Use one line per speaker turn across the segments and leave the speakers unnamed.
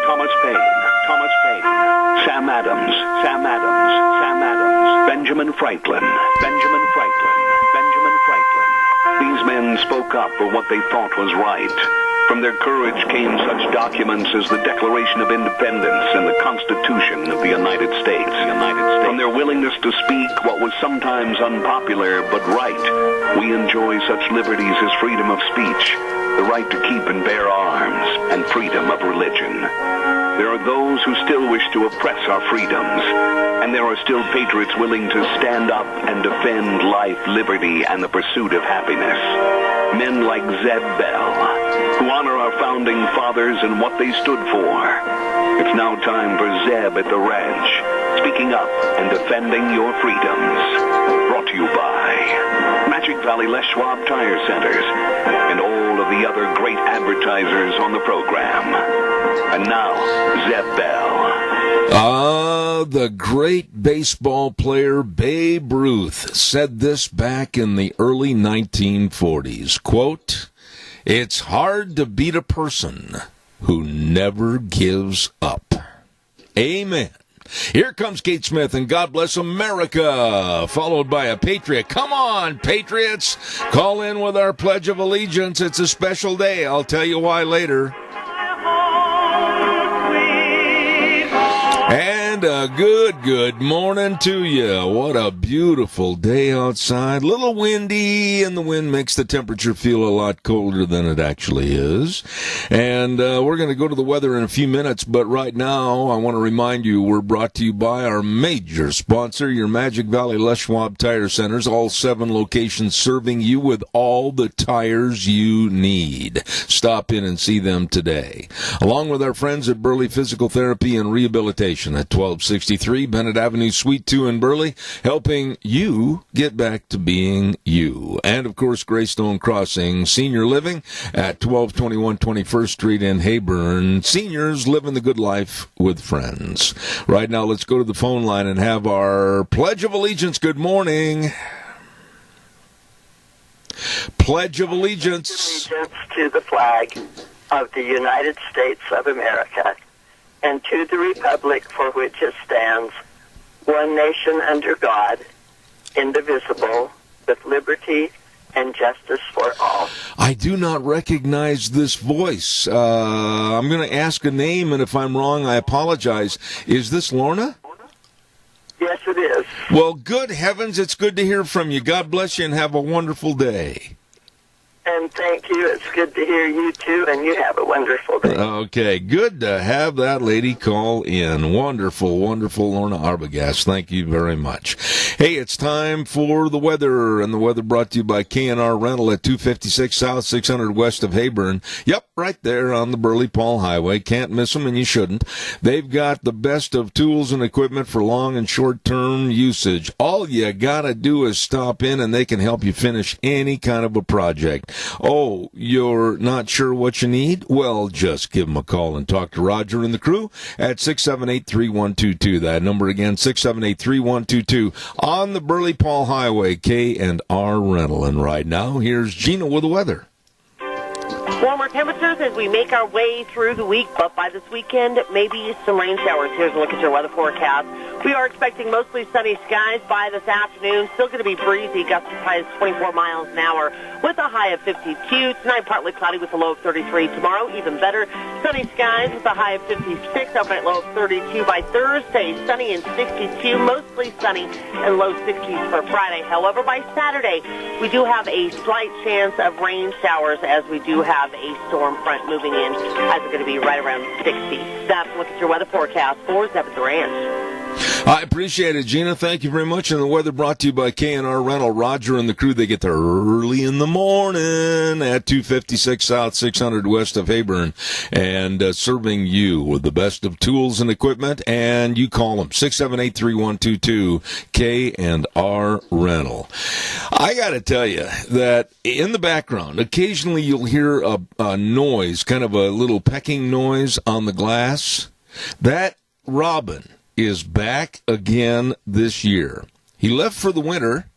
Thomas Paine, Thomas Paine, Sam Adams, Sam Adams, Sam Adams, Benjamin Franklin, Benjamin Franklin, Benjamin Franklin. These men spoke up for what they thought was right. From their courage came such documents as the Declaration of Independence and the Constitution of the United States. From their willingness to speak what was sometimes unpopular but right, we enjoy such liberties as freedom of speech, the right to keep and bear arms, and freedom of religion. There are those who still wish to oppress our freedoms, and there are still patriots willing to stand up and defend life, liberty, and the pursuit of happiness. Men like Zeb Bell, who honor our founding fathers and what they stood for. It's now time for Zeb at the ranch, speaking up and defending your freedoms. Brought to you by Magic Valley Les Schwab Tire Centers and all of the other great advertisers on the program. And now, Zeb Bell.
The great baseball player Babe Ruth said this back in the early 1940s, quote, "It's hard to beat a person who never gives up." Amen. Here comes Kate Smith and God Bless America, followed by a Patriot. Come on, Patriots. Call in with our Pledge of Allegiance. It's a special day. I'll tell you why later. And a good morning to you. What a beautiful day outside. A little windy, and the wind makes the temperature feel a lot colder than it actually is. And we're going to go to the weather in a few minutes, but right now I want to remind you we're brought to you by our major sponsor, your Magic Valley Les Schwab Tire Centers, all 7 locations serving you with all the tires you need. Stop in and see them today. Along with our friends at Burley Physical Therapy and Rehabilitation at 1263 Bennett Avenue, Suite 2 in Burley, helping you get back to being you. And, of course, Greystone Crossing Senior Living at 1221 21st Street in Hayburn. Seniors living the good life with friends. Right now, let's go to the phone line and have our Pledge of Allegiance. Good morning. Pledge of Allegiance.
To the flag of the United States of America, and to the republic for which it stands, one nation under God, indivisible, with liberty and justice for all.
I do not recognize this voice. I'm going to ask a name, and if I'm wrong, I apologize. Is this Lorna?
Yes, it is.
Well, good heavens, it's good to hear from you. God bless you, and have a wonderful day.
And thank you. It's good to hear you, too, and you have a wonderful day.
Okay, good to have that lady call in. Wonderful, wonderful, Lorna Arbogast. Thank you very much. Hey, it's time for the weather, and the weather brought to you by K&R Rental at 256 South, 600 West of Hayburn. Yep, right there on the Burley-Paul Highway. Can't miss them, and you shouldn't. They've got the best of tools and equipment for long and short-term usage. All you got to do is stop in, and they can help you finish any kind of a project. Oh, you're not sure what you need? Well, just give them a call and talk to Roger and the crew at 678-3122. That number again, 678-3122 on the Burley-Paul Highway, K&R Rental. And right now, here's Gina with the weather.
Warmer temperatures as we make our way through the week, but by this weekend, maybe some rain showers. Here's a look at your weather forecast. We are expecting mostly sunny skies by this afternoon. Still going to be breezy, gusts as high as 24 miles an hour with a high of 52. Tonight, partly cloudy with a low of 33. Tomorrow, even better. Sunny skies with a high of 56, overnight low of 32. By Thursday, sunny and 62, mostly sunny and low 60s for Friday. However, by Saturday, we do have a slight chance of rain showers as we do have a storm front moving in, as it's going to be right around 60. That's a look at your weather forecast for Zeb at the Ranch.
I appreciate it, Gina. Thank you very much. And the weather brought to you by K&R Rental. Roger and the crew, they get there early in the morning at 256 South, 600 West of Hayburn, and serving you with the best of tools and equipment. And you call them, 678-3122, K&R Rental. I got to tell you that in the background, occasionally you'll hear a noise, kind of a little pecking noise on the glass. That robin is back again this year. He left for the winter,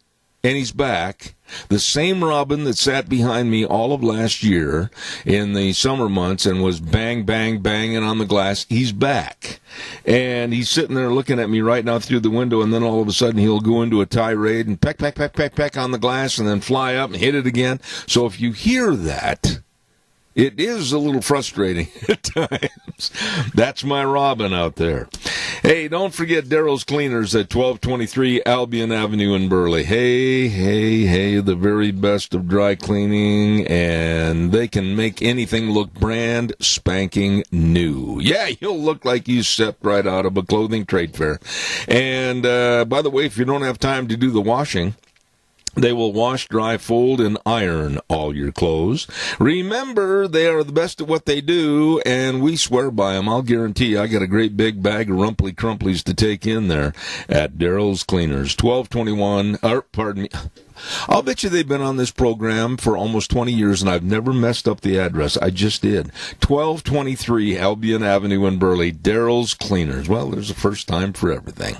and he's back. The same robin that sat behind me all of last year in the summer months and was bang, bang, banging on the glass, he's back. And he's sitting there looking at me right now through the window, and then all of a sudden he'll go into a tirade and peck, peck, peck, peck, peck on the glass and then fly up and hit it again. So if you hear that, it is a little frustrating at times. That's my robin out there. Hey, don't forget Daryl's Cleaners at 1223 Albion Avenue in Burley. Hey, the very best of dry cleaning, and they can make anything look brand spanking new. Yeah, you'll look like you stepped right out of a clothing trade fair. And by the way, if you don't have time to do the washing, they will wash, dry, fold, and iron all your clothes. Remember, they are the best at what they do, and we swear by them. I'll guarantee you, I got a great big bag of rumply crumplies to take in there at Daryl's Cleaners. 1221, pardon me. I'll bet you they've been on this program for almost 20 years, and I've never messed up the address. I just did. 1223 Albion Avenue in Burley, Daryl's Cleaners. Well, there's a first time for everything.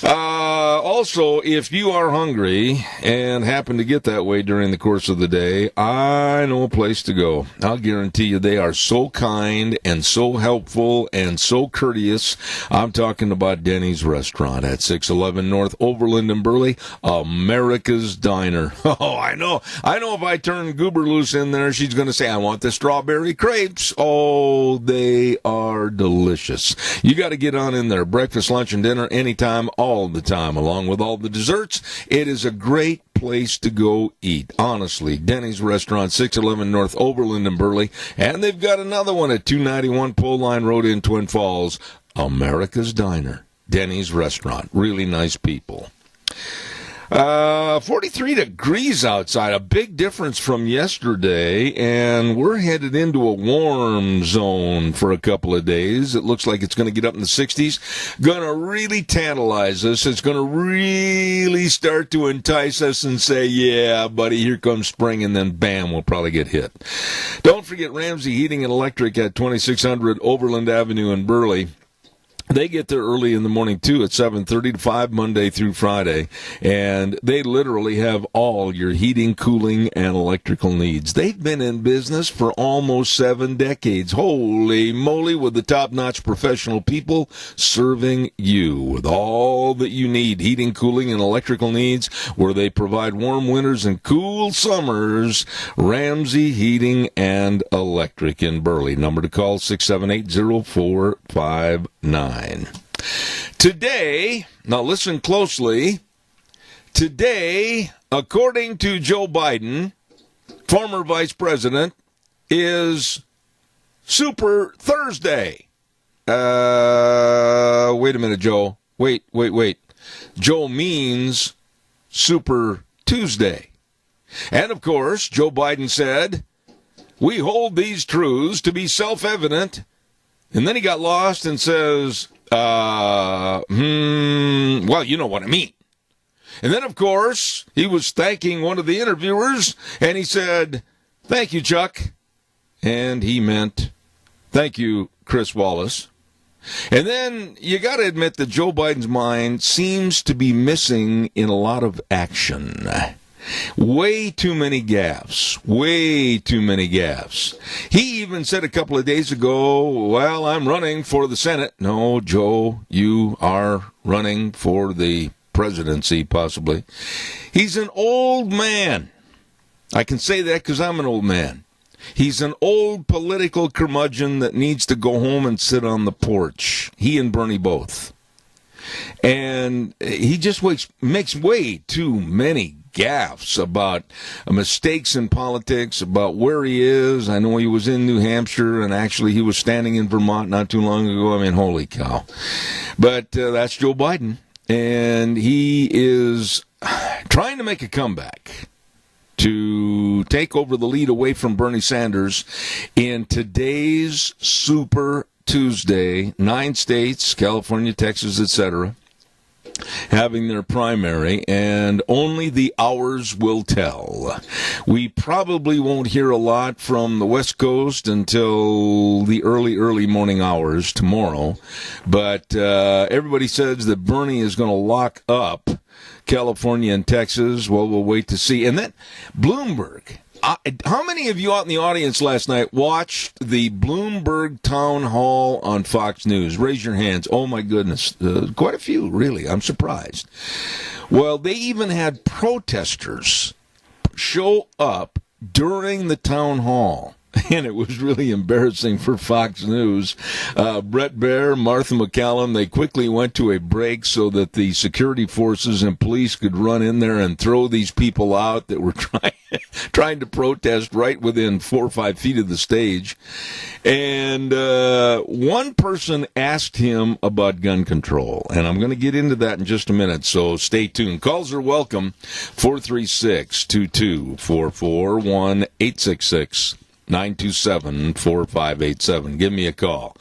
Also, if you are hungry and happen to get that way during the course of the day, I know a place to go. I'll guarantee you they are so kind and so helpful and so courteous. I'm talking about Denny's Restaurant at 611 North Overland in Burley, America's Diner. Oh, I know if I turn Goober loose in there, she's going to say, I want the strawberry crepes. Oh, they are delicious. You got to get on in there. Breakfast, lunch, and dinner anytime, all the time, along with all the desserts. It is a great place to go eat. Honestly, Denny's Restaurant, 611 North Overland in Burley. And they've got another one at 291 Pole Line Road in Twin Falls, America's Diner. Denny's Restaurant. Really nice people. 43 degrees outside, a big difference from yesterday, and we're headed into a warm zone for a couple of days. It looks like it's going to get up in the 60s. Going to really tantalize us. It's going to really start to entice us and say, yeah, buddy, here comes spring, and then bam, we'll probably get hit. Don't forget Ramsey Heating and Electric at 2600 Overland Avenue in Burley. They get there early in the morning, too, at 7:30 to 5, Monday through Friday. And they literally have all your heating, cooling, and electrical needs. They've been in business for almost 7 decades. Holy moly, with the top-notch professional people serving you with all that you need. Heating, cooling, and electrical needs, where they provide warm winters and cool summers. Ramsey Heating and Electric in Burley. Number to call, 678-0459. Today, now listen closely, today, according to Joe Biden, former vice president, is Super Thursday. Wait a minute, Joe. Wait. Joe means Super Tuesday. And, of course, Joe Biden said, we hold these truths to be self-evident. And then he got lost and says, well, you know what I mean. And then, of course, he was thanking one of the interviewers, and he said, thank you, Chuck. And he meant, thank you, Chris Wallace. And then you got to admit that Joe Biden's mind seems to be missing in a lot of action. Way too many gaffes. He even said a couple of days ago, well, I'm running for the Senate. No, Joe, you are running for the presidency, possibly. He's an old man. I can say that because I'm an old man. He's an old political curmudgeon that needs to go home and sit on the porch. He and Bernie both. And he just makes way too many gaffes about mistakes in politics, about where he is. I know he was in New Hampshire, and actually he was standing in Vermont not too long ago. I mean, holy cow. But that's Joe Biden, and he is trying to make a comeback to take over the lead away from Bernie Sanders in today's Super Tuesday. 9 states, California, Texas, etc., having their primary, and only the hours will tell. We probably won't hear a lot from the West Coast until the early morning hours tomorrow, but everybody says that Bernie is going to lock up California and Texas. Well, we'll wait to see. And then Bloomberg. How many of you out in the audience last night watched the Bloomberg town hall on Fox News? Raise your hands. Oh, my goodness. Quite a few, really. I'm surprised. Well, they even had protesters show up during the town hall. And it was really embarrassing for Fox News. Brett Baer, Martha McCallum, they quickly went to a break so that the security forces and police could run in there and throw these people out that were trying to protest right within 4 or 5 feet of the stage. And one person asked him about gun control, and I'm going to get into that in just a minute, so stay tuned. Calls are welcome, 436-2244, 1-866-927-4587. Give me a call.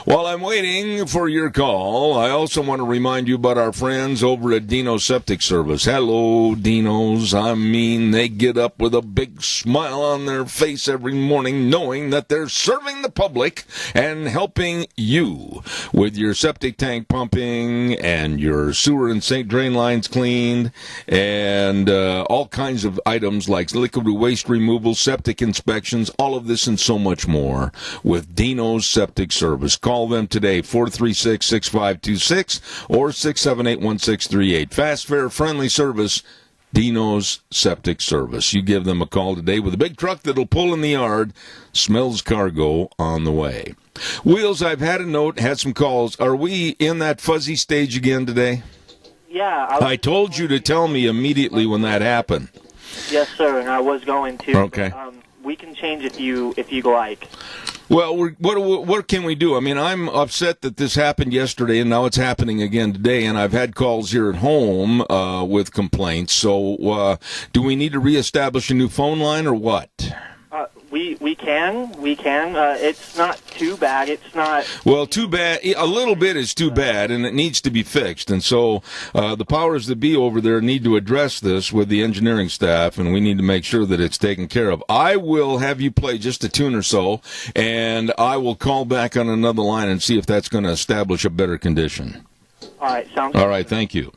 While I'm waiting for your call, I also want to remind you about our friends over at Dino Septic Service. Hello, Dinos. I mean, they get up with a big smile on their face every morning knowing that they're serving the public and helping you with your septic tank pumping and your sewer and sink drain lines cleaned and all kinds of items like liquid waste removal, septic inspections, all of this and so much more with Dino's Septic Service. Call them today, 436-6526 or 678-1638. Fast, fair, friendly service, Dino's Septic Service. You give them a call today with a big truck that'll pull in the yard. Smells cargo on the way. Wheels, I've had a note, had some calls. Are we in that fuzzy stage again today?
Yeah.
I told you to tell me immediately when that happened.
Yes, sir, and I was going to.
Okay.
We can change if you like.
Well, what can we do? I mean, I'm upset that this happened yesterday, and now it's happening again today, and I've had calls here at home with complaints. So do we need to reestablish a new phone line or what?
We can. It's not too bad. It's not.
Well, too bad. A little bit is too bad, and it needs to be fixed. And so the powers that be over there need to address this with the engineering staff, and we need to make sure that it's taken care of. I will have you play just a tune or so, and I will call back on another line and see if that's going to establish a better condition.
All right. Sounds good.
All right. Thank you.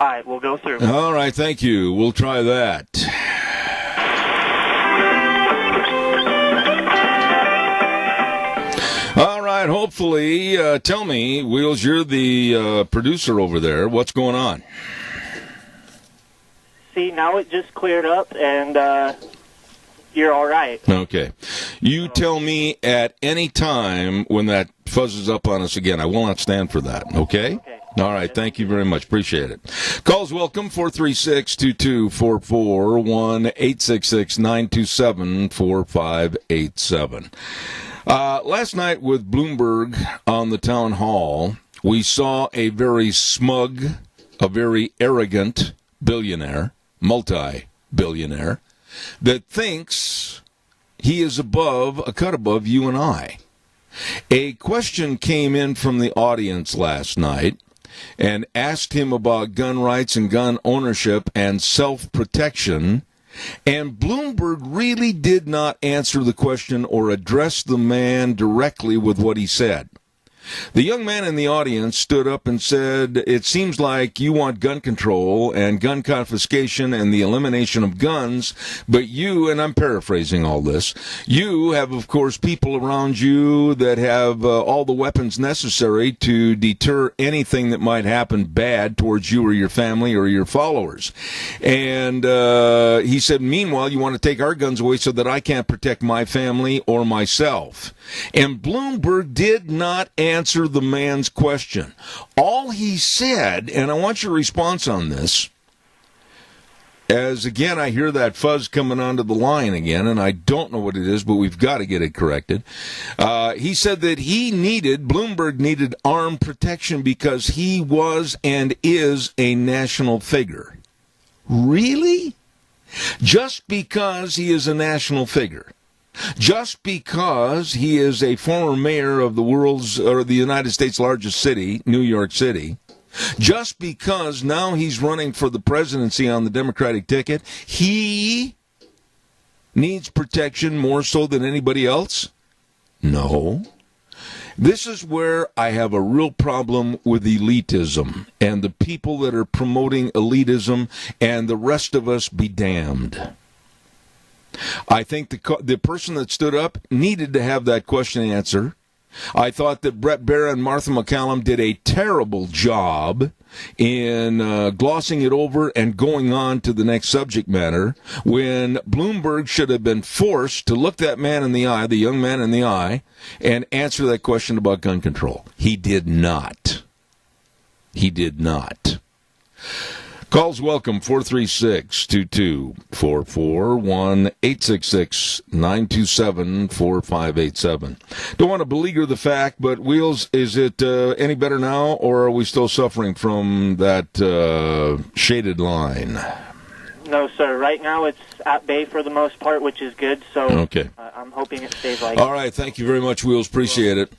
All right, we'll go through.
All right, thank you. We'll try that. All right, hopefully, tell me, Wheels, you're the producer over there. What's going on?
See, now it just cleared up, and you're all right.
Okay. You tell me at any time when that fuzzes up on us again. I will not stand for that, okay?
Okay.
All right, thank you very much. Appreciate it. Calls welcome, 436-2244, 1-866-927-4587. Last night with Bloomberg on the town hall, we saw a very smug, a very arrogant billionaire, multi-billionaire, that thinks he is above, a cut above you and I. A question came in from the audience last night and asked him about gun rights and gun ownership and self-protection, and Bloomberg really did not answer the question or address the man directly with what he said. The young man in the audience stood up and said, it seems like you want gun control and gun confiscation and the elimination of guns, but you, and I'm paraphrasing all this, you have, of course, people around you that have all the weapons necessary to deter anything that might happen bad towards you or your family or your followers. And he said, meanwhile, you want to take our guns away so that I can't protect my family or myself. And Bloomberg did not answer the man's question. All he said, and I want your response on this, as again I hear that fuzz coming onto the line again, and I don't know what it is, but we've got to get it corrected. He said that Bloomberg needed armed protection because he was and is a national figure. Really? Just because he is a national figure? Just because he is a former mayor of the United States' largest city, New York City, Just because now he's running for the presidency on the Democratic ticket, he needs protection more so than anybody else? No. This is where I have a real problem with elitism and the people that are promoting elitism, and the rest of us be damned. I think the person that stood up needed to have that question answered. I thought that Brett Baer and Martha McCallum did a terrible job in glossing it over and going on to the next subject matter, when Bloomberg should have been forced to look that man in the eye, the young man in the eye, and answer that question about gun control. He did not. He did not. Calls welcome, 436-2244, 1-866-927-4587. Don't want to beleaguer the fact, but Wheels, is it any better now, or are we still suffering from that shaded line?
No, sir. Right now it's at bay for the most part, which is good. So
okay.
I'm hoping it stays like
All right. Thank you very much, Wheels. Appreciate it.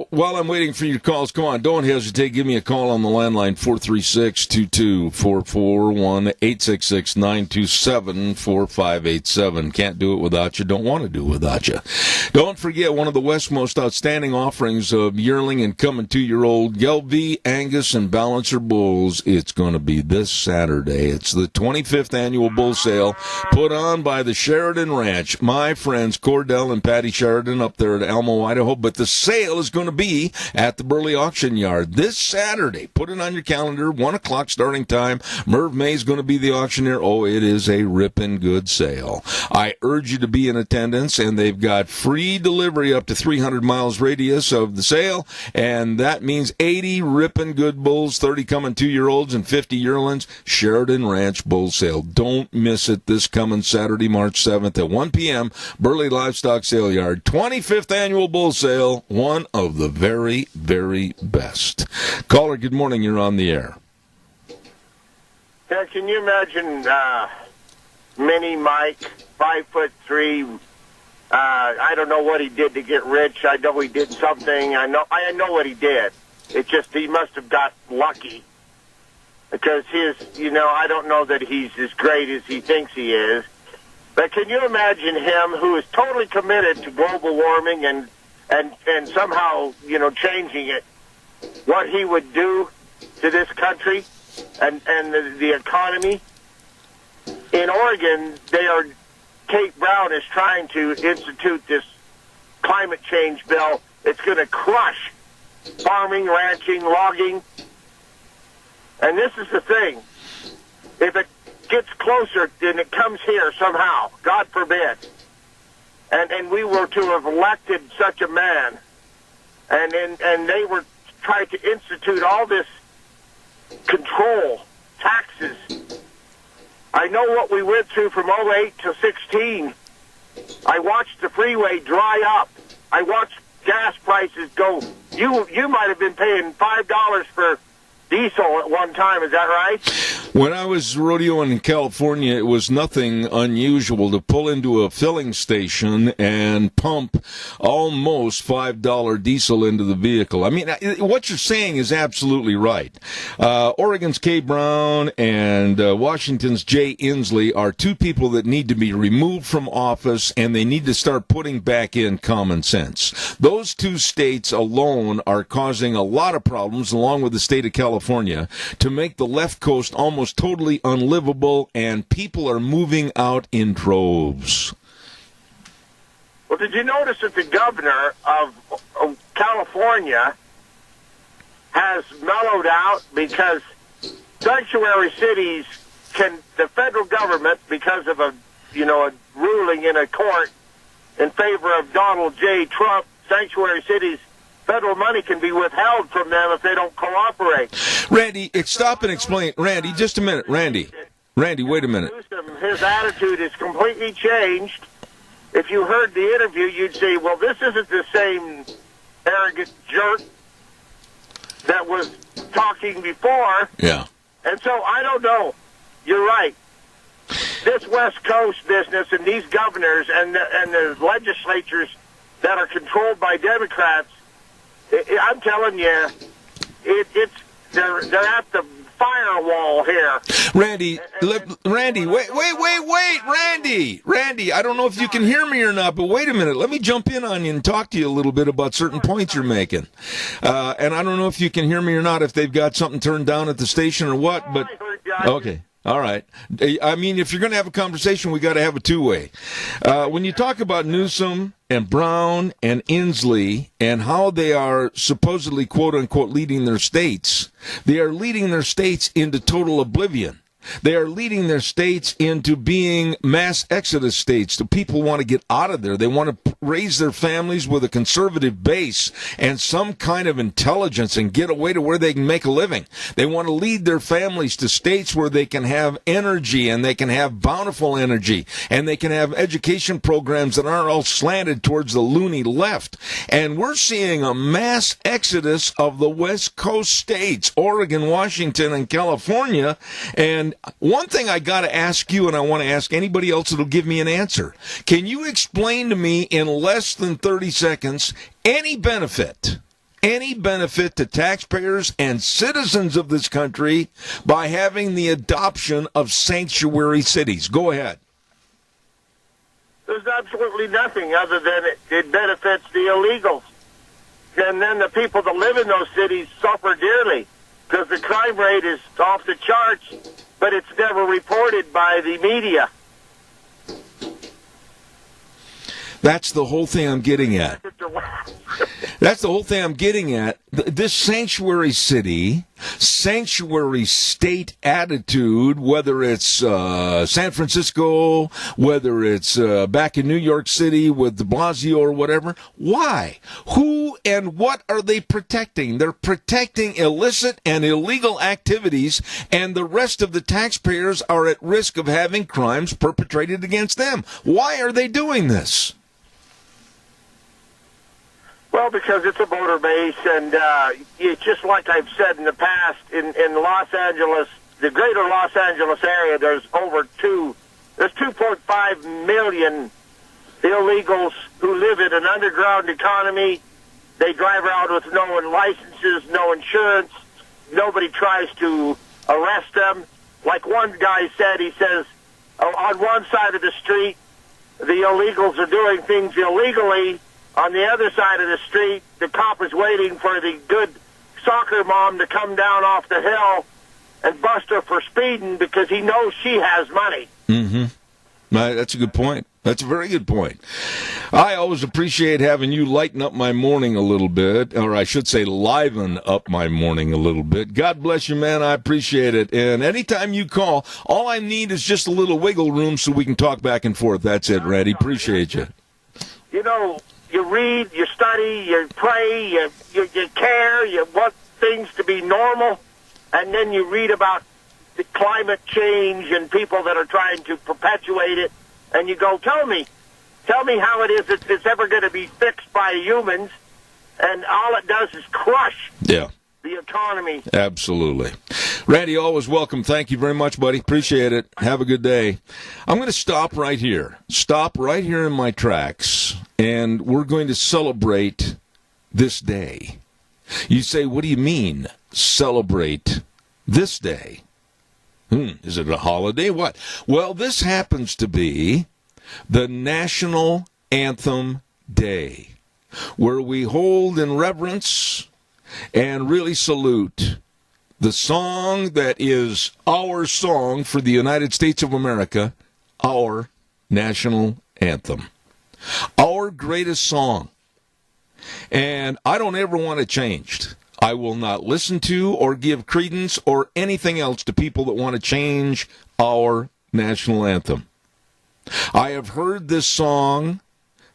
While I'm waiting for your calls, come on, don't hesitate. Give me a call on the landline, 436-2244, 1-866-927-4587. Can't do it without you. Don't want to do it without you. Don't forget one of the West's most outstanding offerings of yearling and coming 2-year-old Gelbvieh, Angus, and Balancer bulls. It's going to be this Saturday. It's the 25th annual bull sale put on by the Sheridan Ranch. My friends Cordell and Patty Sheridan up there at Elmo, Idaho. But the sale is going to be at the Burley Auction Yard this Saturday. Put it on your calendar, 1 o'clock starting time. Merv May's going to be the auctioneer. Oh, it is a ripping good sale. I urge you to be in attendance, and they've got free delivery up to 300 miles radius of the sale, and that means 80 ripping good bulls, 30 coming 2-year-olds, and 50 yearlings. Sheridan Ranch Bull Sale. Don't miss it this coming Saturday, March 7th at 1 p.m. Burley Livestock Sale Yard. 25th annual bull sale. One of the very, very best. Caller, good morning. You're on the air.
Yeah, can you imagine Mini Mike, 5'3"? I don't know what he did to get rich. I know he did something. I know what he did. It's just he must have got lucky. Because I don't know that he's as great as he thinks he is. But can you imagine him, who is totally committed to global warming and somehow, changing it, what he would do to this country and the economy? In Oregon, Kate Brown is trying to institute this climate change bill. It's going to crush farming, ranching, logging. And this is the thing. If it gets closer, then it comes here somehow. God forbid. And we were to have elected such a man. And they were trying to institute all this control, taxes. I know what we went through from 08 to 16. I watched the freeway dry up. I watched gas prices go. You might have been paying $5 for diesel at one time, is that right?
When I was rodeoing in California, it was nothing unusual to pull into a filling station and pump almost $5 diesel into the vehicle. I mean, what you're saying is absolutely right. Oregon's Kay Brown and Washington's Jay Inslee are two people that need to be removed from office, and they need to start putting back in common sense. Those two states alone are causing a lot of problems, along with the state of California, to make the left coast almost totally unlivable, and people are moving out in droves.
Well, did you notice that the governor of California has mellowed out because sanctuary cities the federal government, because of a ruling in a court in favor of Donald J. Trump, sanctuary cities, federal money can be withheld from them if they don't cooperate.
Randy, stop and explain. Randy, just a minute. Randy, wait a minute.
His attitude is completely changed. If you heard the interview, you'd say, well, this isn't the same arrogant jerk that was talking before.
Yeah.
And so, I don't know. You're right. This West Coast business and these governors and the legislatures that are controlled by Democrats, I'm telling you, They're at the firewall here.
Randy, wait, Randy, I don't know if you can hear me or not, but wait a minute. Let me jump in on you and talk to you a little bit about certain points you're making. And I don't know if you can hear me or not, if they've got something turned down at the station or what, but okay. All right. I mean, if you're going to have a conversation, we got to have a two-way. When you talk about Newsom and Brown and Inslee and how they are supposedly, quote-unquote, leading their states, they are leading their states into total oblivion. They are leading their states into being mass exodus states. The people want to get out of there. They want to raise their families with a conservative base and some kind of intelligence and get away to where they can make a living. They want to lead their families to states where they can have energy and they can have bountiful energy and they can have education programs that aren't all slanted towards the loony left. And we're seeing a mass exodus of the West Coast states, Oregon, Washington, and California. And one thing I got to ask you, and I want to ask anybody else that'll give me an answer. Can you explain to me in less than 30 seconds any benefit to taxpayers and citizens of this country by having the adoption of sanctuary cities? Go ahead.
There's absolutely nothing other than it benefits the illegals. And then the people that live in those cities suffer dearly because the crime rate is off the charts, but it's never reported by the media.
That's the whole thing I'm getting at. That's the whole thing I'm getting at. This sanctuary city, sanctuary state attitude, whether it's San Francisco, whether it's back in New York City with de Blasio or whatever, why? Who and what are they protecting? They're protecting illicit and illegal activities, and the rest of the taxpayers are at risk of having crimes perpetrated against them. Why are they doing this?
Well, because it's a voter base, and it's just like I've said in the past, in Los Angeles, the greater Los Angeles area, there's 2.5 million illegals who live in an underground economy. They drive around with no licenses, no insurance. Nobody tries to arrest them. Like one guy said, he says, on one side of the street, the illegals are doing things illegally. On the other side of the street, the cop is waiting for the good soccer mom to come down off the hill and bust her for speeding because he knows she has money.
Mm-hmm. That's a good point. That's a very good point. I always appreciate having you lighten up my morning a little bit, or I should say liven up my morning a little bit. God bless you, man. I appreciate it. And anytime you call, all I need is just a little wiggle room so we can talk back and forth. That's it, Randy. Appreciate you.
You know, you read, you study, you pray, you care, you want things to be normal, and then you read about the climate change and people that are trying to perpetuate it, and you go, tell me how it is that it's ever going to be fixed by humans, and all it does is crush the economy.
Absolutely. Randy, always welcome. Thank you very much, buddy. Appreciate it. Have a good day. I'm going to stop right here in my tracks, and we're going to celebrate this day. You say, what do you mean, celebrate this day? Is it a holiday? What? Well, this happens to be the National Anthem Day, where we hold in reverence and really salute the song that is our song for the United States of America, our national anthem, our greatest song. And I don't ever want it changed. I will not listen to or give credence or anything else to people that want to change our national anthem. I have heard this song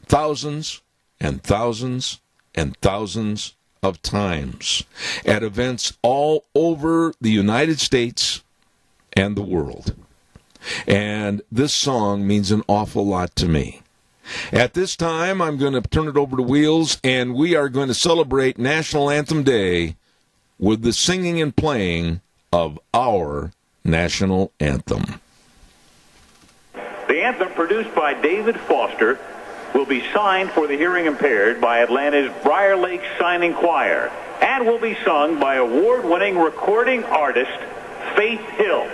thousands and thousands and thousands of times at events all over the United States and the world. And this song means an awful lot to me. At this time, I'm going to turn it over to Wheels, and we are going to celebrate National Anthem Day with the singing and playing of our national anthem.
The anthem, produced by David Foster, will be signed for the hearing impaired by Atlanta's Briar Lake Signing Choir and will be sung by award-winning recording artist Faith Hill.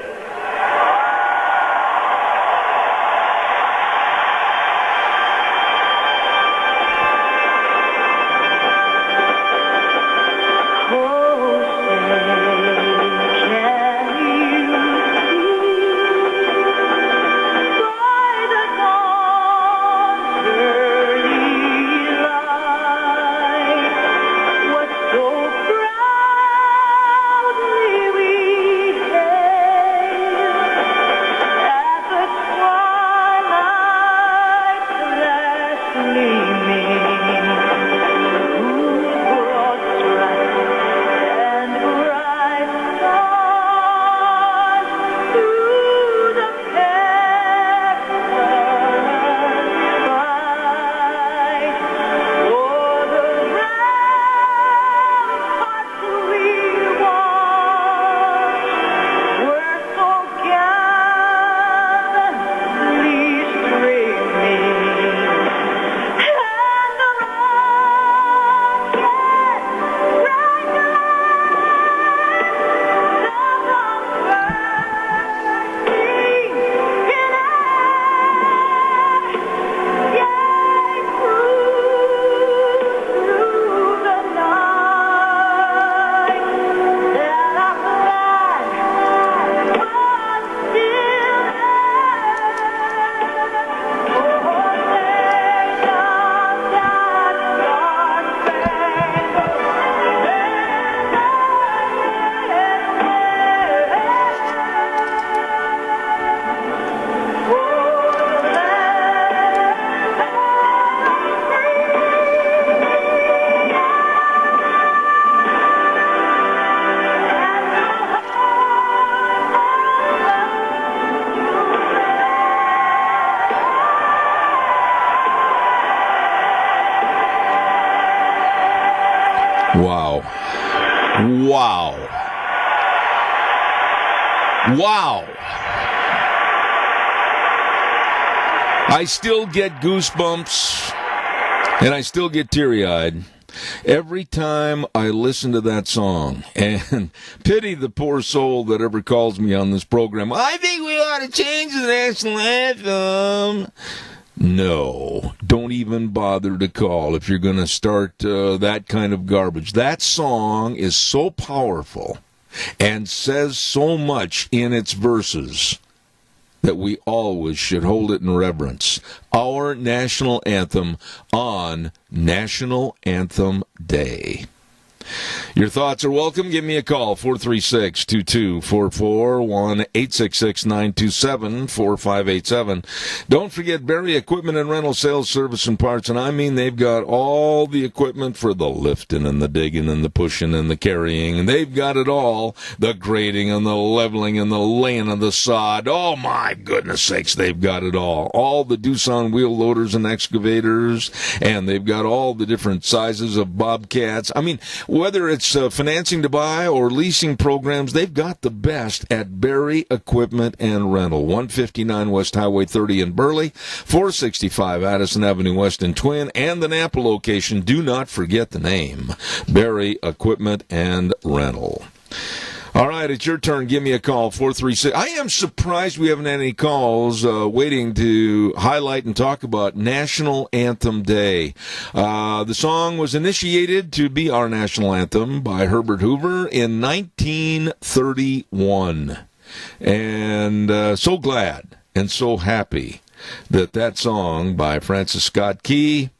Wow. Wow. Wow. I still get goosebumps, and I still get teary-eyed every time I listen to that song. And pity the poor soul that ever calls me on this program. I think we ought to change the national anthem. No, don't even bother to call if you're going to start that kind of garbage. That song is so powerful and says so much in its verses that we always should hold it in reverence. Our national anthem on National Anthem Day. Your thoughts are welcome. Give me a call, 436-2244, 1-866-927-4587. Don't forget Berry Equipment and Rental Sales, Service, and Parts. And I mean, they've got all the equipment for the lifting and the digging and the pushing and the carrying. And they've got it all. The grading and the leveling and the laying of the sod. Oh, my goodness sakes, they've got it all. All the Doosan wheel loaders and excavators. And they've got all the different sizes of bobcats. I mean, whether it's financing to buy or leasing programs, they've got the best at Berry Equipment and Rental. 159 West Highway 30 in Burley, 465 Addison Avenue West in Twin, and the Napa location. Do not forget the name, Berry Equipment and Rental. All right, it's your turn. Give me a call, 436. I am surprised we haven't had any calls waiting to highlight and talk about National Anthem Day. The song was initiated to be our national anthem by Herbert Hoover in 1931. And so glad and so happy that that song by Francis Scott Key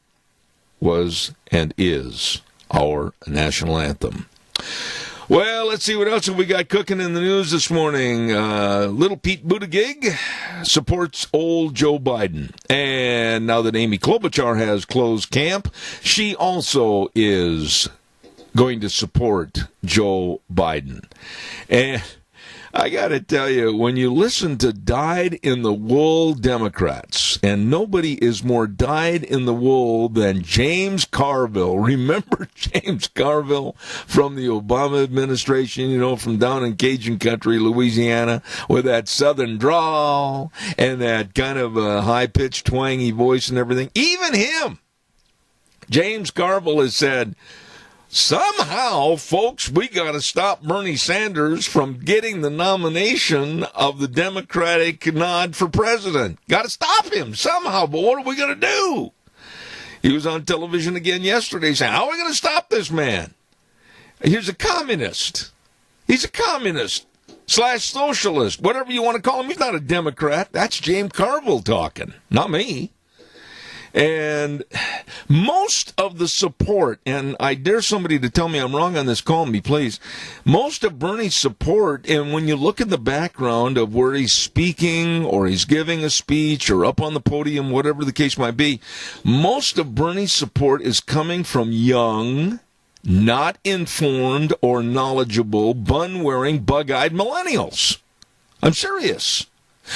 was and is our national anthem. Well, let's see what else we got cooking in the news this morning. Little Pete Buttigieg supports old Joe Biden. And now that Amy Klobuchar has closed camp, she also is going to support Joe Biden. And I got to tell you, when you listen to dyed-in-the-wool Democrats, and nobody is more dyed-in-the-wool than James Carville. Remember James Carville from the Obama administration, from down in Cajun country, Louisiana, with that southern drawl and that kind of high-pitched, twangy voice and everything? Even him, James Carville, has said, somehow, folks, we got to stop Bernie Sanders from getting the nomination of the Democratic nod for president. Got to stop him somehow, but what are we going to do? He was on television again yesterday saying, how are we going to stop this man? He's a communist. He's a communist / socialist, whatever you want to call him. He's not a Democrat. That's James Carville talking, not me. And most of the support, and I dare somebody to tell me I'm wrong on this, call me, please. Most of Bernie's support, and when you look at the background of where he's speaking or he's giving a speech or up on the podium, whatever the case might be, most of Bernie's support is coming from young, not informed or knowledgeable, bun-wearing, bug-eyed millennials. I'm serious.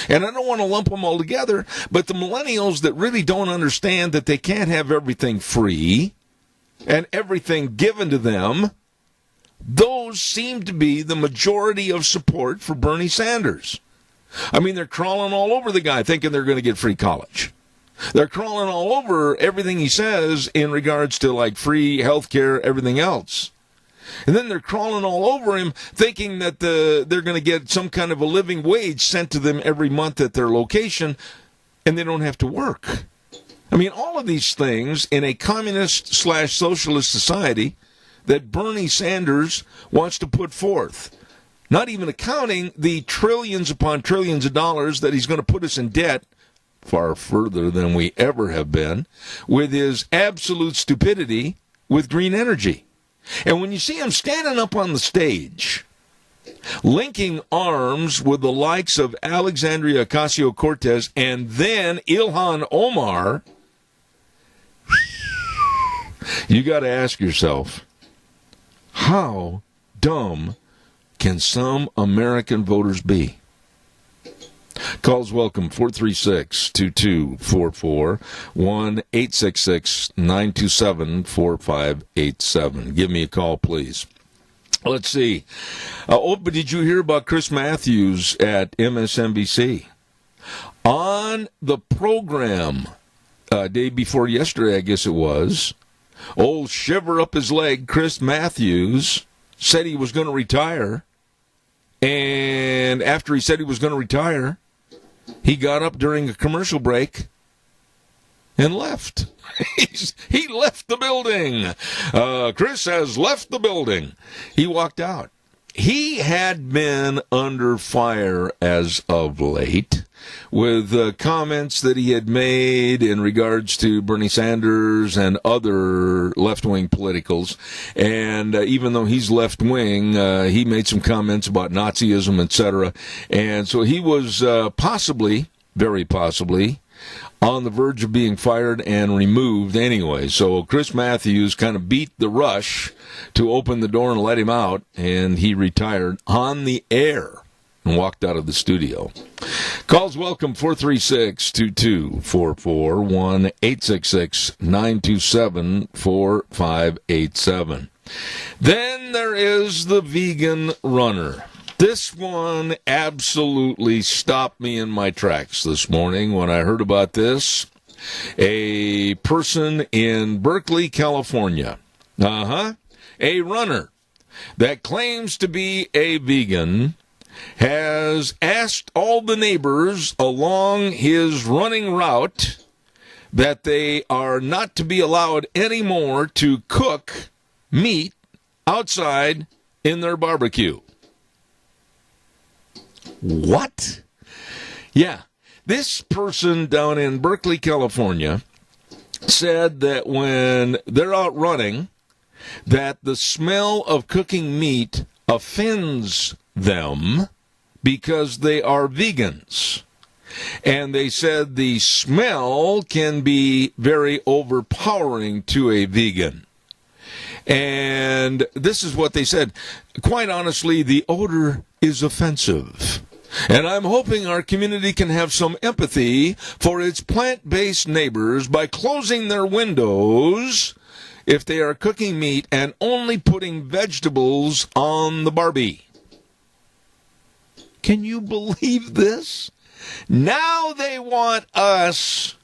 And I don't want to lump them all together, but the millennials that really don't understand that they can't have everything free and everything given to them, those seem to be the majority of support for Bernie Sanders. I mean, they're crawling all over the guy thinking they're going to get free college. They're crawling all over everything he says in regards to, like, free health care, everything else. And then they're crawling all over him thinking that they're going to get some kind of a living wage sent to them every month at their location, and they don't have to work. I mean, all of these things in a communist / socialist society that Bernie Sanders wants to put forth, not even accounting the trillions upon trillions of dollars that he's going to put us in debt, far further than we ever have been, with his absolute stupidity with green energy. And when you see him standing up on the stage, linking arms with the likes of Alexandria Ocasio-Cortez and then Ilhan Omar, you got to ask yourself, how dumb can some American voters be? Calls welcome, 436-2244, 1-866-927-4587. Give me a call, please. Let's see. But did you hear about Chris Matthews at MSNBC? On the program, day before yesterday, I guess it was, old shiver up his leg, Chris Matthews said he was going to retire. And after he said he was going to retire, he got up during a commercial break and left. He left the building. Chris has left the building. He walked out. He had been under fire as of late with comments that he had made in regards to Bernie Sanders and other left-wing politicals. And even though he's left-wing, he made some comments about Nazism, etc. And so he was possibly, very possibly, on the verge of being fired and removed anyway. So Chris Matthews kind of beat the rush to open the door and let him out, and he retired on the air and walked out of the studio. Calls welcome, 436-2244, 1-866-927-4587. Then there is the vegan runner. This one absolutely stopped me in my tracks this morning when I heard about this. A person in Berkeley, California, a runner that claims to be a vegan, has asked all the neighbors along his running route that they are not to be allowed anymore to cook meat outside in their barbecue. What? Yeah, this person down in Berkeley, California, said that when they're out running, that the smell of cooking meat offends them because they are vegans. And they said the smell can be very overpowering to a vegan. And this is what they said. Quite honestly, the odor is offensive. And I'm hoping our community can have some empathy for its plant-based neighbors by closing their windows if they are cooking meat and only putting vegetables on the barbie. Can you believe this? Now they want us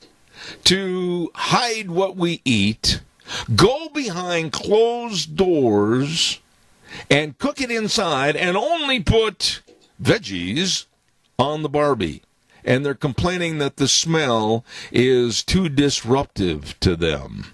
to hide what we eat, go behind closed doors, and cook it inside and only put veggies on the barbie. And they're complaining that the smell is too disruptive to them.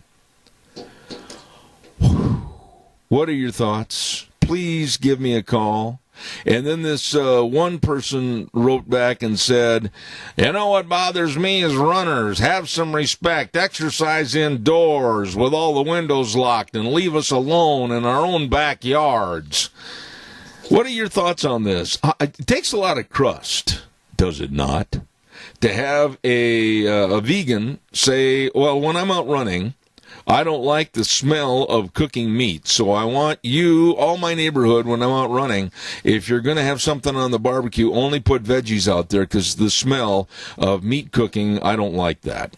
What are your thoughts? Please give me a call. And then this one person wrote back and said, you know what bothers me is runners. Have some respect. Exercise indoors with all the windows locked and leave us alone in our own backyards. What are your thoughts on this? It takes a lot of crust, does it not, to have a vegan say, well, when I'm out running, I don't like the smell of cooking meat, so I want you, all my neighborhood, when I'm out running, if you're going to have something on the barbecue, only put veggies out there because the smell of meat cooking, I don't like that.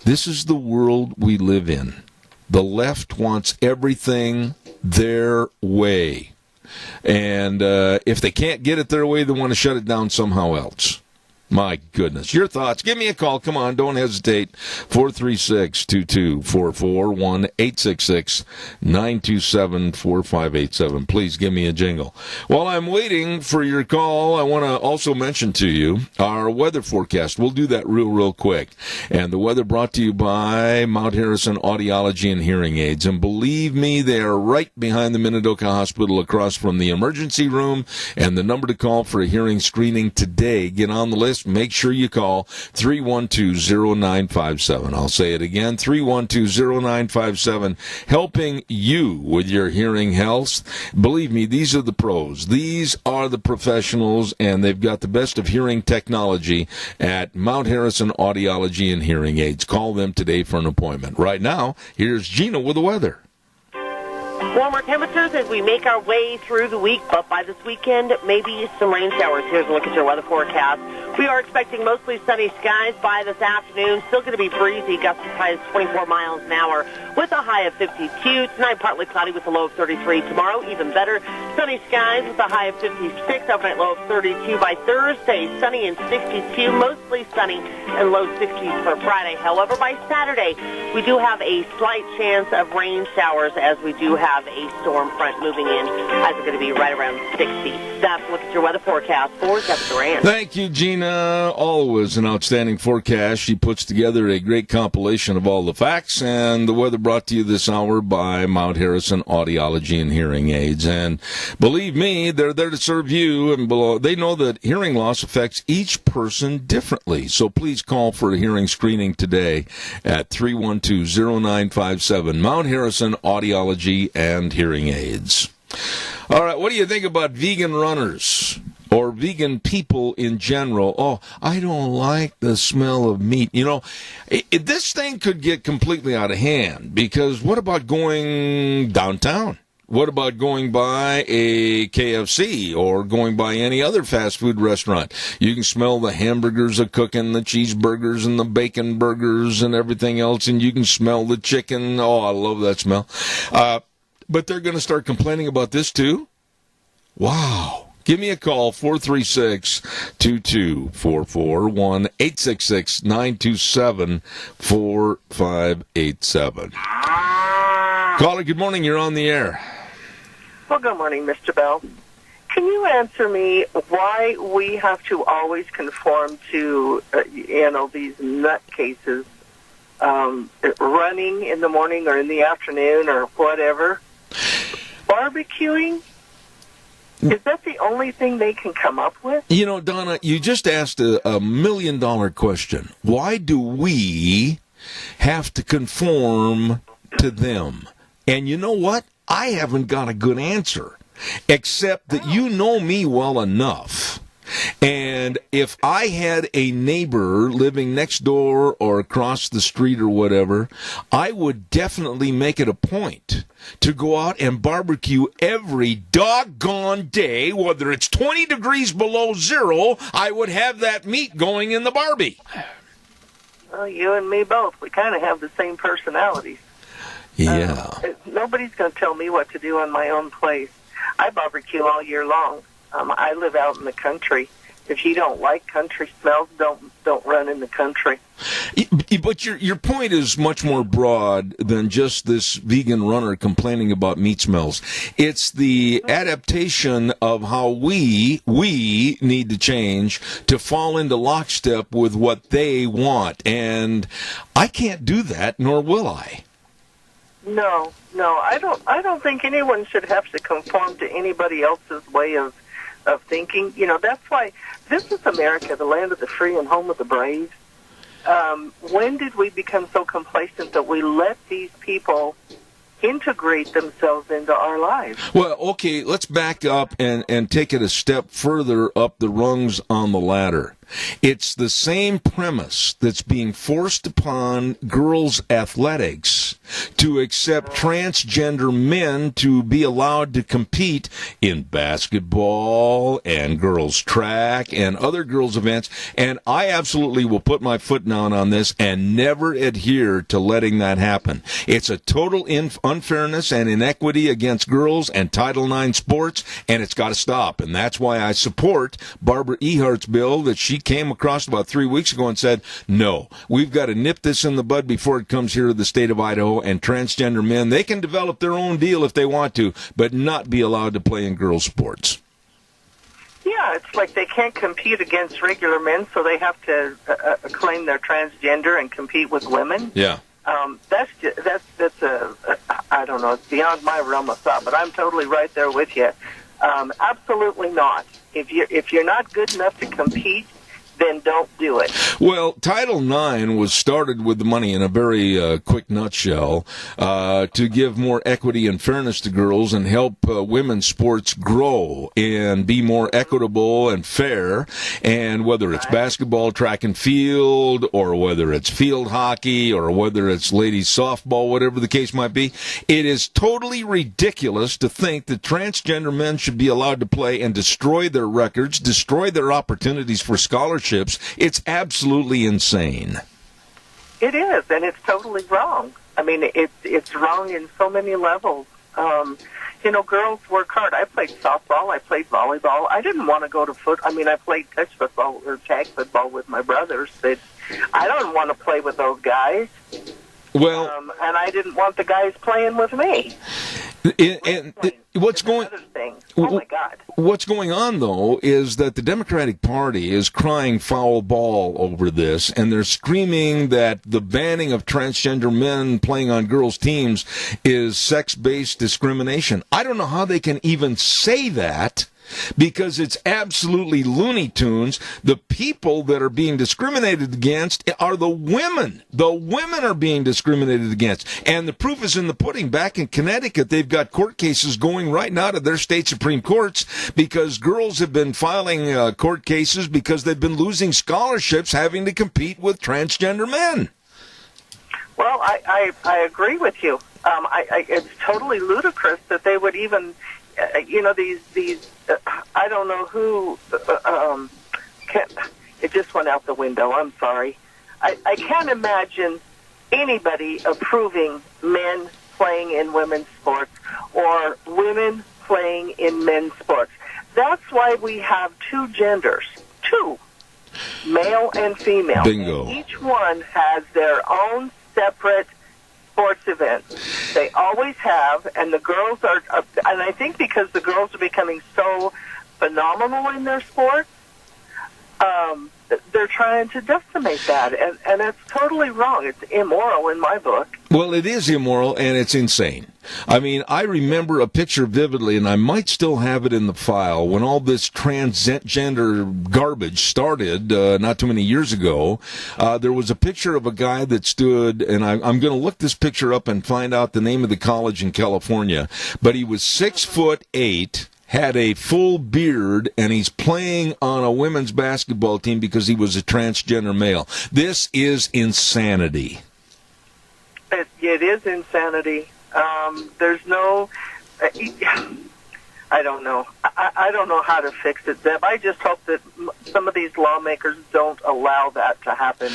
This is the world we live in. The left wants everything their way. And if they can't get it their way, they want to shut it down somehow else. My goodness. Your thoughts. Give me a call. Come on. Don't hesitate. 436-2244, 1-866-927-4587. Please give me a jingle. While I'm waiting for your call, I want to also mention to you our weather forecast. We'll do that real quick. And the weather brought to you by Mount Harrison Audiology and Hearing Aids. And believe me, they are right behind the Minidoka Hospital across from the emergency room. And the number to call for a hearing screening today, get on the list. Make sure you call 312-0957. I'll say it again, 312-0957, helping you with your hearing health. Believe me, these are the pros. These are the professionals, and they've got the best of hearing technology at Mount Harrison Audiology and Hearing Aids. Call them today for an appointment. Right now, here's Gina with the weather.
Warmer temperatures as we make our way through the week, but by this weekend, maybe some rain showers. Here's a look at your weather forecast. We are expecting mostly sunny skies by this afternoon. Still going to be breezy, gusts as high as 24 miles an hour with a high of 52. Tonight, partly cloudy with a low of 33. Tomorrow, even better, sunny skies with a high of 56. Overnight low of 32. By Thursday, sunny and 62. Mostly sunny and low 60s for Friday. However, by Saturday, we do have a slight chance of rain showers as we do have a storm front moving in. Highs are going to be right around 60. That's a look at your weather forecast for Kevin Durant.
Thank you, Gina. Always an outstanding forecast. She puts together a great compilation of all the facts, and the weather brought to you this hour by Mount Harrison Audiology and Hearing Aids. And believe me, they're there to serve you, and they know that hearing loss affects each person differently. So please call for a hearing screening today at 312-0957, Mount Harrison Audiology and Hearing Aids. All right, what do you think about vegan runners or vegan people in general? Oh, I don't like the smell of meat. You know, this thing could get completely out of hand, because what about going downtown? What about going by a KFC or going by any other fast food restaurant? You can smell the hamburgers are cooking, the cheeseburgers and the bacon burgers and everything else, and you can smell the chicken. Oh, I love that smell. But they're going to start complaining about this too? Wow. Give me a call, 436-2244, 1-866-927-4587. Caller, good morning. You're on the air.
Well, good morning, Mr. Bell. Can you answer me why we have to always conform to, these nutcases running in the morning or in the afternoon or whatever? Barbecuing? Is that the only thing they can come up with?
You know, Donna, you just asked a $1 million question. Why do we have to conform to them? And you know what? I haven't got a good answer, except that you know me well enough And if I had a neighbor living next door or across the street or whatever, I would definitely make it a point to go out and barbecue every doggone day, whether it's 20 degrees below zero, I would have that meat going in the Barbie.
Well, you and me both. We kind of have the same personalities.
Yeah.
Nobody's going to tell me what to do on my own place. I barbecue all year long. I live out in the country. If you don't like country smells, don't run in the country.
But your point is much more broad than just this vegan runner complaining about meat smells. It's the adaptation of how we need to change to fall into lockstep with what they want. And I can't do that, nor will I.
No, I don't think anyone should have to conform to anybody else's way of thinking. You know, that's why this is America, the land of the free and home of the brave. When did we become so complacent that we let these people integrate themselves into our lives?
Well, okay, let's back up and take it a step further up the rungs on the ladder. It's the same premise that's being forced upon girls' athletics to accept transgender men to be allowed to compete in basketball and girls' track and other girls' events. And I absolutely will put my foot down on this and never adhere to letting that happen. It's a total unfairness and inequity against girls and Title IX sports, and it's got to stop. And that's why I support Barbara Ehart's bill that she came across about 3 weeks ago and said, no, we've got to nip this in the bud before it comes here to the state of Idaho, and transgender men, they can develop their own deal if they want to, but not be allowed to play in girls' sports.
Yeah, it's like they can't compete against regular men, so they have to claim they're transgender and compete with women.
Yeah.
That's I don't know, it's beyond my realm of thought, but I'm totally right there with you. Absolutely not. If you're not good enough to compete, then don't do it.
Well, Title IX was started with the money, in a very quick nutshell, to give more equity and fairness to girls and help women's sports grow and be more equitable and fair. And whether it's basketball, track and field, or whether it's field hockey, or whether it's ladies softball, whatever the case might be, it is totally ridiculous to think that transgender men should be allowed to play and destroy their records, destroy their opportunities for scholarships. It's absolutely insane.
It is, and it's totally wrong. I mean, it's wrong in so many levels. Girls work hard. I played softball. I played volleyball. I didn't want to go to I played touch football or tag football with my brothers, but I don't want to play with those guys.
Well,
and I didn't want the guys playing with me.
What's going on, though, is that the Democratic Party is crying foul ball over this, and they're screaming that the banning of transgender men playing on girls' teams is sex-based discrimination. I don't know how they can even say that, because it's absolutely Looney Tunes. The people that are being discriminated against are the women. The women are being discriminated against. And the proof is in the pudding. Back in Connecticut, they've got court cases going right now to their state Supreme Courts because girls have been filing court cases because they've been losing scholarships having to compete with transgender men.
Well, I agree with you. It's totally ludicrous that they would even... these I don't know who, it just went out the window, I'm sorry. I can't imagine anybody approving men playing in women's sports or women playing in men's sports. That's why we have two genders, male and female.
Bingo.
And each one has their own separate sports events. They always have, and the girls are, and I think because the girls are becoming so phenomenal in their sports, they're trying to decimate that, and that's totally wrong. It's immoral in my book.
Well, it is immoral, and it's insane. I mean, I remember a picture vividly, and I might still have it in the file, when all this transgender garbage started not too many years ago. There was a picture of a guy that stood, and I'm going to look this picture up and find out the name of the college in California, but he was 6'8", had a full beard and he's playing on a women's basketball team because he was a transgender male. This is insanity.
It is insanity. There's no... I don't know. I don't know how to fix it, Zeb. I just hope that some of these lawmakers don't allow that to happen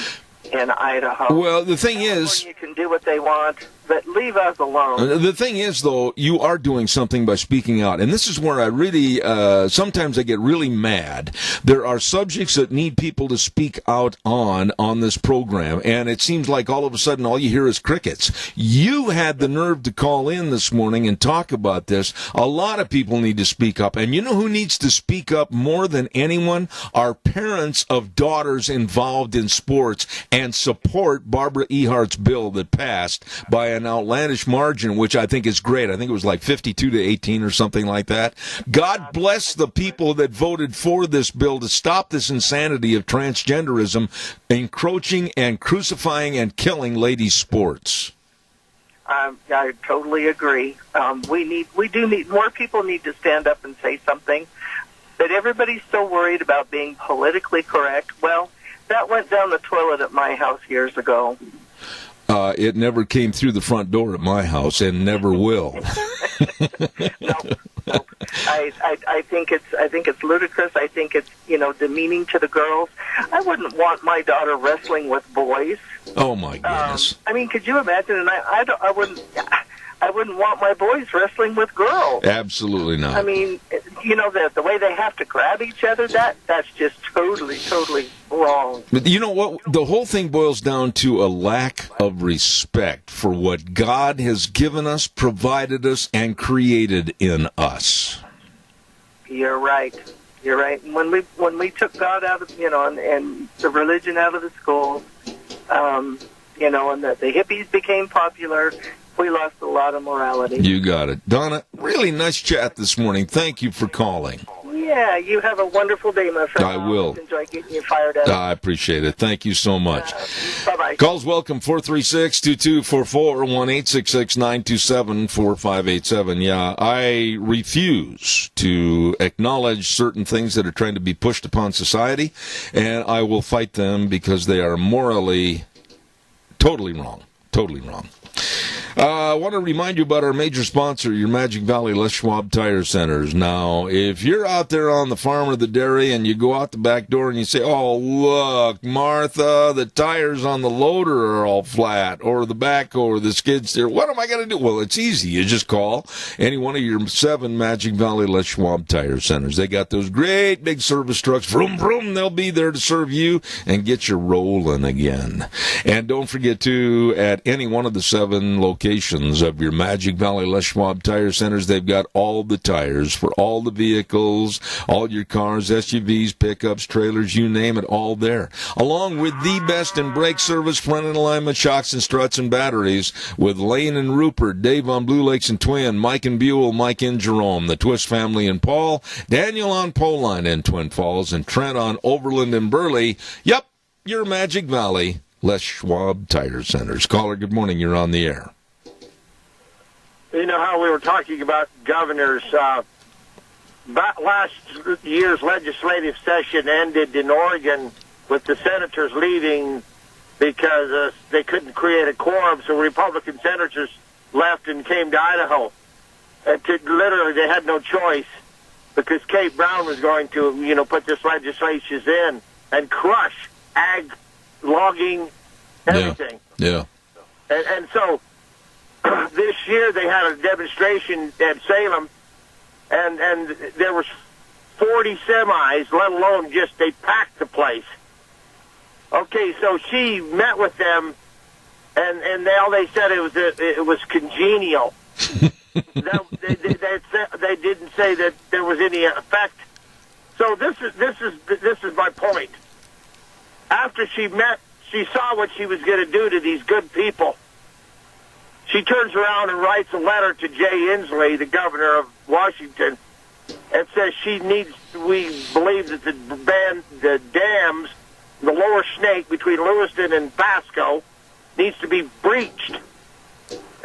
in Idaho.
Well, the thing is...
You can do what they want, but leave us alone.
The thing is, though, you are doing something by speaking out. And this is where I really, sometimes I get really mad. There are subjects that need people to speak out on this program. And it seems like all of a sudden all you hear is crickets. You had the nerve to call in this morning and talk about this. A lot of people need to speak up. And you know who needs to speak up more than anyone? Our parents of daughters involved in sports, and support Barbara Ehart's bill that passed by an outlandish margin, which I think is great. I think it was like 52-18 or something like that. God bless the people that voted for this bill to stop this insanity of transgenderism encroaching and crucifying and killing ladies' sports.
I totally agree. We do need more people need to stand up and say something. But everybody's so worried about being politically correct. Well, that went down the toilet at my house years ago.
It never came through the front door at my house, and never will.
No. I think it's ludicrous. I think it's demeaning to the girls. I wouldn't want my daughter wrestling with boys.
Oh my goodness!
I mean, could you imagine? And I wouldn't want my boys wrestling with girls.
Absolutely not.
I mean, the way they have to grab each other, that's just totally wrong.
But you know what? The whole thing boils down to a lack of respect for what God has given us, provided us, and created in us.
You're right. And when we took God out of and the religion out of the schools, and the hippies became popular, we lost a lot of morality.
You got it. Donna, really nice chat this morning. Thank you for calling.
Yeah, you have a wonderful day, my friend.
I will.
Enjoy getting you fired up.
I appreciate it. Thank you so much.
Bye-bye.
Calls welcome, 436-2244, 1-866-927-4587. Yeah, I refuse to acknowledge certain things that are trying to be pushed upon society, and I will fight them because they are morally totally wrong. Totally wrong. I want to remind you about our major sponsor, your Magic Valley Les Schwab Tire Centers. Now, if you're out there on the farm or the dairy and you go out the back door and you say, oh, look, Martha, the tires on the loader are all flat, or the backhoe or the skid steer, what am I going to do? Well, it's easy. You just call any one of your 7 Magic Valley Les Schwab Tire Centers. They got those great big service trucks. Vroom, vroom. They'll be there to serve you and get you rolling again. And don't forget, too, at any one of the 7 locations of your Magic Valley Les Schwab Tire Centers, they've got all the tires for all the vehicles, all your cars, SUVs, pickups, trailers, you name it, all there. Along with the best in brake service, front end alignment, shocks and struts and batteries with Lane and Rupert, Dave on Blue Lakes and Twin, Mike and Buell, Mike and Jerome, the Twist family and Paul, Daniel on Poline in Twin Falls, and Trent on Overland and Burley. Yep, your Magic Valley Les Schwab Tire Centers. Caller, good morning. You're on the air.
You know how we were talking about governors. Last year's legislative session ended in Oregon with the senators leaving because they couldn't create a quorum, so Republican senators left and came to Idaho. Literally, they had no choice because Kate Brown was going to, put this legislation in and crush ag, logging, everything.
Yeah.
And so this year they had a demonstration at Salem, and there was 40 semis, let alone they packed the place. Okay, so she met with them, and all they said it was congenial. They didn't say that there was any effect. So this is my point. After she met, she saw what she was going to do to these good people. She turns around and writes a letter to Jay Inslee, the governor of Washington, and says we believe that the dams, the lower snake between Lewiston and Pasco, needs to be breached.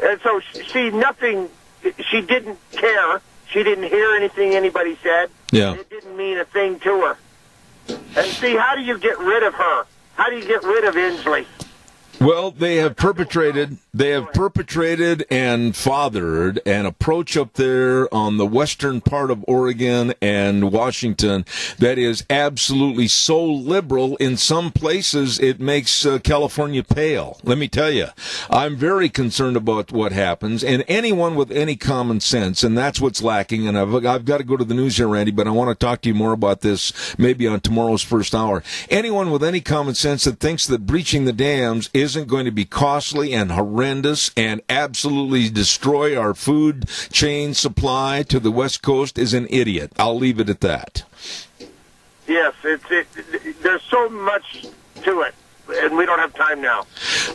And so she didn't care. She didn't hear anything anybody said.
Yeah.
It didn't mean a thing to her. And see, how do you get rid of her? How do you get rid of Inslee?
Well, they have perpetrated and fathered an approach up there on the western part of Oregon and Washington that is absolutely so liberal. In some places, it makes California pale. Let me tell you, I'm very concerned about what happens, and anyone with any common sense, and that's what's lacking. And I've got to go to the news here, Randy, but I want to talk to you more about this maybe on tomorrow's first hour. Anyone with any common sense that thinks that breaching the dams isn't going to be costly and horrendous and absolutely destroy our food chain supply to the West Coast is an idiot. I'll leave it at that.
Yes, there's so much to it, and we don't have time now.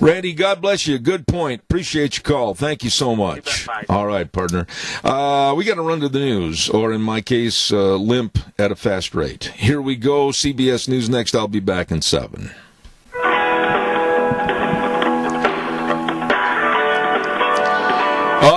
Randy, God bless you. Good point. Appreciate your call. Thank you so much. All right, partner. We got to run to the news, or in my case, limp at a fast rate. Here we go. CBS News next. I'll be back in 7.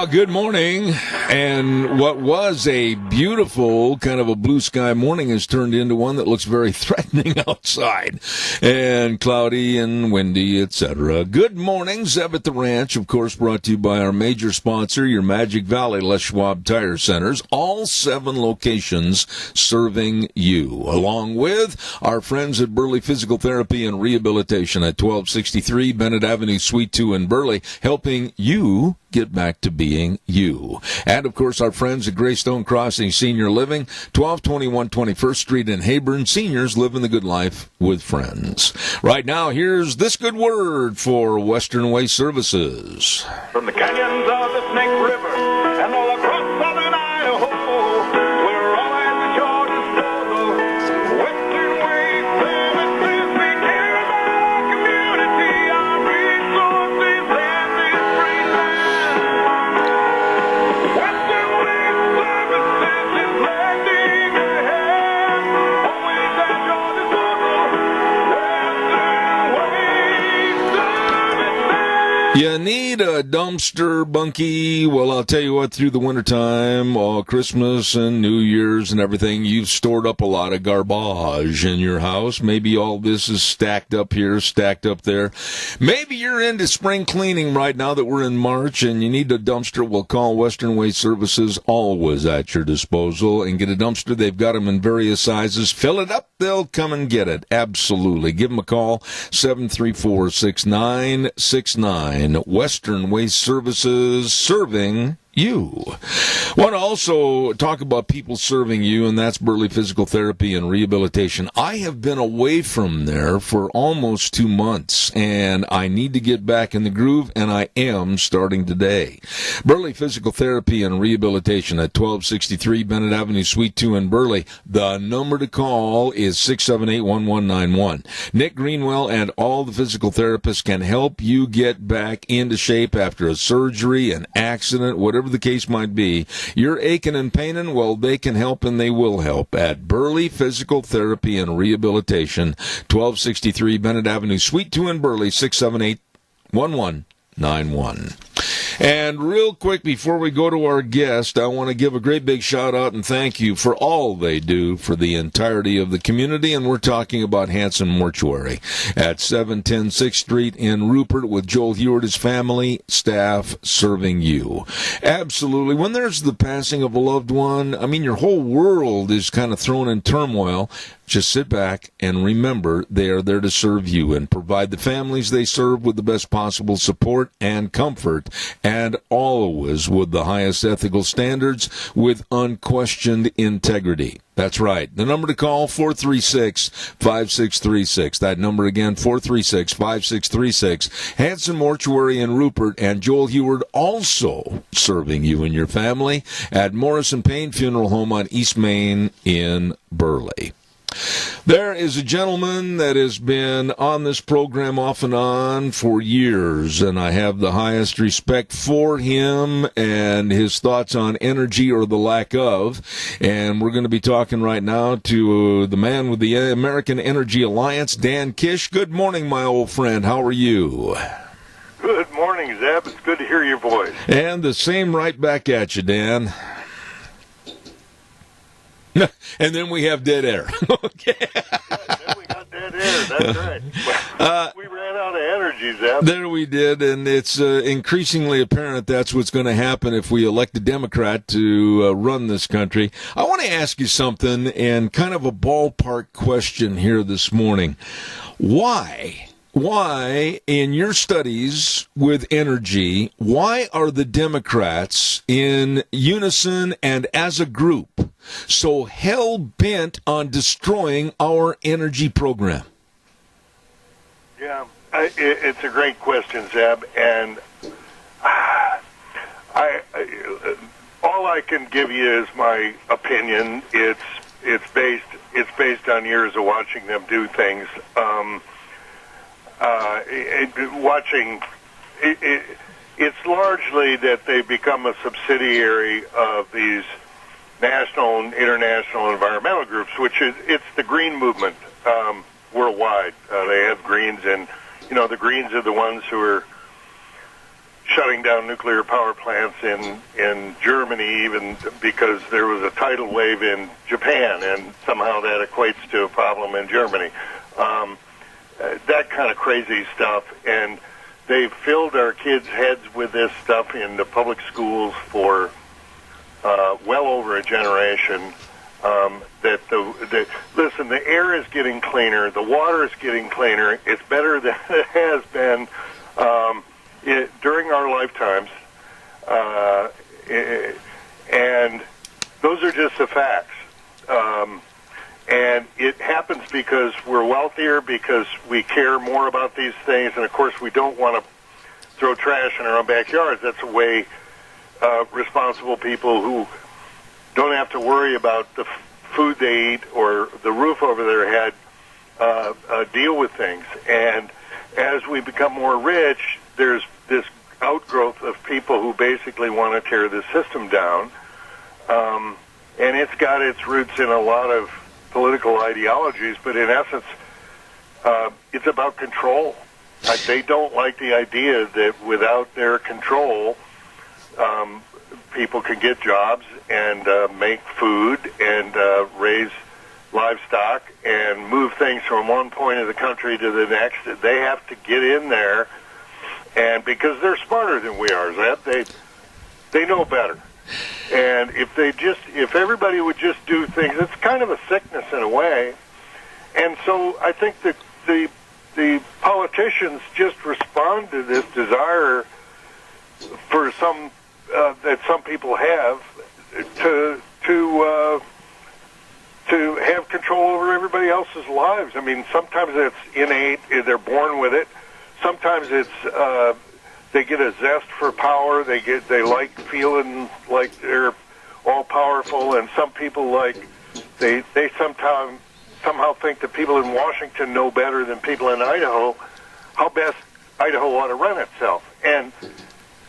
Good morning. And what was a beautiful kind of a blue sky morning has turned into one that looks very threatening outside and cloudy and windy, etc. Good morning, Zeb at the Ranch, of course, brought to you by our major sponsor, your Magic Valley Les Schwab Tire Centers, all 7 locations serving you, along with our friends at Burley Physical Therapy and Rehabilitation at 1263 Bennett Avenue, Suite 2 in Burley, helping you get back to being you. And, of course, our friends at Greystone Crossing Senior Living, 1221 21st Street in Hayburn. Seniors living the good life with friends. Right now, here's this good word for Western Way Services.
From the canyons of the Snake River and all across southern Idaho, we're always at your disposal. Western Way Services, we care about our community, our resources, and this great land. Western Way Services is landing ahead, always at your disposal. Western Way Services.
You need a dumpster, Bunky. Well, I'll tell you what, through the wintertime, Christmas and New Year's and everything, you've stored up a lot of garbage in your house. Maybe all this is stacked up here, stacked up there. Maybe you're into spring cleaning right now that we're in March and you need a dumpster. Well, call Western Way Services, always at your disposal, and get a dumpster. They've got them in various sizes. Fill it up, they'll come and get it. Absolutely. Give them a call, 734-6969. Western Waste Services, serving you. Want to also talk about people serving you, and that's Burley Physical Therapy and Rehabilitation. I have been away from there for almost 2 months, and I need to get back in the groove, and I am starting today. Burley Physical Therapy and Rehabilitation at 1263 Bennett Avenue, Suite 2 in Burley. The number to call is 678-1191. Nick Greenwell and all the physical therapists can help you get back into shape after a surgery, an accident, whatever the case might be. You're aching and paining, well, they can help and they will help at Burley Physical Therapy and Rehabilitation, 1263 Bennett Avenue, Suite 2 in Burley, 678-1191. And real quick, before we go to our guest, I want to give a great big shout out and thank you for all they do for the entirety of the community. And we're talking about Hanson Mortuary at 710 6th Street in Rupert with Joel Heward, his family, staff serving you. Absolutely. When there's the passing of a loved one, I mean, your whole world is kind of thrown in turmoil. Just sit back and remember they are there to serve you and provide the families they serve with the best possible support and comfort, and always with the highest ethical standards with unquestioned integrity. That's right. The number to call, 436-5636. That number again, 436-5636. Hanson Mortuary in Rupert, and Joel Heward also serving you and your family at Morrison Payne Funeral Home on East Main in Burley. There is a gentleman that has been on this program off and on for years, and I have the highest respect for him and his thoughts on energy or the lack of. And we're going to be talking right now to the man with the American Energy Alliance, Dan Kish. Good morning, my old friend. How are you?
Good morning, Zeb. It's good to hear your voice.
And the same right back at you, Dan. And then we have dead air. Okay.
Then we got dead air. That's right. We ran out of energy, Zeb.
There we did, and it's increasingly apparent that's what's going to happen if we elect a Democrat to run this country. I want to ask you something, and kind of a ballpark question here this morning. Why, in your studies with energy, why are the Democrats in unison and as a group so hell-bent on destroying our energy program?
Yeah, it's a great question, Zeb, and all I can give you is my opinion. It's based on years of watching them do things. It's largely that they become a subsidiary of these national and international environmental groups, it's the green movement worldwide. They have Greens, and the Greens are the ones who are shutting down nuclear power plants in Germany, even because there was a tidal wave in Japan, and somehow that equates to a problem in Germany. That kind of crazy stuff, and they've filled our kids' heads with this stuff in the public schools for well over a generation. Listen, the air is getting cleaner, the water is getting cleaner. It's better than it has been during our lifetimes, and those are just the facts. And it happens because we're wealthier, because we care more about these things, and of course we don't want to throw trash in our own backyards. That's the way responsible people who don't have to worry about the food they eat or the roof over their head deal with things. And as we become more rich, there's this outgrowth of people who basically want to tear the system down. And it's got its roots in a lot of political ideologies, but in essence, it's about control. They don't like the idea that without their control, people can get jobs and make food and raise livestock and move things from one point of the country to the next. They have to get in there, and because they're smarter than we are, Zeb, they know better. And if everybody would just do things, it's kind of a sickness in a way. And so I think that the politicians just respond to this desire for that some people have to have control over everybody else's lives. I mean, sometimes it's innate; they're born with it. Sometimes it's they get a zest for power. They like feeling like they're all powerful, and some people they somehow think that people in Washington know better than people in Idaho how best Idaho ought to run itself. And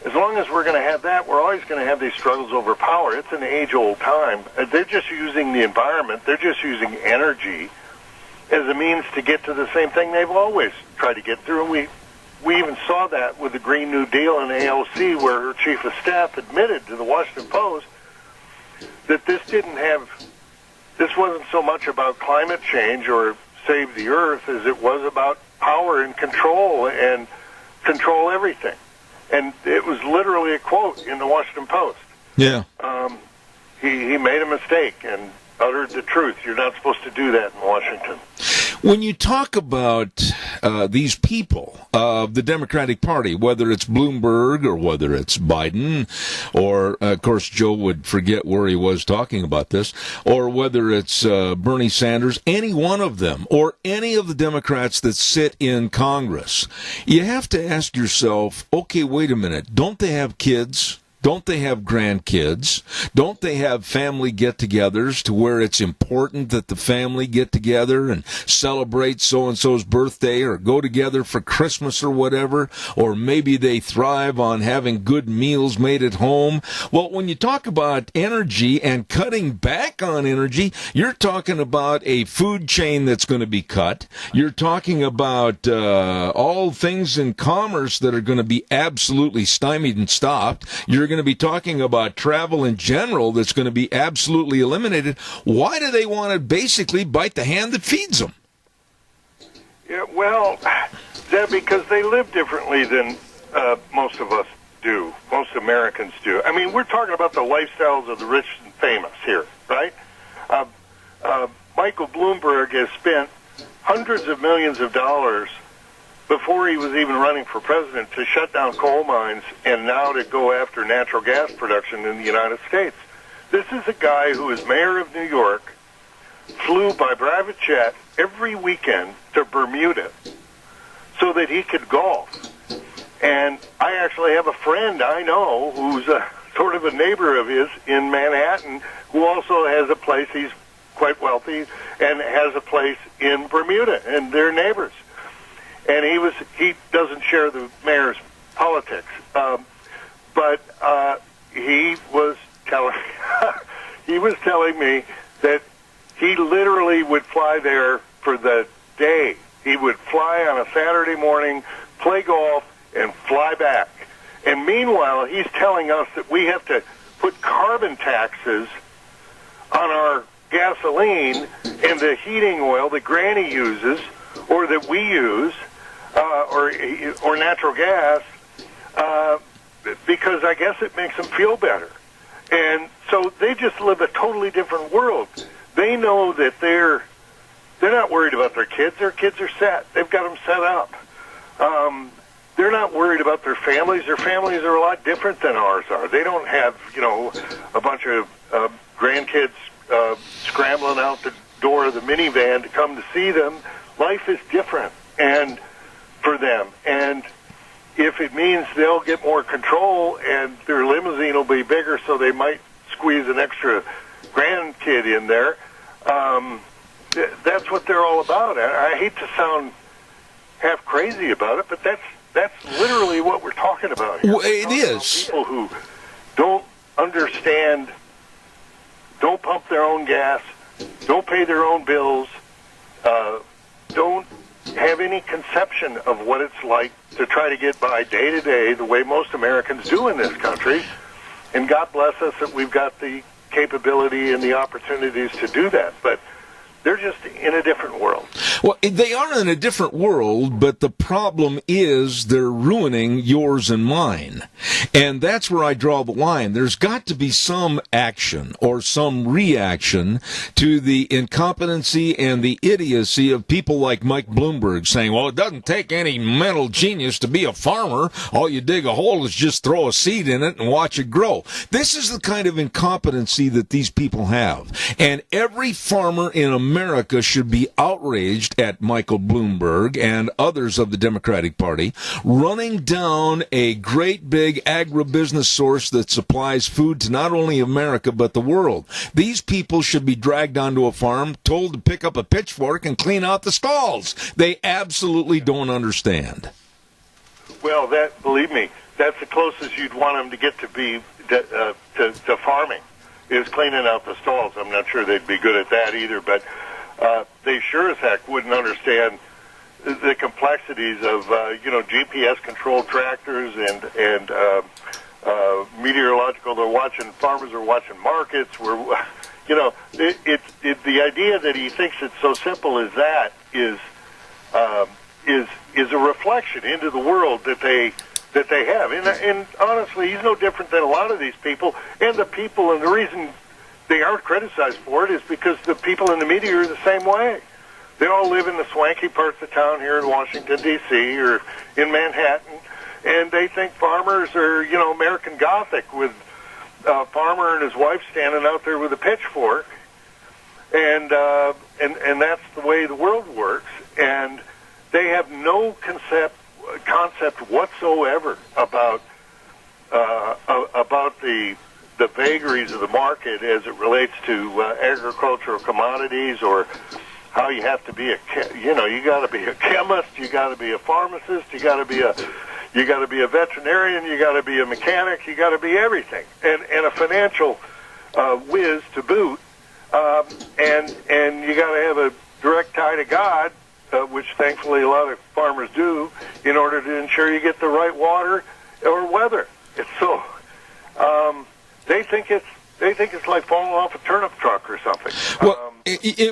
as long as we're going to have that, we're always going to have these struggles over power. It's an age-old time. They're just using the environment. They're just using energy as a means to get to the same thing they've always tried to get through. And we even saw that with the Green New Deal and AOC, where her chief of staff admitted to the Washington Post that this wasn't so much about climate change or save the earth as it was about power and control everything. And it was literally a quote in the Washington Post.
Yeah.
He made a mistake and uttered the truth. You're not supposed to do that in Washington.
When you talk about these people of the Democratic Party, whether it's Bloomberg or whether it's Biden, or, of course, Joe would forget where he was talking about this, or whether it's Bernie Sanders, any one of them, or any of the Democrats that sit in Congress, you have to ask yourself, okay, wait a minute, don't they have kids? Don't they have grandkids? Don't they have family get-togethers to where it's important that the family get together and celebrate so-and-so's birthday or go together for Christmas or whatever? Or maybe they thrive on having good meals made at home. Well, when you talk about energy and cutting back on energy, you're talking about a food chain that's going to be cut. You're talking about all things in commerce that are going to be absolutely stymied and stopped. You're going to be talking about travel in general that's going to be absolutely eliminated. Why do they want to basically bite the hand that feeds them?
Yeah, well, because they live differently than most of us do, most Americans do. I mean, we're talking about the lifestyles of the rich and famous here, right? Michael Bloomberg has spent hundreds of millions of dollars before he was even running for president to shut down coal mines and now to go after natural gas production in the United States. This is a guy who is mayor of New York, flew by private jet every weekend to Bermuda so that he could golf. And I actually have a friend I know who's sort of a neighbor of his in Manhattan who also has a place, he's quite wealthy, and has a place in Bermuda, and they're neighbors. And he doesn't share the mayor's politics, but he was telling me that he literally would fly there for the day. He would fly on a Saturday morning, play golf, and fly back. And meanwhile, he's telling us that we have to put carbon taxes on our gasoline and the heating oil that Granny uses or that we use, or natural gas, because I guess it makes them feel better. And so they just live a totally different world. They know that they're not worried about their kids. Their kids are set. They've got them set up. They're not worried about their families. Their families are a lot different than ours are. They don't have, a bunch of grandkids scrambling out the door of the minivan to come to see them. Life is different and for them. And if it means they'll get more control and their limousine will be bigger so they might squeeze an extra grandkid in there, that's what they're all about. I hate to sound half crazy about it, but that's literally what we're talking about here.
Well, it is.
People who don't understand, don't pump their own gas, don't pay their own bills, don't have any conception of what it's like to try to get by day to day the way most Americans do in this country. And God bless us that we've got the capability and the opportunities to do that. But they're just in a different world.
Well, they are in a different world, but the problem is they're ruining yours and mine. And that's where I draw the line. There's got to be some action or some reaction to the incompetency and the idiocy of people like Mike Bloomberg saying, well, it doesn't take any mental genius to be a farmer. All you dig a hole is just throw a seed in it and watch it grow. This is the kind of incompetency that these people have. And every farmer in America should be outraged at Michael Bloomberg and others of the Democratic Party running down a great big agribusiness source that supplies food to not only America but the world. These people should be dragged onto a farm, told to pick up a pitchfork and clean out the stalls. They absolutely don't understand.
Well, believe me, that's the closest you'd want them to get to be to farming, is cleaning out the stalls. I'm not sure they'd be good at that either, but they sure as heck wouldn't understand the complexities of GPS-controlled tractors and meteorological. Farmers are watching markets. The idea that he thinks it's so simple as that is a reflection into the world that they have. And honestly, he's no different than a lot of these people. And the reason they aren't criticized for it is because the people in the media are the same way. They all live in the swanky parts of town here in Washington, D.C. or in Manhattan, and they think farmers are, American Gothic with a farmer and his wife standing out there with a pitchfork, and that's the way the world works. And they have no concept whatsoever about the vagaries of the market as it relates to agricultural commodities, or how you have to be you got to be a chemist, you got to be a pharmacist, you got to be a veterinarian, you got to be a mechanic, you got to be everything, and a financial whiz to boot, and you got to have a direct tie to God, which thankfully a lot of farmers do, in order to ensure you get the right water or weather. It's so. they think it's like falling off a turnip truck or something.
Well,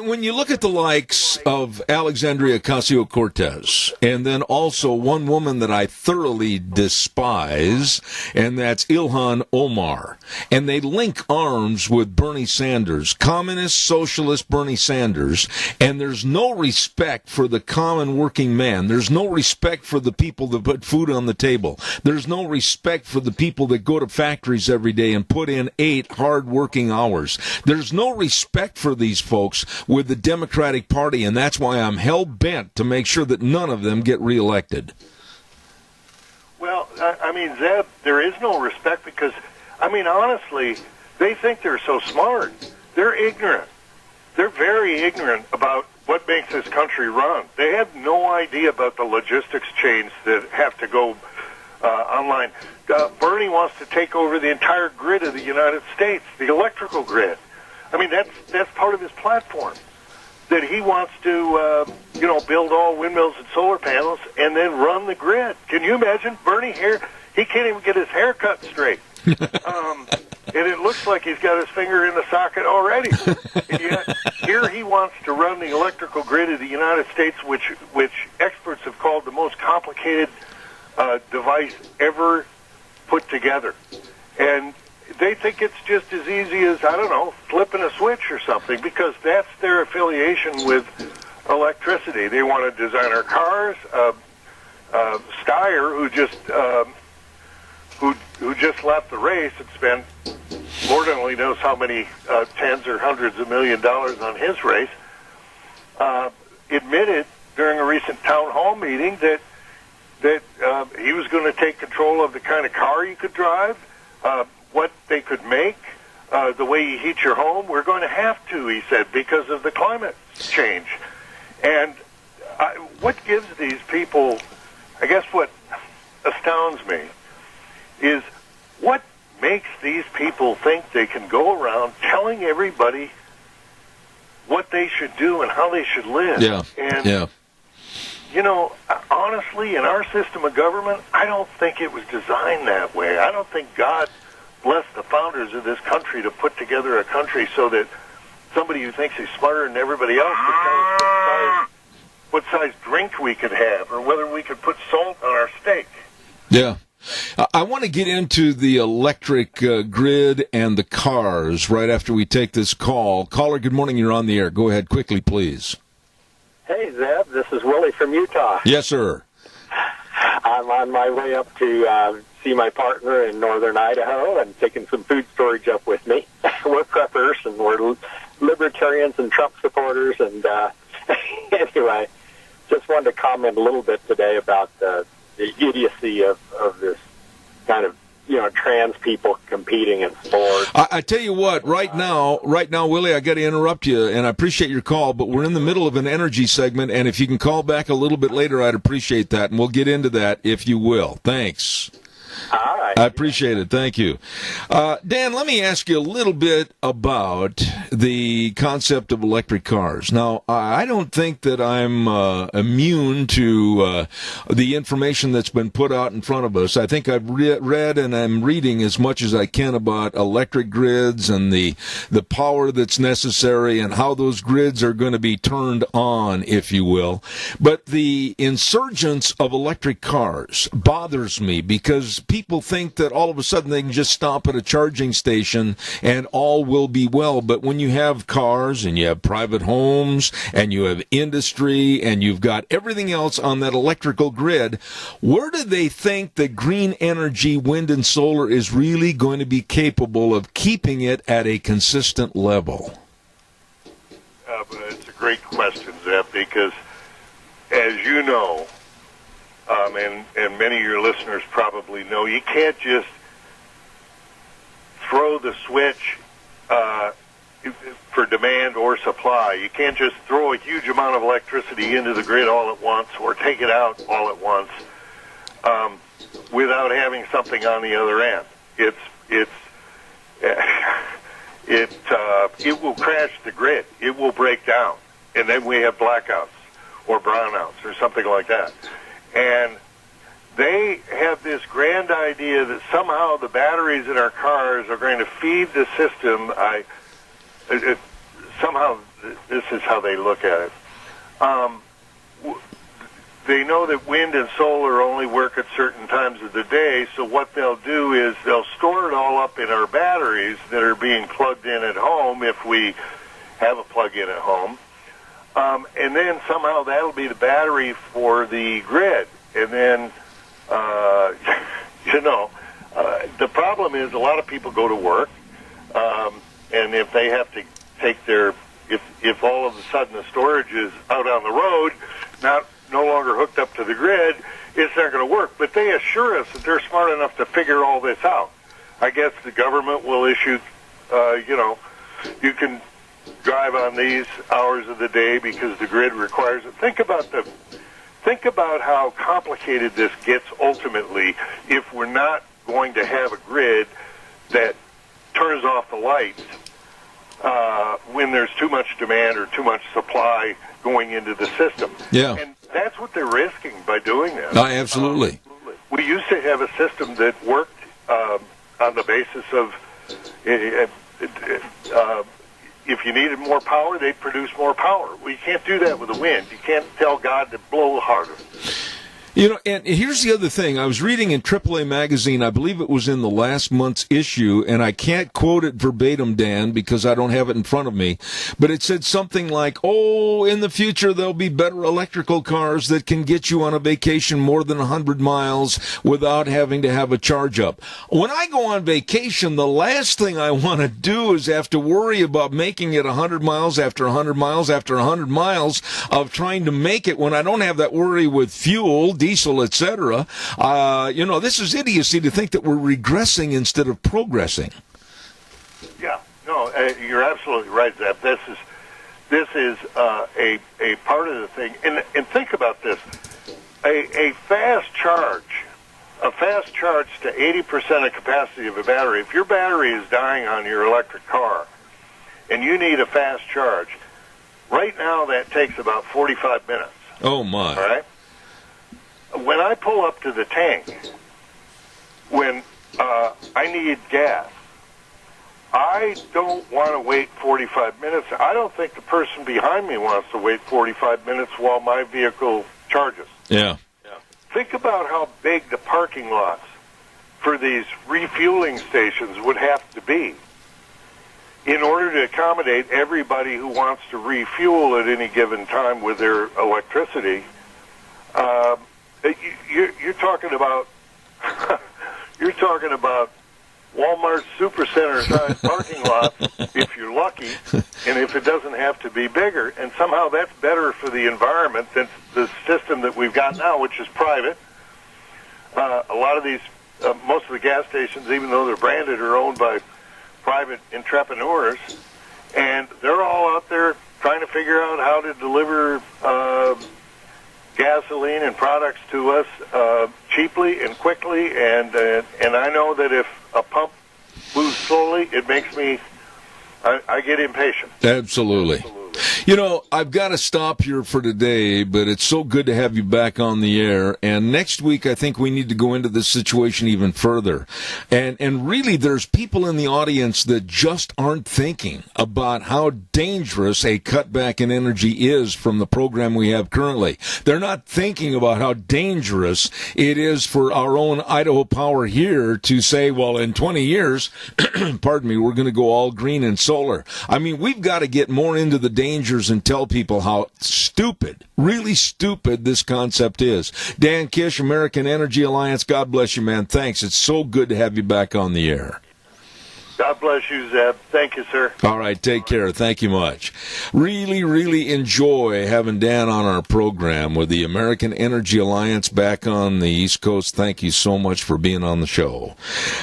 when you look at the likes of Alexandria Ocasio-Cortez, and then also one woman that I thoroughly despise, and that's Ilhan Omar, and they link arms with Bernie Sanders, communist, socialist Bernie Sanders, and there's no respect for the common working man. There's no respect for the people that put food on the table. There's no respect for the people that go to factories every day and put in 8 hard working hours. There's no respect for these folks with the Democratic Party, and that's why I'm hell-bent to make sure that none of them get reelected.
Well, I mean, Zeb, there is no respect because, I mean, honestly, they think they're so smart. They're ignorant. They're very ignorant about what makes this country run. They have no idea about the logistics chains that have to go online. Bernie wants to take over the entire grid of the United States, the electrical grid. I mean, that's part of his platform, that he wants to, build all windmills and solar panels and then run the grid. Can you imagine Bernie here? He can't even get his hair cut straight. And it looks like he's got his finger in the socket already. And yet, here he wants to run the electrical grid of the United States, which experts have called the most complicated device ever put together. And they think it's just as easy as, I don't know, flipping a switch or something, because that's their affiliation with electricity. They want to design our cars. Steyer, who just left the race and spent Lord only knows how many tens or hundreds of $1 million on his race, admitted during a recent town hall meeting that he was going to take control of the kind of car you could drive, what they could make, the way you heat your home. We're going to have to, he said, because of the climate change. And what gives these people, I guess what astounds me, is what makes these people think they can go around telling everybody what they should do and how they should live.
Yeah.
And, honestly, in our system of government, I don't think it was designed that way. I don't think God blessed the founders of this country to put together a country so that somebody who thinks he's smarter than everybody else could tell us what size drink we could have or whether we could put salt on our steak.
Yeah. I want to get into the electric grid and the cars right after we take this call. Caller, good morning. You're on the air. Go ahead quickly, please.
Hey, Zeb. This is Willie from Utah.
Yes, sir.
I'm on my way up to see my partner in northern Idaho and taking some food storage up with me. We're preppers, and we're libertarians and Trump supporters. And anyway, just wanted to comment a little bit today about the idiocy of this kind of, trans people competing in sports.
I tell you what, right now, Willie, I got to interrupt you, and I appreciate your call, but we're in the middle of an energy segment, and if you can call back a little bit later, I'd appreciate that, and we'll get into that if you will. Thanks.
All right.
I appreciate it. Thank you. Dan, let me ask you a little bit about the concept of electric cars. Now, I don't think that I'm immune to the information that's been put out in front of us. I think I've read and I'm reading as much as I can about electric grids and the power that's necessary and how those grids are going to be turned on, if you will. But the insurgence of electric cars bothers me because people think that all of a sudden they can just stop at a charging station and all will be well. But when you have cars and you have private homes and you have industry and you've got everything else on that electrical grid, where do they think that green energy, wind and solar is really going to be capable of keeping it at a consistent level?
But it's a great question, Zeb, because as you know, and many of your listeners probably know, you can't just throw the switch for demand or supply. You can't just throw a huge amount of electricity into the grid all at once or take it out all at once without having something on the other end. It will crash the grid. It will break down, and then we have blackouts or brownouts or something like that. And they have this grand idea that somehow the batteries in our cars are going to feed the system. Somehow this is how they look at it. They know that wind and solar only work at certain times of the day, so what they'll do is they'll store it all up in our batteries that are being plugged in at home if we have a plug-in at home. And then somehow that'll be the battery for the grid. And then, the problem is a lot of people go to work, and if they have to take if all of a sudden the storage is out on the road, no longer hooked up to the grid, it's not going to work. But they assure us that they're smart enough to figure all this out. I guess the government will issue, you can drive on these hours of the day because the grid requires it. Think about how complicated this gets ultimately if we're not going to have a grid that turns off the lights when there's too much demand or too much supply going into the system.
Yeah.
And that's what they're risking by doing this.
Absolutely.
We used to have a system that worked on the basis of if you needed more power, they'd produce more power. Well, you can't do that with the wind. You can't tell God to blow harder.
And here's the other thing. I was reading in AAA Magazine, I believe it was in the last month's issue, and I can't quote it verbatim, Dan, because I don't have it in front of me, but it said something like, in the future there'll be better electrical cars that can get you on a vacation more than 100 miles without having to have a charge up. When I go on vacation, the last thing I want to do is have to worry about making it 100 miles after 100 miles after 100 miles of trying to make it when I don't have that worry with fuel, diesel, etc. This is idiocy to think that we're regressing instead of progressing.
Yeah, no, you're absolutely right, Zeb. This is a part of the thing. And think about this: a fast charge to 80% of capacity of a battery. If your battery is dying on your electric car, and you need a fast charge, right now that takes about 45 minutes.
Oh my!
All right. When I pull up to the tank, when I need gas, I don't want to wait 45 minutes. I don't think the person behind me wants to wait 45 minutes while my vehicle charges.
Yeah.
Think about how big the parking lots for these refueling stations would have to be in order to accommodate everybody who wants to refuel at any given time with their electricity. You're talking about Walmart supercenter size parking lots if you're lucky, and if it doesn't have to be bigger. And somehow that's better for the environment than the system that we've got now, which is private. A lot of these, most of the gas stations, even though they're branded, are owned by private entrepreneurs, and they're all out there trying to figure out how to deliver gasoline and products to us cheaply and quickly, and I know that if a pump moves slowly, it makes me, I get impatient.
Absolutely. I've got to stop here for today, but it's so good to have you back on the air. And next week, I think we need to go into this situation even further. And really, there's people in the audience that just aren't thinking about how dangerous a cutback in energy is from the program we have currently. They're not thinking about how dangerous it is for our own Idaho Power here to say, well, in 20 years, pardon me, we're going to go all green and solar. I mean, we've got to get more into the dangers and tell people how stupid, really stupid this concept is. Dan Kish, American Energy Alliance, God bless you, man. Thanks. It's so good to have you back on the air.
God bless you, Zeb. Thank you, sir.
All right, take care. Thank you much. Really, really enjoy having Dan on our program with the American Energy Alliance back on the East Coast. Thank you so much for being on the show.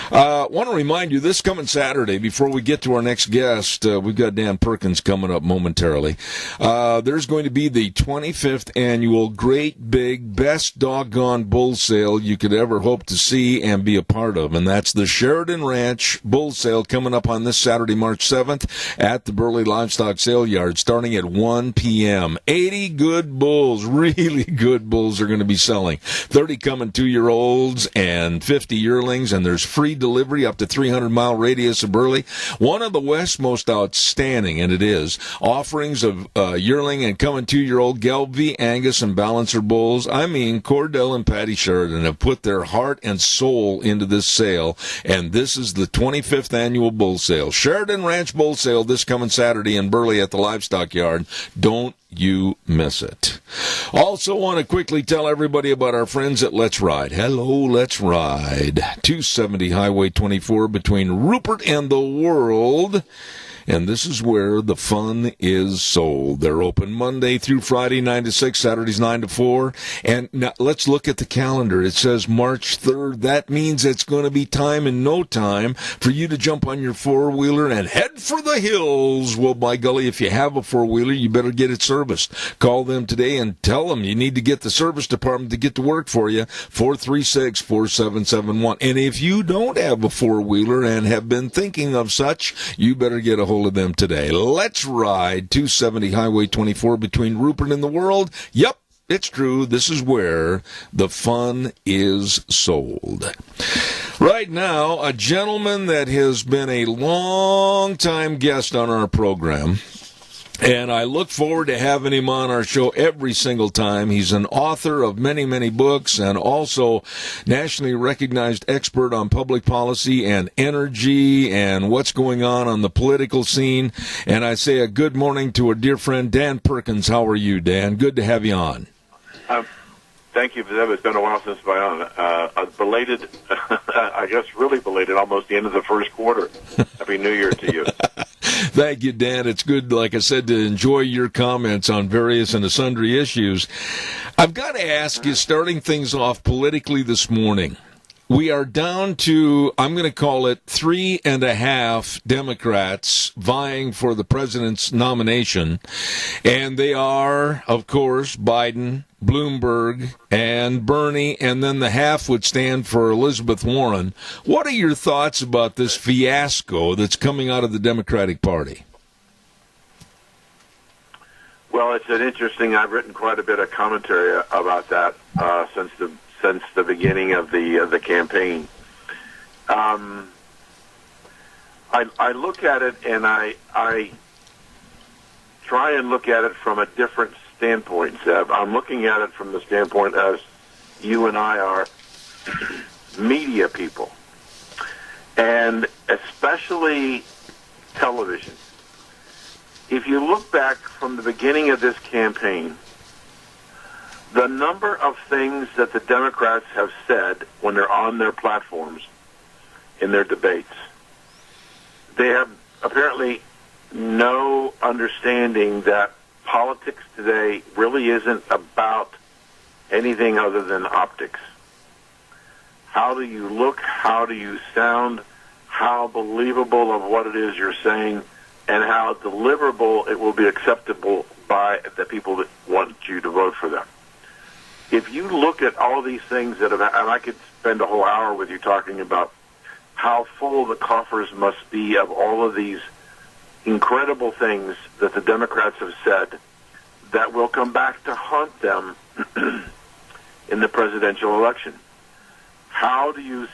Want to remind you, this coming Saturday, before we get to our next guest, we've got Dan Perkins coming up momentarily. There's going to be the 25th annual Great Big Best Doggone Bull Sale you could ever hope to see and be a part of, and that's the Sheridan Ranch Bull Sale coming up on this Saturday, March 7th at the Burley Livestock Sale Yard starting at 1 p.m. 80 good bulls, really good bulls are going to be selling. 30 coming 2-year-olds and 50 yearlings, and there's free delivery up to 300-mile radius of Burley. One of the West's most outstanding, and it is, offerings of yearling and coming 2-year-old Gelbvieh, Angus, and Balancer bulls. I mean, Cordell and Patty Sheridan have put their heart and soul into this sale, and this is the 25th annual bull sale. Sheridan Ranch Bull Sale this coming Saturday in Burley at the Livestock Yard. Don't you miss it. Also want to quickly tell everybody about our friends at Let's Ride. Hello, Let's Ride. 270 Highway 24 between Rupert and the World. And this is where the fun is sold. They're open Monday through Friday, 9 to 6, Saturdays, 9 to 4. And now let's look at the calendar. It says March 3rd. That means it's going to be time in no time for you to jump on your four-wheeler and head for the hills. Well, by golly, if you have a four-wheeler, you better get it serviced. Call them today and tell them you need to get the service department to get to work for you, 436-4771. And if you don't have a four-wheeler and have been thinking of such, you better get a hold of them today. Let's Ride, 270 Highway 24 between Rupert and the World. Yep, it's true. This is where the fun is sold. Right now, a gentleman that has been a long-time guest on our program, and I look forward to having him on our show every single time. He's an author of many, many books and also nationally recognized expert on public policy and energy and what's going on the political scene. And I say a good morning to a dear friend, Dan Perkins. How are you, Dan? Good to have you on.
Thank you, Zeb. It's been a while since my own. Belated, I guess really belated, almost the end of the first quarter. Happy New Year to you.
Thank you, Dan. It's good, like I said, to enjoy your comments on various and sundry issues. I've got to ask you, starting things off politically this morning, we are down to, I'm going to call it 3.5 Democrats vying for the president's nomination. And they are, of course, Biden, Bloomberg, and Bernie, and then the half would stand for Elizabeth Warren. What are your thoughts about this fiasco that's coming out of the Democratic Party?
Well, it's an interesting, I've written quite a bit of commentary about that since the beginning of the campaign. I look at it and I try and look at it from a different standpoint, Seb. I'm looking at it from the standpoint as you and I are media people, and especially television. If you look back from the beginning of this campaign, the number of things that the Democrats have said when they're on their platforms in their debates, they have apparently no understanding that politics today really isn't about anything other than optics. How do you look? How do you sound? How believable of what it is you're saying, and how deliverable it will be acceptable by the people that want you to vote for them. If you look at all these things that have, and I could spend a whole hour with you talking about how full the coffers must be of all of these incredible things that the Democrats have said that will come back to haunt them in the presidential election. How do you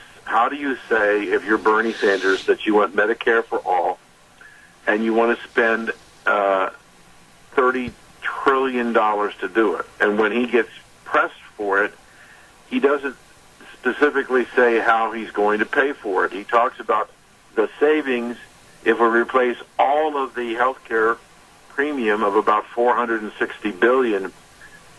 say, if you're Bernie Sanders, that you want Medicare for all and you want to spend $30 trillion to do it, and when he gets pressed for it, he doesn't specifically say how he's going to pay for it. He talks about the savings if we replace all of the health care premium of about $460 billion.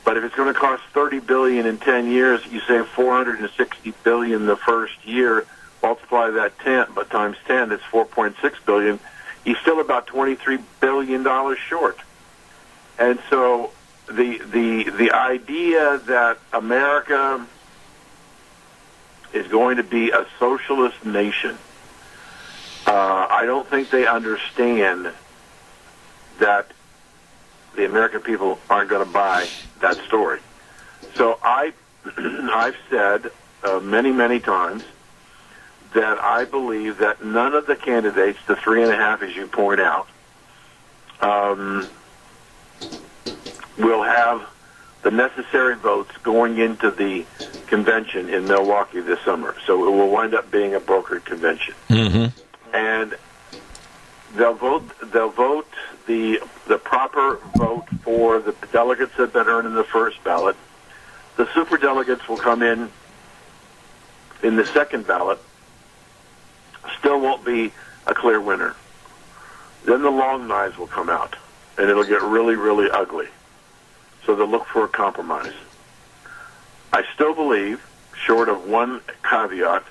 But if it's going to cost $30 billion in 10 years, you save $460 billion the first year. Multiply that times 10, that's $4.6 billion. He's still about $23 billion short. And so the idea that America is going to be a socialist nation, I don't think they understand that the American people aren't going to buy that story. So I've said many, many times that I believe that none of the candidates, the 3.5 as you point out, will have the necessary votes going into the convention in Milwaukee this summer. So it will wind up being a brokered convention.
Mm-hmm.
And they'll vote the proper vote for the delegates that are in the first ballot. The superdelegates will come in the second ballot. Still won't be a clear winner. Then the long knives will come out, and it'll get really, really ugly. So they'll look for a compromise. I still believe, short of one caveat,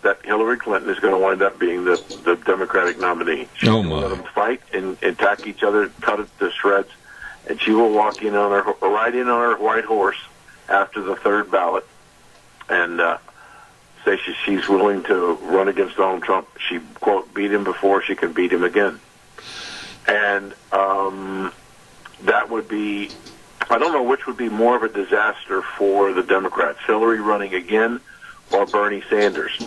that Hillary Clinton is going to wind up being the Democratic nominee. She's going to let them fight and attack each other, cut it to shreds, and she will ride in on her white horse after the third ballot and say she's willing to run against Donald Trump. She, quote, beat him before she can beat him again. And that would be, I don't know which would be more of a disaster for the Democrats, Hillary running again or Bernie Sanders.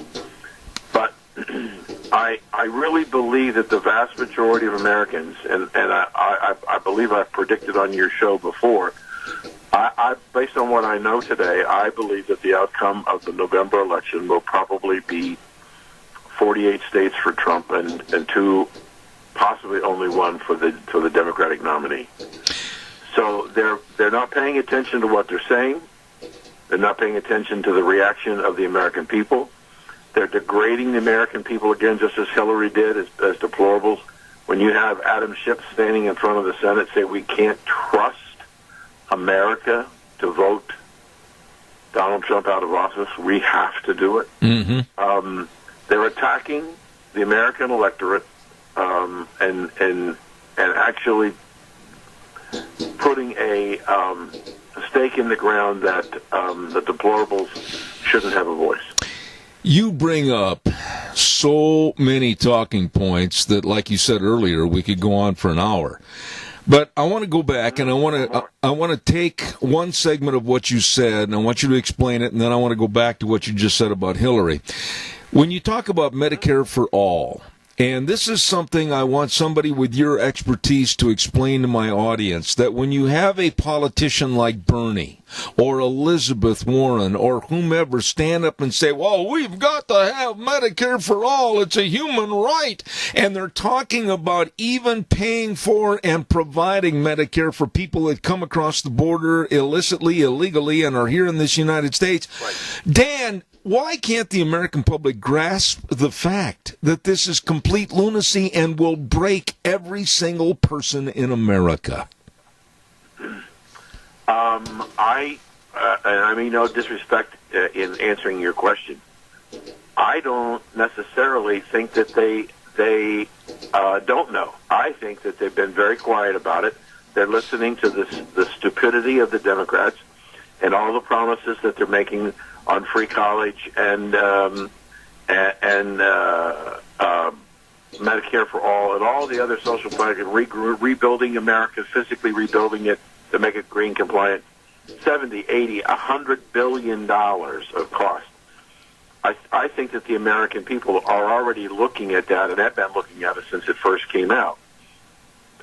But I really believe that the vast majority of Americans, and I believe I've predicted on your show before, based on what I know today, I believe that the outcome of the November election will probably be 48 states for Trump and 2, possibly only 1 for the Democratic nominee. So they're not paying attention to what they're saying. They're not paying attention to the reaction of the American people. They're degrading the American people again, just as Hillary did, as deplorables. When you have Adam Schiff standing in front of the Senate say we can't trust America to vote Donald Trump out of office, we have to do it.
Mm-hmm.
They're attacking the American electorate and actually putting a stake in the ground that the deplorables shouldn't have a voice.
You bring up so many talking points that, like you said earlier, we could go on for an hour. But I want to go back and I want to take one segment of what you said and I want you to explain it, and then I want to go back to what you just said about Hillary. When you talk about Medicare for all, and this is something I want somebody with your expertise to explain to my audience, that when you have a politician like Bernie or Elizabeth Warren or whomever stand up and say, well, we've got to have Medicare for all, it's a human right, and they're talking about even paying for and providing Medicare for people that come across the border illicitly, illegally, and are here in this United States.
Right.
Dan, why can't the American public grasp the fact that this is complete lunacy and will break every single person in America?
I mean no disrespect in answering your question. I don't necessarily think that they don't know. I think that they've been very quiet about it. They're listening to the stupidity of the Democrats and all the promises that they're making on free college and Medicare for all and all the other social plans, rebuilding America, physically rebuilding it to make it green compliant. 70, 80, $100 billion of cost. I think that the American people are already looking at that, and have been looking at it since it first came out,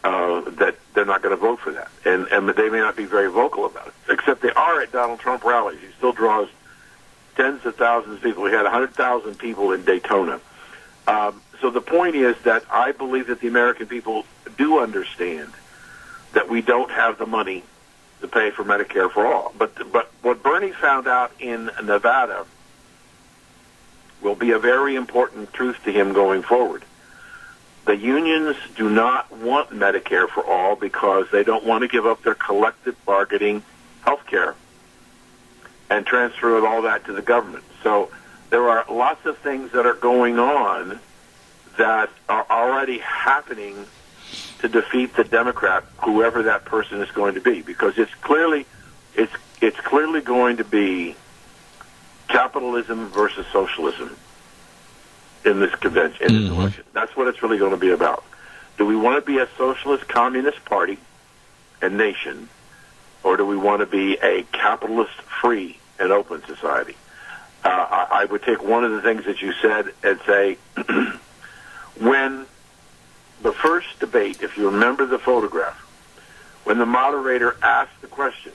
that they're not going to vote for that. And they may not be very vocal about it, except they are at Donald Trump rallies. He still draws tens of thousands of people. We had 100,000 people in Daytona. So the point is that I believe that the American people do understand that we don't have the money to pay for Medicare for all. But what Bernie found out in Nevada will be a very important truth to him going forward. The unions do not want Medicare for all because they don't want to give up their collective bargaining health care and transfer all that to the government. So there are lots of things that are going on that are already happening to defeat the Democrat, whoever that person is going to be, because it's clearly going to be capitalism versus socialism in this convention, in this election. That's what it's really going to be about. Do we want to be a socialist communist party and nation, or do we want to be a capitalist free and open society? I would take one of the things that you said and say, when the first debate, if you remember the photograph, when the moderator asked the question,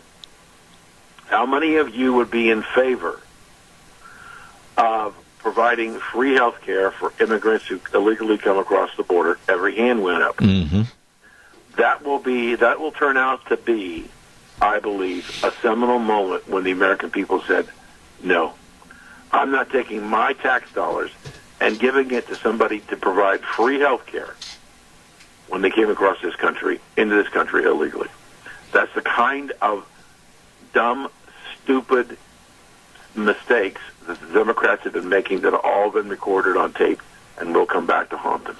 how many of you would be in favor of providing free health care for immigrants who illegally come across the border? Every hand went up.
Mm-hmm.
That will turn out to be, I believe, a seminal moment when the American people said, no, I'm not taking my tax dollars and giving it to somebody to provide free health care when they came across this country, into this country illegally. That's the kind of dumb, stupid mistakes that the Democrats have been making that have all been recorded on tape and will come back to haunt them.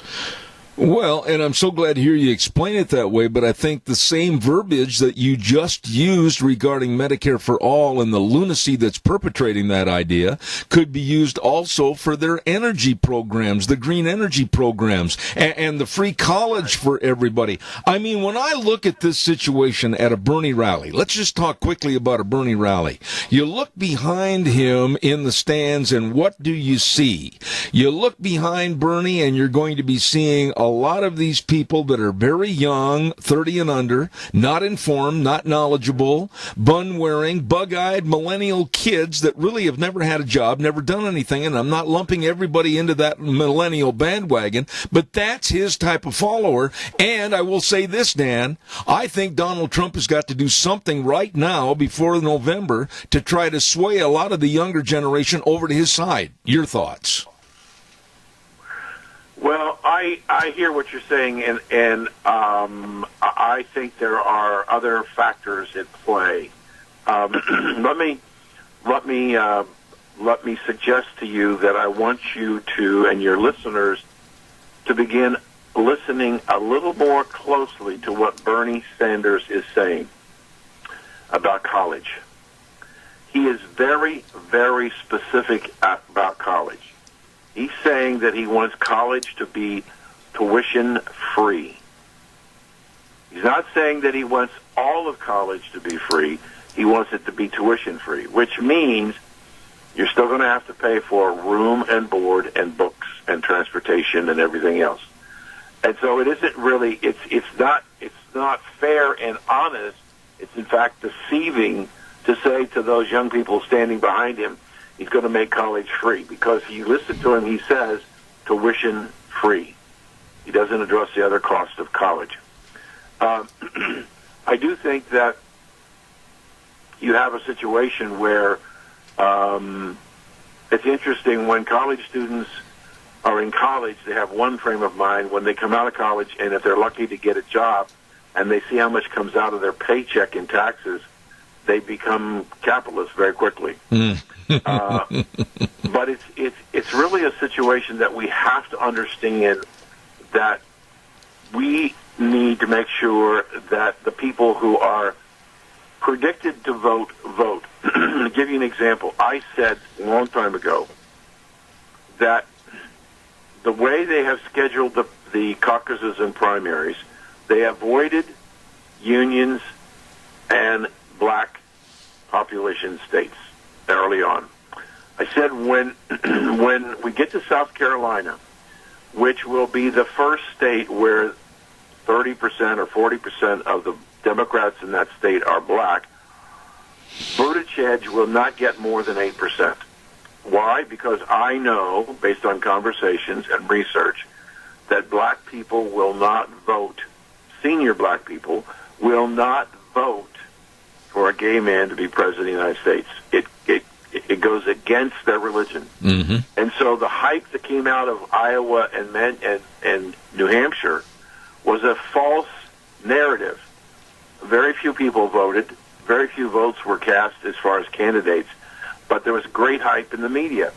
Well, and I'm so glad to hear you explain it that way, but I think the same verbiage that you just used regarding Medicare for All and the lunacy that's perpetrating that idea could be used also for their energy programs, the green energy programs, and the free college for everybody. I mean, when I look at this situation at a Bernie rally, let's just talk quickly about a Bernie rally. You look behind him in the stands, and what do you see? You look behind Bernie, and you're going to be seeing a lot of these people that are very young, 30 and under, not informed, not knowledgeable, bun-wearing, bug-eyed millennial kids that really have never had a job, never done anything, and I'm not lumping everybody into that millennial bandwagon, but that's his type of follower. And I will say this, Dan, I think Donald Trump has got to do something right now before November to try to sway a lot of the younger generation over to his side. Your thoughts?
Well, I hear what you're saying, and I think there are other factors at play. Let me suggest to you that I want you to, and your listeners, to begin listening a little more closely to what Bernie Sanders is saying about college. He is very, very specific about college. He's saying that he wants college to be tuition free. He's not saying that he wants all of college to be free. He wants it to be tuition free, which means you're still going to have to pay for room and board and books and transportation and everything else. And so it isn't really, it's not fair and honest. It's in fact deceiving to say to those young people standing behind him, he's going to make college free, because you listen to him, he says tuition free. He doesn't address the other cost of college. I do think that you have a situation where it's interesting when college students are in college, they have one frame of mind. When they come out of college, and if they're lucky to get a job and they see how much comes out of their paycheck in taxes, they become capitalists very quickly. But it's really a situation that we have to understand, that we need to make sure that the people who are predicted to vote. To give you an example, I said a long time ago that the way they have scheduled the caucuses and primaries, they avoided unions and black population states early on. I said when we get to South Carolina, which will be the first state where 30% or 40% of the Democrats in that state are black, Buttigieg will not get more than 8%. Why? Because I know, based on conversations and research, that black people will not vote, senior black people will not vote for a gay man to be president of the United States. It goes against their religion. Mm-hmm. And so the hype that came out of Iowa and New Hampshire was a false narrative. Very few people voted. Very few votes were cast as far as candidates. But there was great hype in the media.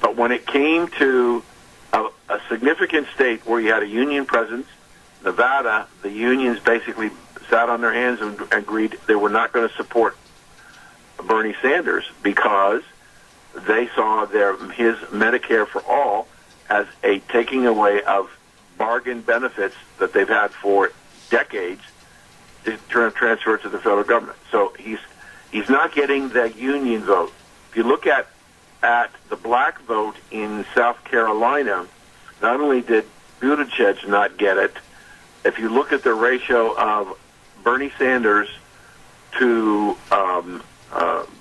But when it came to a significant state where you had a union presence, Nevada, the unions basically sat on their hands and agreed they were not going to support Bernie Sanders because they saw his Medicare for All as a taking away of bargain benefits that they've had for decades to transfer to the federal government. So he's not getting the union vote. If you look at at the black vote in South Carolina, not only did Buttigieg not get it, if you look at the ratio of Bernie Sanders to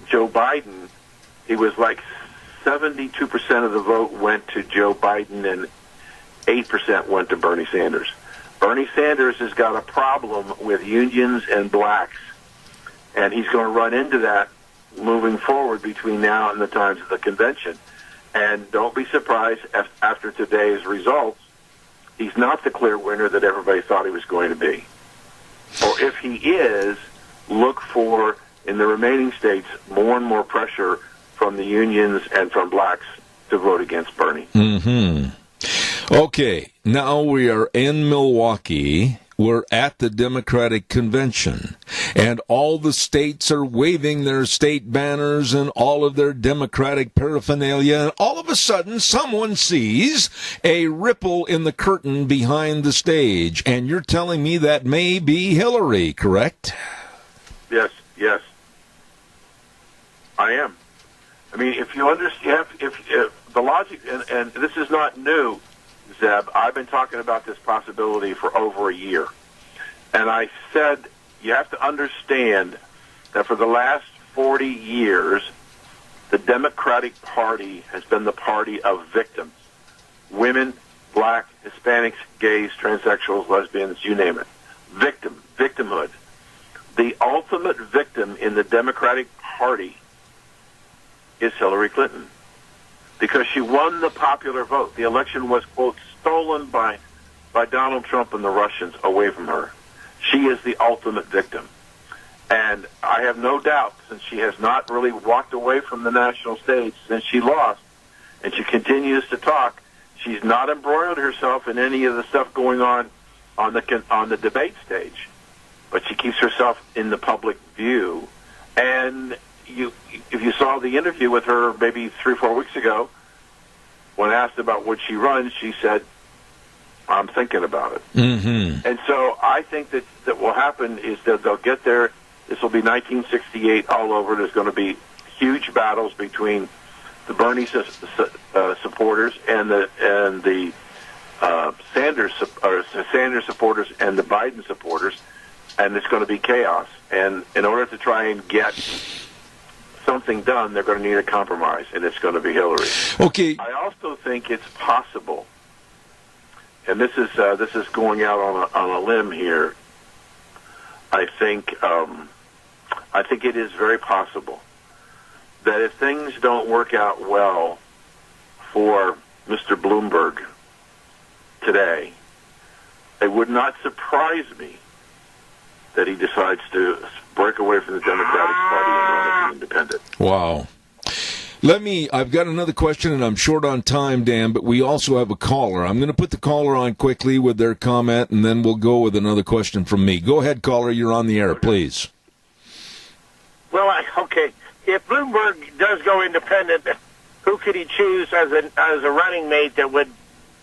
Joe Biden, it was like 72% of the vote went to Joe Biden and 8% went to Bernie Sanders. Bernie Sanders has got a problem with unions and blacks, and he's going to run into that moving forward between now and the times of the convention. And don't be surprised after today's results, he's not the clear winner that everybody thought he was going to be. Or if he is, look for, in the remaining states, more and more pressure from the unions and from blacks to vote against Bernie.
Mm-hmm. Okay, now we are in Milwaukee. We're at the Democratic Convention, and all the states are waving their state banners and all of their Democratic paraphernalia, and all of a sudden someone sees a ripple in the curtain behind the stage, and you're telling me that may be Hillary, correct?
Yes, I am. I mean, if you understand, if the logic, and this is not new, Zeb, I've been talking about this possibility for over a year. And I said, you have to understand that for the last 40 years, the Democratic Party has been the party of victims. Women, black, Hispanics, gays, transsexuals, lesbians, you name it. Victimhood. The ultimate victim in the Democratic Party is Hillary Clinton, because she won the popular vote. The election was, quote, stolen by Donald Trump and the Russians away from her. She is the ultimate victim. And I have no doubt, since she has not really walked away from the national stage since she lost, and she continues to talk, she's not embroiled herself in any of the stuff going on the debate stage, but she keeps herself in the public view. And if you saw the interview with her maybe 3 or 4 weeks ago, when asked about would she run, she said, I'm thinking about it.
Mm-hmm.
And so I think that what will happen is that they'll get there. This will be 1968 all over. There's going to be huge battles between the Bernie supporters and the Sanders supporters and the Biden supporters, and it's going to be chaos. And in order to try and get something done, they're going to need a compromise, and it's going to be Hillary.
Okay.
I also think it's possible, and this is going out on a limb here. I think it is very possible that if things don't work out well for Mr. Bloomberg today, it would not surprise me that he decides to break away from the Democratic Party and run as an independent.
Wow. I've got another question, and I'm short on time, Dan, but we also have a caller. I'm going to put the caller on quickly with their comment, and then we'll go with another question from me. Go ahead, caller. You're on the air, please.
Well, okay. If Bloomberg does go independent, who could he choose as a running mate that would,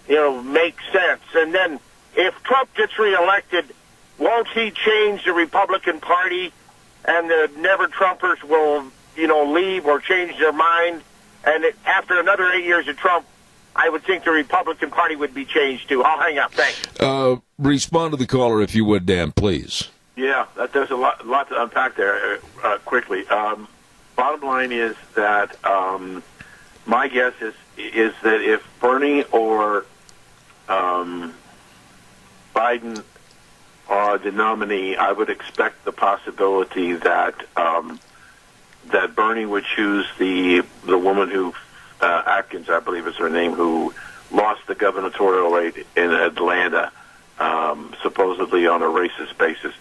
make sense? And then if Trump gets reelected, won't he change the Republican Party, and the never-Trumpers will, leave or change their mind? And after another 8 years of Trump, I would think the Republican Party would be changed too. I'll hang up. Thanks.
Respond to the caller, if you would, Dan, please.
Yeah, there's a lot to unpack there quickly. Bottom line is that my guess is that if Bernie or Biden are the nominee, I would expect the possibility that that Bernie would choose the woman who Atkins, I believe is her name, who lost the gubernatorial race in Atlanta, supposedly on a racist basis.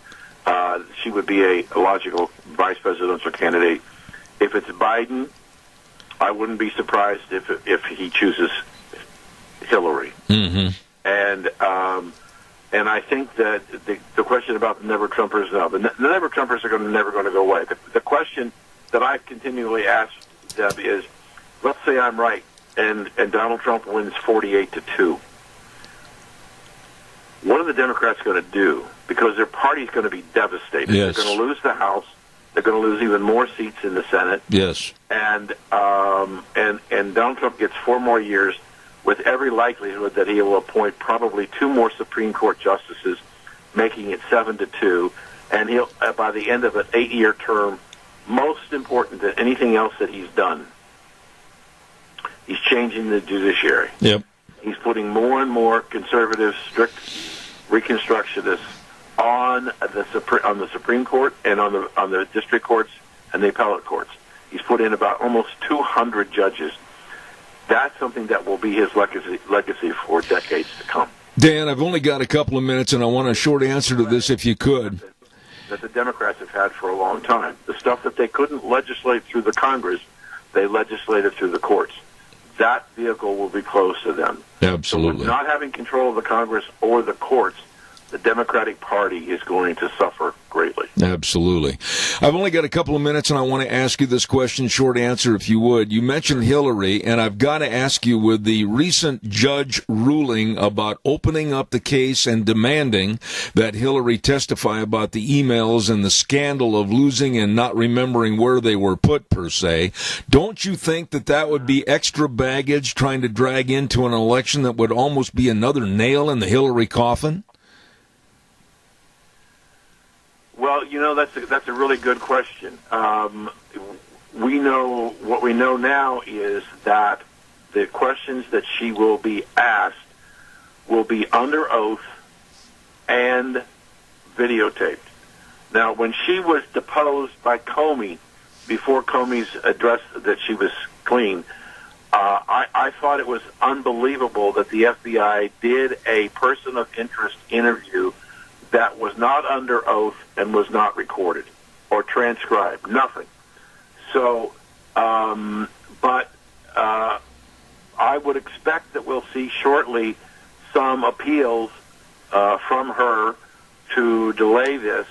She would be a logical vice presidential candidate. If it's Biden, I wouldn't be surprised if he chooses Hillary.
Mm-hmm.
And I think that the question about the never-Trumpers, the never-Trumpers are never going to go away. The question that I've continually asked, Deb, is, let's say I'm right, and Donald Trump wins 48-2. What are the Democrats going to do? Because their party's going to be devastated.
Yes.
They're going to lose the House. They're going to lose even more seats in the Senate.
Yes.
And Donald Trump gets 4 more years, with every likelihood that he will appoint probably 2 more Supreme Court justices, making it 7-2. And he'll, by the end of an 8-year term, most important than anything else that he's done, he's changing the judiciary.
Yep.
He's putting more and more conservative, strict Reconstructionists on the Supreme Court and on the district courts and the appellate courts. He's put in about almost 200 judges. That's something that will be his legacy for decades to come.
Dan, I've only got a couple of minutes, and I want a short answer to this if you could.
That the Democrats have had for a long time. The stuff that they couldn't legislate through the Congress, they legislated through the courts. That vehicle will be closed to them.
Absolutely.
So with not having control of the Congress or the courts, the Democratic Party is going to suffer greatly.
Absolutely. I've only got a couple of minutes, and I want to ask you this question, short answer if you would. You mentioned Hillary, and I've got to ask you, with the recent judge ruling about opening up the case and demanding that Hillary testify about the emails and the scandal of losing and not remembering where they were put, per se, don't you think that that would be extra baggage trying to drag into an election that would almost be another nail in the Hillary coffin?
Well, that's a really good question. We know what we know now is that the questions that she will be asked will be under oath and videotaped. Now, when she was deposed by Comey, before Comey's address that she was clean, I thought it was unbelievable that the FBI did a person of interest interview that was not under oath and was not recorded or transcribed. Nothing. So, but I would expect that we'll see shortly some appeals from her to delay this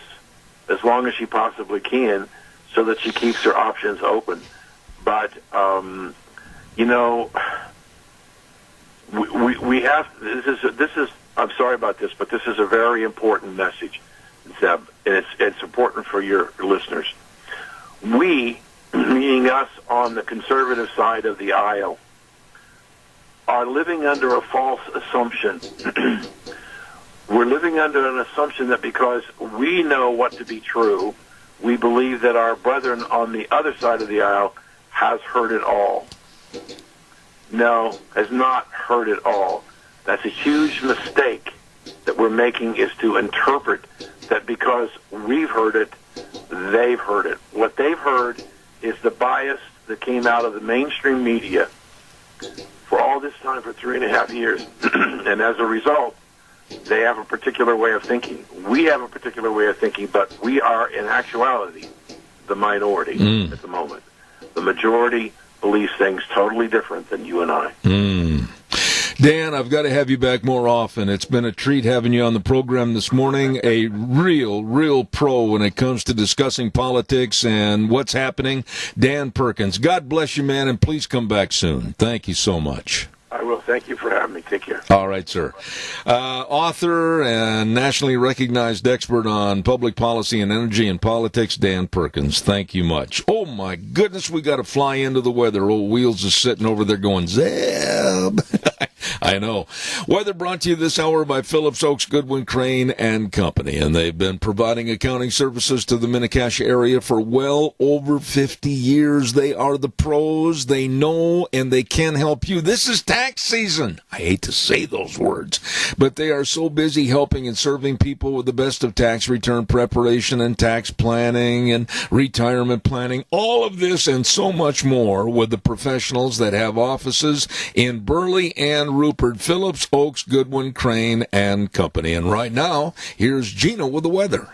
as long as she possibly can, so that she keeps her options open. But we have this is. I'm sorry about this, but this is a very important message, Zeb, and it's important for your listeners. We, meaning us on the conservative side of the aisle, are living under a false assumption. We're living under an assumption that because we know what to be true, we believe that our brethren on the other side of the aisle has heard it all. No, has not heard it all. That's a huge mistake that we're making, is to interpret that because we've heard it, they've heard it. What they've heard is the bias that came out of the mainstream media for all this time, for 3.5 years. And as a result, they have a particular way of thinking. We have a particular way of thinking, but we are, in actuality, the minority at the moment. The majority believes things totally different than you and I.
Dan, I've got to have you back more often. It's been a treat having you on the program this morning. A real pro when it comes to discussing politics and what's happening. Dan Perkins, God bless you, man, and please come back soon. Thank you so much.
I will. Thank you for having me. Take care.
All right, sir. Author and nationally recognized expert on public policy and energy and politics, Dan Perkins. Thank you much. Oh, my goodness, we got to fly into the weather. Old Wheels is sitting over there going, Zeb. I know. Weather brought to you this hour by Phillips Oaks Goodwin Crane and Company, and they've been providing accounting services to the Mini-Cassia area for well over 50 years. They are the pros. They know, and they can help you. This is tax season. I hate to say those words, but they are so busy helping and serving people with the best of tax return preparation and tax planning and retirement planning. All of this and so much more with the professionals that have offices in Burley and Rupert. Phillips Oaks Goodwin Crane and Company. And right now, here's Gina with the weather.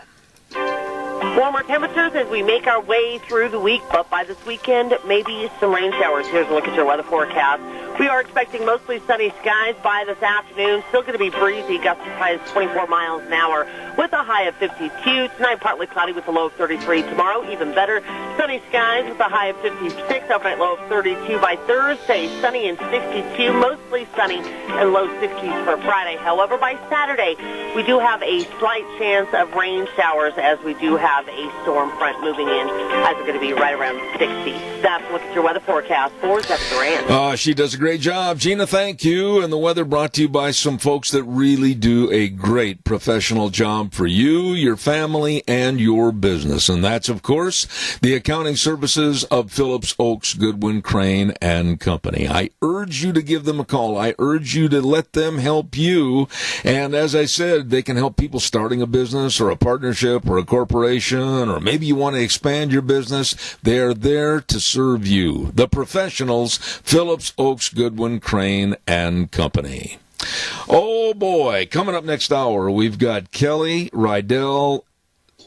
Warmer temperatures as we make our way through the week, but by this weekend, maybe some rain showers. Here's a look at your weather forecast. We are expecting mostly sunny skies by this afternoon. Still going to be breezy, gusts as high as 24 miles an hour with a high of 52. Tonight, partly cloudy with a low of 33. Tomorrow, even better, sunny skies with a high of 56, overnight low of 32. By Thursday, sunny and 62, mostly sunny and low 60s for Friday. However, by Saturday, we do have a slight chance of rain showers as we do have a storm front moving in, as it's going to be right around 60. That's a look at your weather forecast for Zeb Duran.
She does a great job. Gina, thank you. And the weather brought to you by some folks that really do a great professional job for you, your family, and your business. And that's, of course, the accounting services of Phillips Oakes Goodwin Crane and Company. I urge you to give them a call. I urge you to let them help you. And as I said, they can help people starting a business or a partnership or a corporation, or maybe you want to expand your business. They are there to serve you. The professionals, Phillips Oakes Goodwin Crane and Company. Oh boy, coming up next hour, we've got Kelly Rydell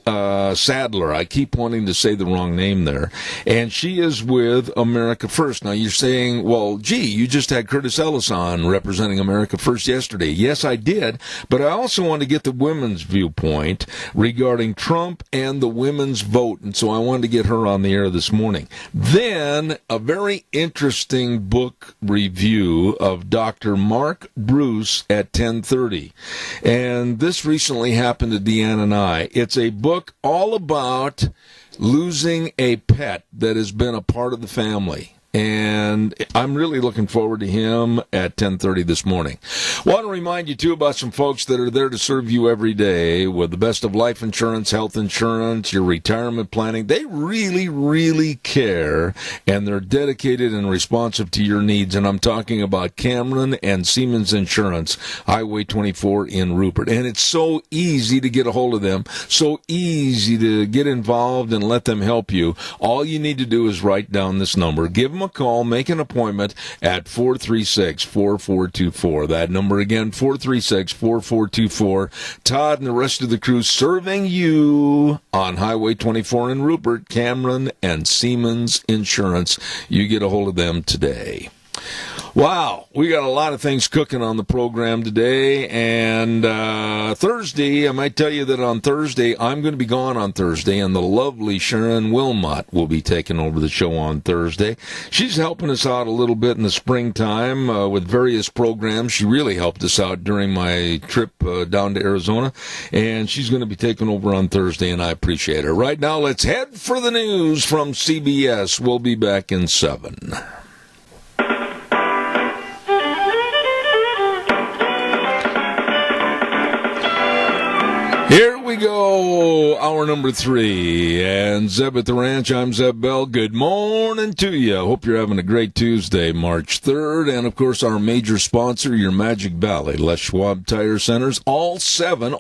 Sadler. I keep wanting to say the wrong name there. And she is with America First. Now, you're saying, well, gee, you just had Curtis Ellis on representing America First yesterday. Yes, I did. But I also want to get the women's viewpoint regarding Trump and the women's vote. And so I wanted to get her on the air this morning. Then, a very interesting book review of Dr. Mark Bruce at 10:30. And this recently happened to Deanna and I. It's a book all about losing a pet that has been a part of the family. And I'm really looking forward to him at 10:30 this morning. Want to remind you, too, about some folks that are there to serve you every day with the best of life insurance, health insurance, your retirement planning. They really, really care, and they're dedicated and responsive to your needs. And I'm talking about Cameron and Siemens Insurance, Highway 24 in Rupert. And it's so easy to get a hold of them, so easy to get involved and let them help you. All you need to do is write down this number. Give them a call, make an appointment at 436-4424. That number again, 436-4424. Todd and the rest of the crew serving you on Highway 24 in Rupert, Cameron and Siemens Insurance. You get a hold of them today. Wow, we got a lot of things cooking on the program today, and Thursday, I might tell you that on Thursday, I'm going to be gone on Thursday, and the lovely Sharon Wilmot will be taking over the show on Thursday. She's helping us out a little bit in the springtime with various programs. She really helped us out during my trip down to Arizona, and she's going to be taking over on Thursday, and I appreciate her. Right now, let's head for the news from CBS. We'll be back in 7. Here we go, hour number 3, and Zeb at the Ranch. I'm Zeb Bell. Good morning to you. Hope you're having a great Tuesday, March 3rd, and of course our major sponsor, your Magic Valley, Les Schwab Tire Centers, all seven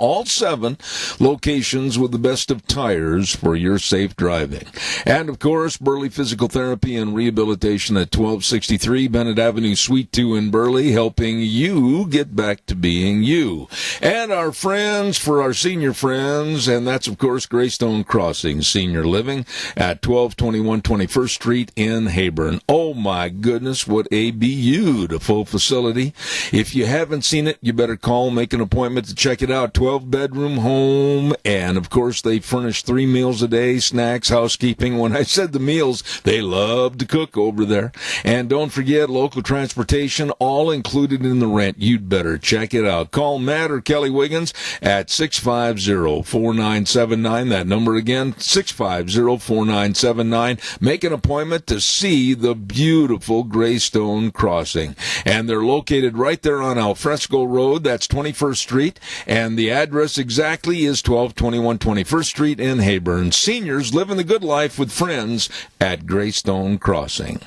locations with the best of tires for your safe driving. And of course, Burley Physical Therapy and Rehabilitation at 1263 Bennett Avenue, Suite 2 in Burley, helping you get back to being you. And our friends, for our senior friends, and that's, of course, Greystone Crossing Senior Living at 1221 21st Street in Heyburn. Oh, my goodness, what a beautiful facility. If you haven't seen it, you better call, make an appointment to check it out. 12-bedroom home, and, of course, they furnish 3 meals a day, snacks, housekeeping. When I said the meals, they love to cook over there. And don't forget, local transportation, all included in the rent. You'd better check it out. Call Matt or Kelly Wiggins at 650-4979. That number again, 650-4979. Make an appointment to see the beautiful Greystone Crossing. And they're located right there on Alfresco Road. That's 21st Street. And the address exactly is 1221 21st Street in Heyburn. Seniors living the good life with friends at Greystone Crossing.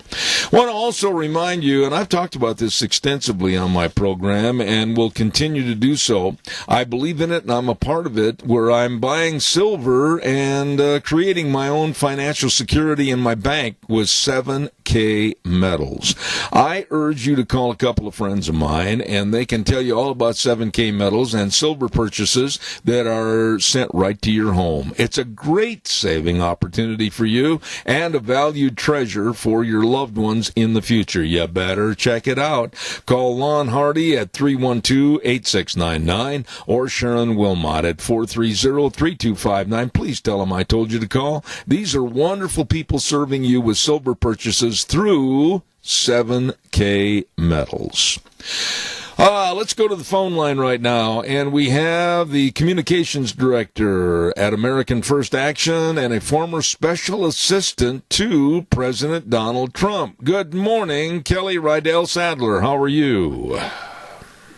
Want to also remind you, and I've talked about this extensively on my program and will continue to do so, I believe in it and I'm a part of it, where I'm buying silver and creating my own financial security in my bank with 7 7K Metals. I urge you to call a couple of friends of mine, and they can tell you all about 7K Metals and silver purchases that are sent right to your home. It's a great saving opportunity for you and a valued treasure for your loved ones in the future. You better check it out. Call Lon Hardy at 312-8699 or Sharon Wilmot at 430-3259. Please tell them I told you to call. These are wonderful people serving you with silver purchases through 7K Metals. Let's go to the phone line right now, and we have the communications director at American First Action and a former special assistant to President Donald Trump. Good morning, Kelly Rydell Sadler. How are you?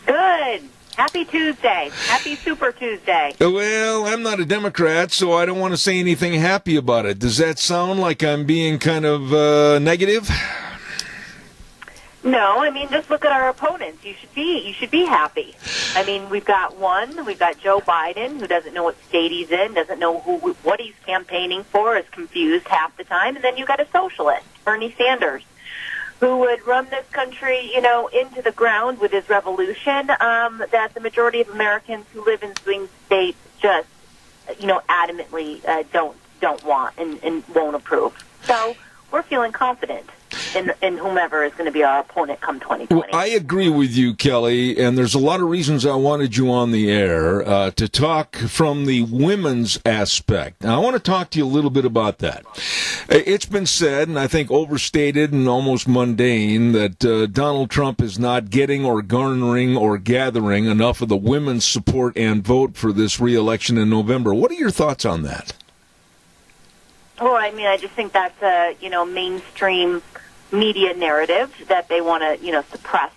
Good. Happy Tuesday. Happy Super Tuesday.
Well, I'm not a Democrat, so I don't want to say anything happy about it. Does that sound like I'm being kind of negative?
No, I mean, just look at our opponents. You should be happy. I mean, we've got Joe Biden, who doesn't know what state he's in, doesn't know what he's campaigning for, is confused half the time, and then you've got a socialist, Bernie Sanders, who would run this country, into the ground with his revolution, that the majority of Americans who live in swing states just, adamantly don't want and won't approve. So we're feeling confident in whomever is going to be our opponent come 2020.
Well, I agree with you, Kelly, and there's a lot of reasons I wanted you on the air to talk from the women's aspect. Now, I want to talk to you a little bit about that. It's been said, and I think overstated and almost mundane, that Donald Trump is not getting or garnering or gathering enough of the women's support and vote for this re-election in November. What are your thoughts on that?
Well, I mean, I just think that's a, mainstream media narrative that they want to, suppress,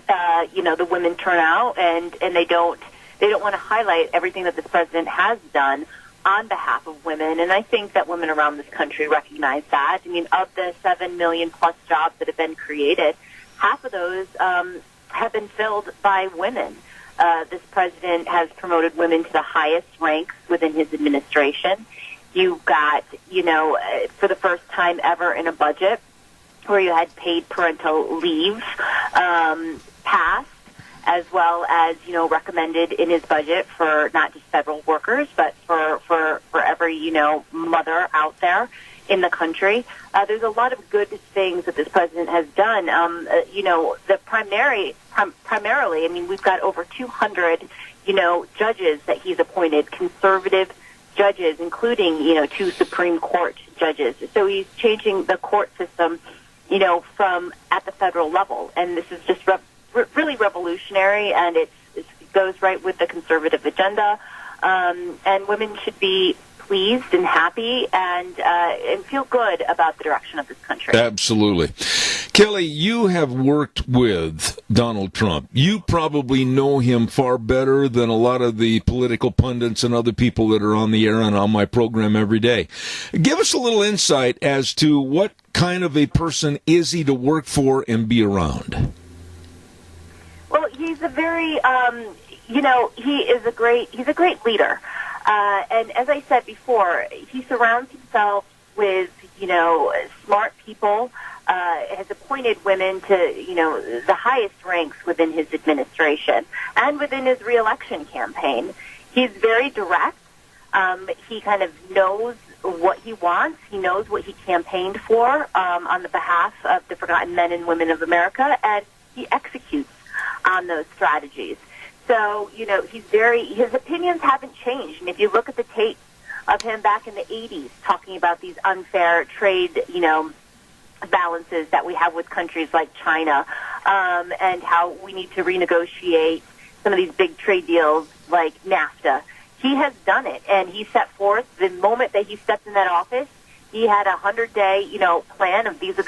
the women turnout, and they don't want to highlight everything that this president has done on behalf of women. And I think that women around this country recognize that. I mean, of the 7 million plus jobs that have been created, half of those have been filled by women. This president has promoted women to the highest ranks within his administration. You've got, for the first time ever in a budget where you had paid parental leave passed, as well as, recommended in his budget for not just federal workers, but for every, mother out there in the country. There's a lot of good things that this president has done. Primarily, I mean, we've got over 200, judges that he's appointed, conservative judges, including, 2 Supreme Court judges. So he's changing the court system, from at the federal level. And this is just really revolutionary, and it goes right with the conservative agenda. And women should be pleased and happy and feel good about the direction of this country.
Absolutely. Kelly, you have worked with Donald Trump. You probably know him far better than a lot of the political pundits and other people that are on the air and on my program every day. Give us a little insight as to what kind of a person is he to work for and be around.
Well, he's a very, he's a great leader. And as I said before, he surrounds himself with, smart people, has appointed women to, the highest ranks within his administration and within his reelection campaign. He's very direct. He kind of knows what he wants. He knows what he campaigned for on the behalf of the forgotten men and women of America, and he executes on those strategies. So, his opinions haven't changed. And if you look at the tape of him back in the 80s talking about these unfair trade, balances that we have with countries like China, and how we need to renegotiate some of these big trade deals like NAFTA, he has done it. And he set forth, the moment that he stepped in that office, he had a 100-day, plan of these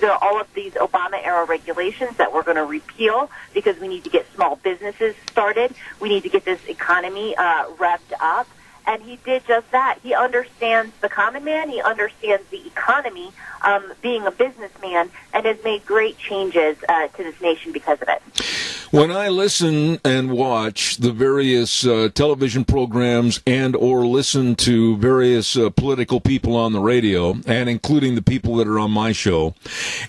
are all of these Obama-era regulations that we're going to repeal because we need to get small businesses started. We need to get this economy revved up. And he did just that. He understands the common man. He understands the economy, being a businessman, and has made great changes to this nation because of it.
When I listen and watch the various television programs and or listen to various political people on the radio, and including the people that are on my show,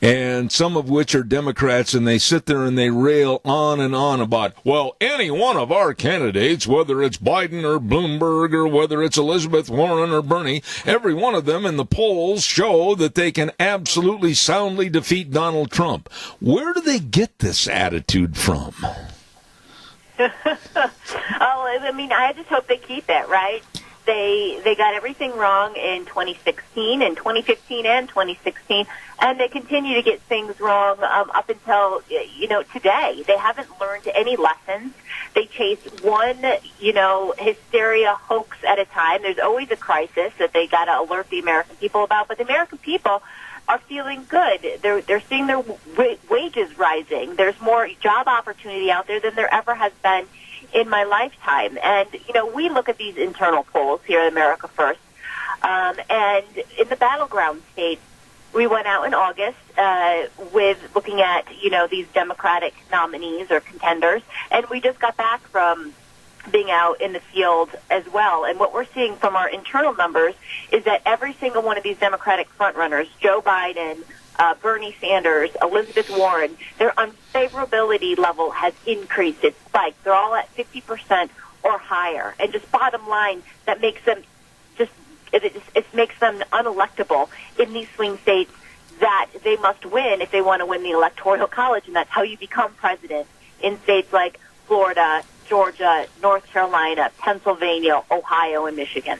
and some of which are Democrats, and they sit there and they rail on and on about, well, any one of our candidates, whether it's Biden or Bloomberg or whether it's Elizabeth Warren or Bernie, every one of them in the polls show that they can absolutely soundly defeat Donald Trump. Where do they get this attitude from?
I mean, I just hope they keep it, right? They got everything wrong in 2016 and 2015 and 2016, and they continue to get things wrong up until, today. They haven't learned any lessons. They chase one, hysteria hoax at a time. There's always a crisis that they got to alert the American people about, but the American people are feeling good. They're seeing their wages rising. There's more job opportunity out there than there ever has been in my lifetime. And, we look at these internal polls here at America First. And in the battleground states, we went out in August with looking at, these Democratic nominees or contenders. And we just got back from being out in the field as well. And what we're seeing from our internal numbers is that every single one of these Democratic frontrunners, Joe Biden, Bernie Sanders, Elizabeth Warren, their unfavorability level has increased. It's spiked. They're all at 50% or higher. And just bottom line, that makes them it makes them unelectable in these swing states that they must win if they want to win the Electoral College. And that's how you become president in states like Florida, Georgia, North Carolina, Pennsylvania, Ohio, and Michigan.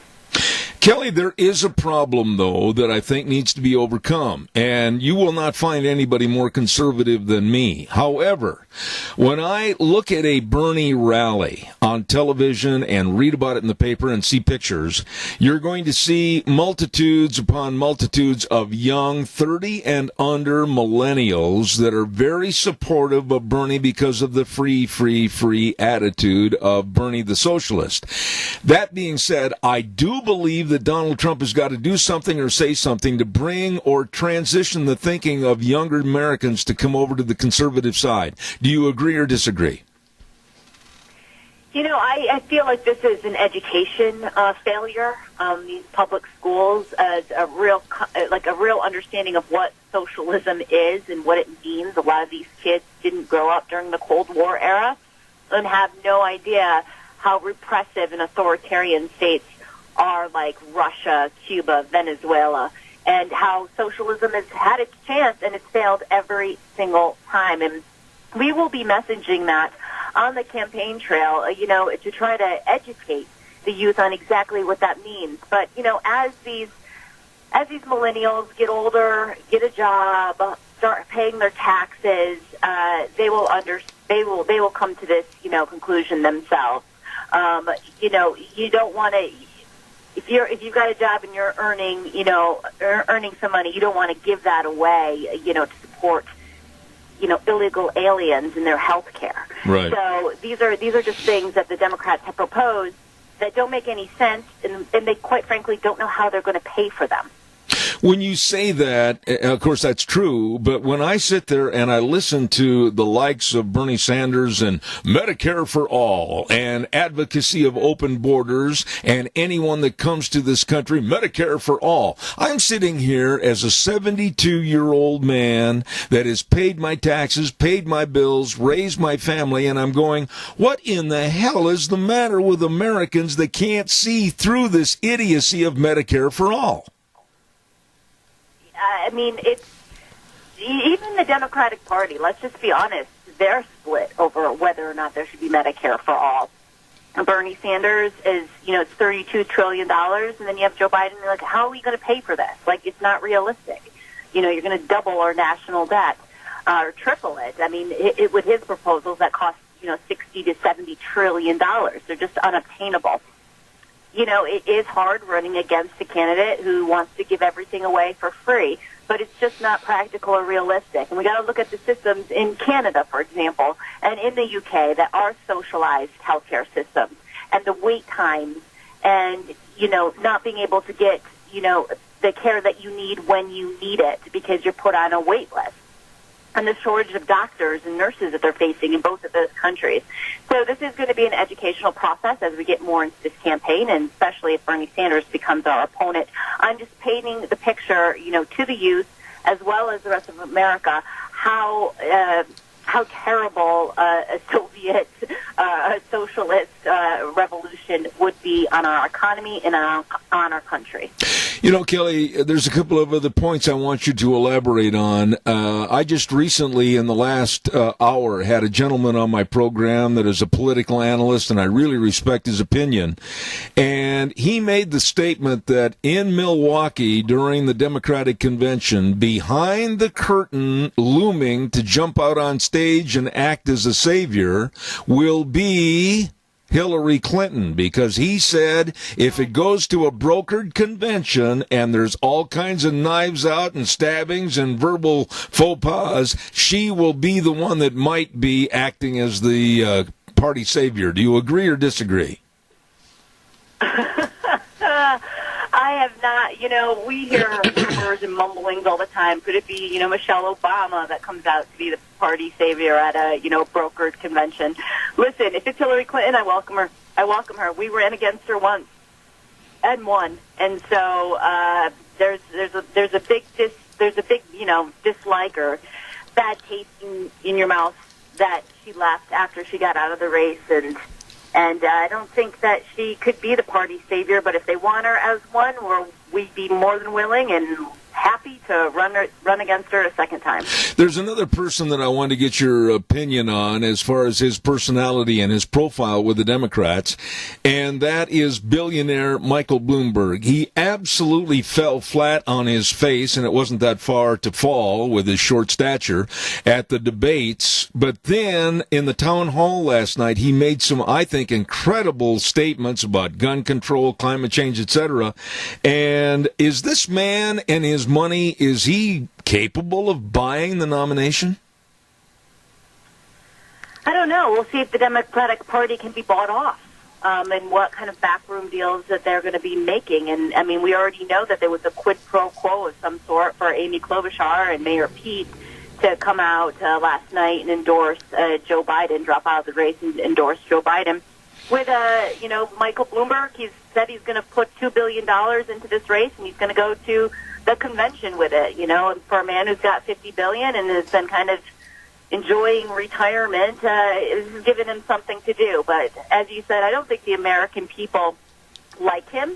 Kelly, there is a problem, though, that I think needs to be overcome, and you will not find anybody more conservative than me. However, when I look at a Bernie rally on television and read about it in the paper and see pictures, you're going to see multitudes upon multitudes of young 30 and under millennials that are very supportive of Bernie because of the free attitude of Bernie the socialist. That being said, I do believe that Donald Trump has got to do something or say something to bring or transition the thinking of younger Americans to come over to the conservative side. Do you agree or disagree?
I feel like this is an education failure. These public schools, a real understanding of what socialism is and what it means. A lot of these kids didn't grow up during the Cold War era and have no idea how repressive and authoritarian states are like Russia, Cuba, Venezuela, and how socialism has had its chance and it's failed every single time. And we will be messaging that on the campaign trail, to try to educate the youth on exactly what that means. But, as these millennials get older, get a job, start paying their taxes, they will come to this, conclusion themselves. You don't want to. If you've got a job and you're earning some money, you don't want to give that away, to support, illegal aliens in their health care.
Right.
So these are just things that the Democrats have proposed that don't make any sense, and they quite frankly don't know how they're going to pay for them.
When you say that, of course, that's true, but when I sit there and I listen to the likes of Bernie Sanders and Medicare for All and advocacy of open borders and anyone that comes to this country, Medicare for All, I'm sitting here as a 72-year-old man that has paid my taxes, paid my bills, raised my family, and I'm going, what in the hell is the matter with Americans that can't see through this idiocy of Medicare for All?
I mean, it's even the Democratic Party, let's just be honest, they're split over whether or not there should be Medicare for all. And Bernie Sanders is, it's $32 trillion, and then you have Joe Biden, and like, how are we going to pay for this? Like, it's not realistic. You're going to double our national debt, or triple it. I mean, with his proposals, that cost, $60 to $70 trillion. They're just unobtainable. It is hard running against a candidate who wants to give everything away for free, but it's just not practical or realistic. And we got to look at the systems in Canada, for example, and in the UK that are socialized healthcare systems, and the wait times and, not being able to get, the care that you need when you need it because you're put on a wait list. And the shortage of doctors and nurses that they're facing in both of those countries. So this is going to be an educational process as we get more into this campaign, and especially if Bernie Sanders becomes our opponent. I'm just painting the picture, to the youth as well as the rest of America, how terrible a Soviet, socialist revolution would be on our economy and on our country.
Kelly, there's a couple of other points I want you to elaborate on. I just recently, in the last hour, had a gentleman on my program that is a political analyst, and I really respect his opinion. And he made the statement that in Milwaukee, during the Democratic convention, behind the curtain, looming to jump out on stage and act as a savior, will be Hillary Clinton, because he said if it goes to a brokered convention and there's all kinds of knives out and stabbings and verbal faux pas, she will be the one that might be acting as the party savior. Do you agree or disagree?
I have not, we hear rumors and mumblings all the time. Could it be, Michelle Obama that comes out to be the party savior at a, brokered convention? Listen, if it's Hillary Clinton, I welcome her. We ran against her once and won. And so there's a big dislike or bad taste in your mouth that she left after she got out of the race, and I don't think that she could be the party savior, but if they want her as one, we'd be more than willing and happy to run against her a second time.
There's another person that I want to get your opinion on as far as his personality and his profile with the Democrats, and that is billionaire Michael Bloomberg. He absolutely fell flat on his face, and it wasn't that far to fall with his short stature at the debates. But then in the town hall last night, he made some, I think, incredible statements about gun control, climate change, etc. And is this man and his money, is he capable of buying the nomination?
I don't know. We'll see if the Democratic Party can be bought off, and what kind of backroom deals that they're going to be making. And, I mean, we already know that there was a quid pro quo of some sort for Amy Klobuchar and Mayor Pete to come out last night and endorse Joe Biden, drop out of the race and endorse Joe Biden. With, Michael Bloomberg, he's said he's going to put $2 billion into this race, and he's going to go to the convention with it, and for a man who's got $50 billion and has been kind of enjoying retirement, this is giving him something to do. But as you said, I don't think the American people like him.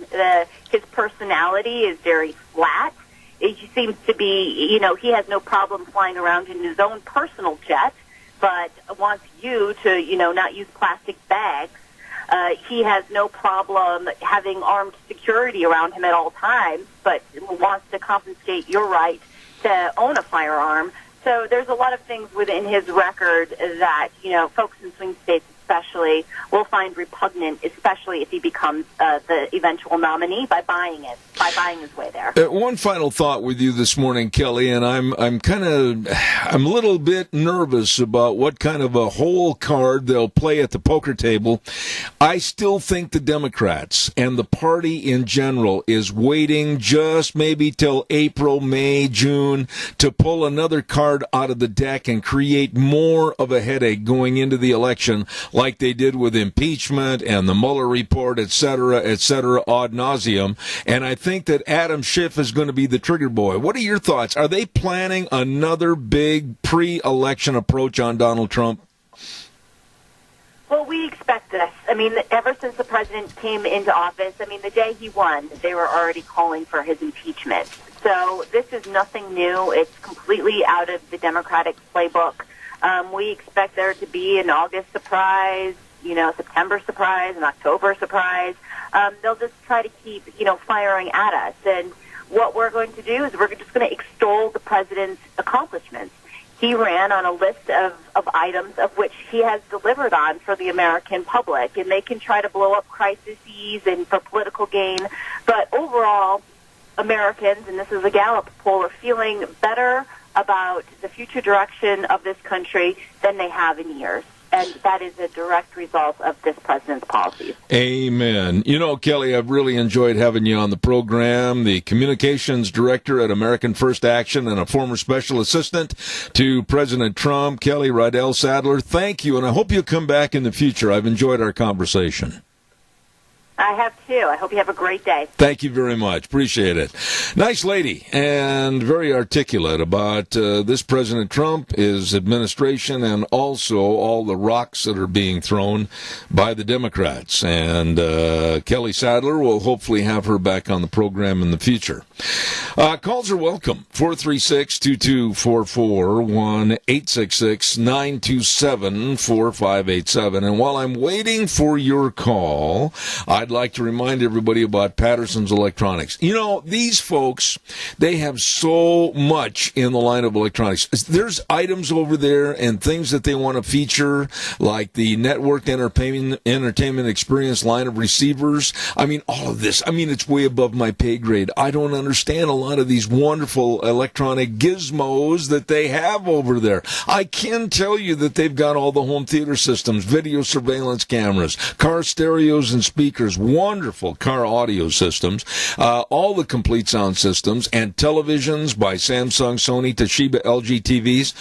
His personality is very flat. He seems to be, he has no problem flying around in his own personal jet, but wants you to, not use plastic bags. He has no problem having armed security around him at all times, but wants to confiscate your right to own a firearm. So there's a lot of things within his record that, folks in swing states especially will find repugnant, especially if he becomes the eventual nominee by buying his way there.
One final thought with you this morning, Kelly, and I'm a little bit nervous about what kind of a hole card they'll play at the poker table. I still think the Democrats and the party in general is waiting just maybe till April, May, June to pull another card out of the deck and create more of a headache going into the election, like they did with impeachment and the Mueller report, et cetera, ad nauseum. And I think that Adam Schiff is going to be the trigger boy. What are your thoughts? Are they planning another big pre-election approach on Donald Trump?
Well, we expect this. I mean, ever since the president came into office, the day he won, they were already calling for his impeachment. So this is nothing new. It's completely out of the Democratic playbook. We expect there to be an August surprise, September surprise, an October surprise. They'll just try to keep, firing at us. And what we're going to do is we're just going to extol the president's accomplishments. He ran on a list of items of which he has delivered on for the American public. And they can try to blow up crises and for political gain. But overall, Americans, and this is a Gallup poll, are feeling better about the future direction of this country than they have in years. And that is a direct result of this president's policies.
Amen. You know, Kelly, I've really enjoyed having you on the program, the communications director at American First Action and a former special assistant to President Trump. Kelly Rydell Sadler, thank you, and I hope you'll come back in the future. I've enjoyed our conversation.
I have too. I hope you have a great day.
Thank you very much. Appreciate it. Nice lady and very articulate about this President Trump, his administration, and also all the rocks that are being thrown by the Democrats. And Kelly Sadler will hopefully have her back on the program in the future. Calls are welcome. 436-2244, 1-866-927-4587. And while I'm waiting for your call, I'd like to remind everybody about Patterson's Electronics. You know, these folks, they have so much in the line of electronics. There's items over there and things that they want to feature, like the networked entertainment experience line of receivers. I mean, all of this. I mean, it's way above my pay grade. I don't understand a lot of these wonderful electronic gizmos that they have over there. I can tell you that they've got all the home theater systems, video surveillance cameras, car stereos and speakers, wonderful car audio systems, all the complete sound systems, and televisions by Samsung, Sony, Toshiba, LG TVs.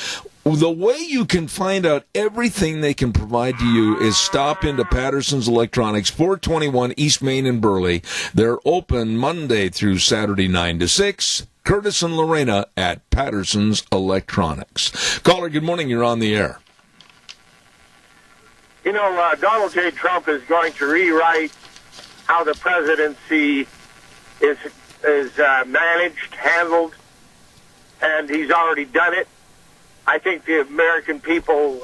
The way you can find out everything they can provide to you is stop into Patterson's Electronics, 421 East Main in Burley. They're open Monday through Saturday, 9 to 6. Curtis and Lorena at Patterson's Electronics. Caller, good morning. You're on the air.
You know, Donald J. Trump is going to rewrite how the presidency is managed, handled, and he's already done it. I think the American people,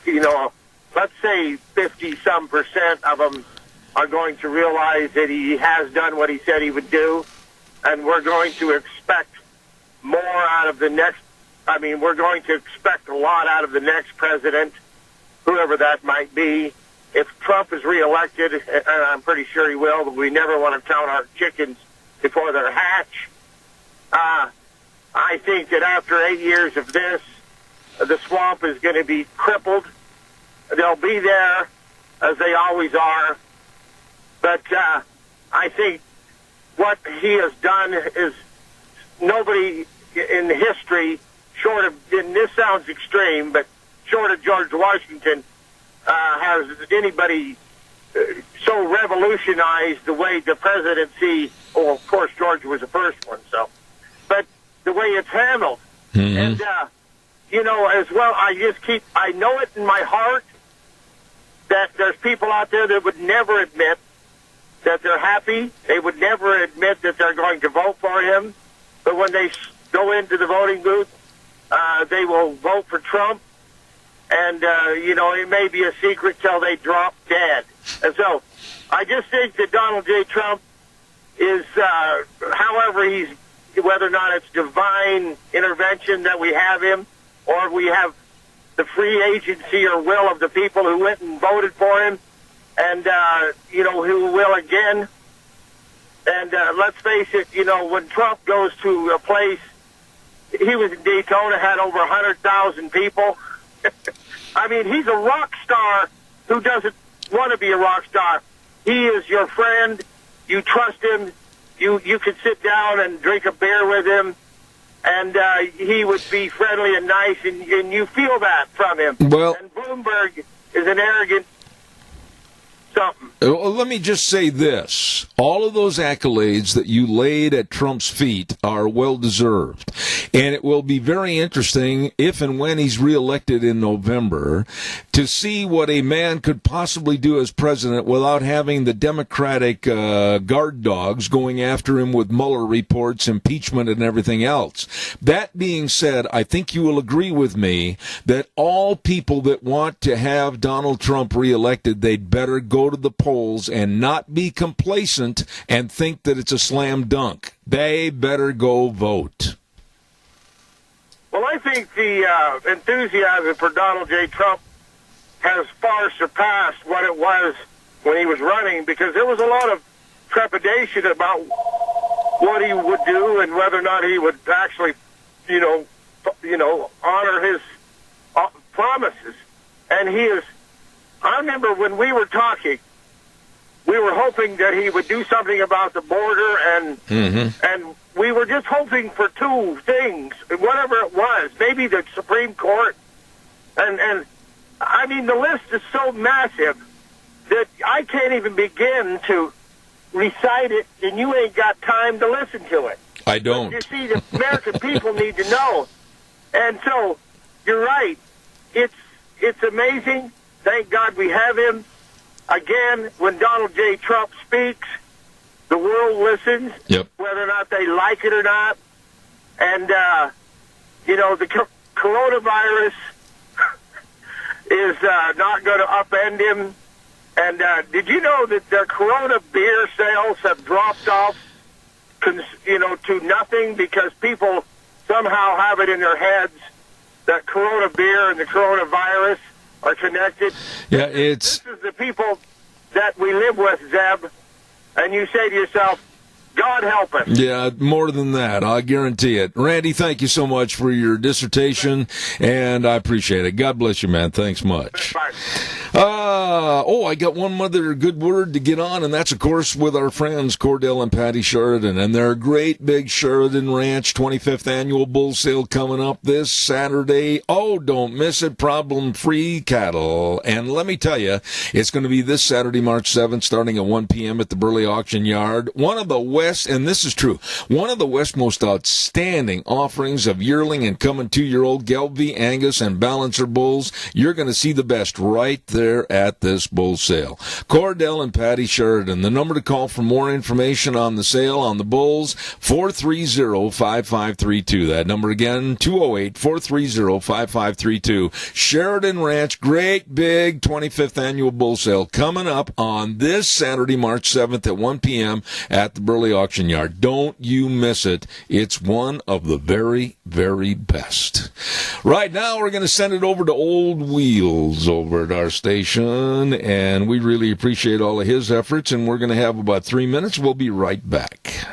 let's say 50-some% of them are going to realize that he has done what he said he would do, and we're going to expect more out of the next, we're going to expect a lot out of the next president, whoever that might be. If Trump is reelected, and I'm pretty sure he will, but we never want to count our chickens before they're hatched. I think that after 8 years of this, the swamp is going to be crippled. They'll be there, as they always are. But I think what he has done is nobody in history, short of, and this sounds extreme, but short of George Washington, has anybody so revolutionized the way the presidency, well, of course, George was the first one, but the way it's handled. Mm-hmm. And, as well, I know it in my heart that there's people out there that would never admit that they're happy. They would never admit that they're going to vote for him. But when they go into the voting booth, they will vote for Trump. And, it may be a secret till they drop dead. And so I just think that Donald J. Trump is, whether or not it's divine intervention that we have him, or we have the free agency or will of the people who went and voted for him, and, who will again. And let's face it, when Trump goes to a place, he was in Daytona, had over 100,000 people. He's a rock star who doesn't want to be a rock star. He is your friend. You trust him. You could sit down and drink a beer with him, and he would be friendly and nice, and you feel that from him.
Well,
and Bloomberg is an arrogant something.
Well, let me just say this. All of those accolades that you laid at Trump's feet are well-deserved. And it will be very interesting if and when he's reelected in November to see what a man could possibly do as president without having the Democratic guard dogs going after him with Mueller reports, impeachment, and everything else. That being said, I think you will agree with me that all people that want to have Donald Trump reelected, they'd better go to the polls and not be complacent and think that it's a slam dunk. They better go vote.
Well, I think the enthusiasm for Donald J. Trump has far surpassed what it was when he was running, because there was a lot of trepidation about what he would do and whether or not he would actually, honor his promises. And he has I remember when we were talking, we were hoping that he would do something about the border, and we were just hoping for two things, whatever it was, maybe the Supreme Court, and I mean, the list is so massive that I can't even begin to recite it, and you ain't got time to listen to it.
I don't.
But you see, the American people need to know. And so, you're right. It's amazing. Thank God we have him. Again, when Donald J. Trump speaks, the world listens, whether or not they like it or not. And, the coronavirus is not going to upend him. And did you know that their Corona beer sales have dropped off, to nothing because people somehow have it in their heads that Corona beer and the coronavirus are connected?
Yeah,
This is the people that we live with, Zeb. And you say to yourself, God help us.
Yeah, more than that, I guarantee it. Randy, thank you so much for your dissertation, and I appreciate it. God bless you, man. Thanks much.
Bye.
I got one other good word to get on, and that's, of course, with our friends Cordell and Patty Sheridan, and their great big Sheridan Ranch 25th Annual Bull Sale coming up this Saturday. Oh, don't miss it. Problem-free cattle. And let me tell you, it's going to be this Saturday, March 7th, starting at 1 p.m. at the Burley Auction Yard. One of the West, and this is true, one of the West's most outstanding offerings of yearling and coming 2-year-old Gelbvieh, Angus, and Balancer bulls. You're going to see the best right there at this bull sale. Cordell and Patty Sheridan. The number to call for more information on the sale on the bulls, 430-5532. That number again, 208-430-5532. Sheridan Ranch, great big 25th Annual Bull Sale coming up on this Saturday, March 7th at 1 p.m. at the Burley Auction Yard. Don't you miss it. It's one of the very, very best. Right now, we're going to send it over to Old Wheels over at our station, and we really appreciate all of his efforts, and we're going to have about 3 minutes. We'll be right back.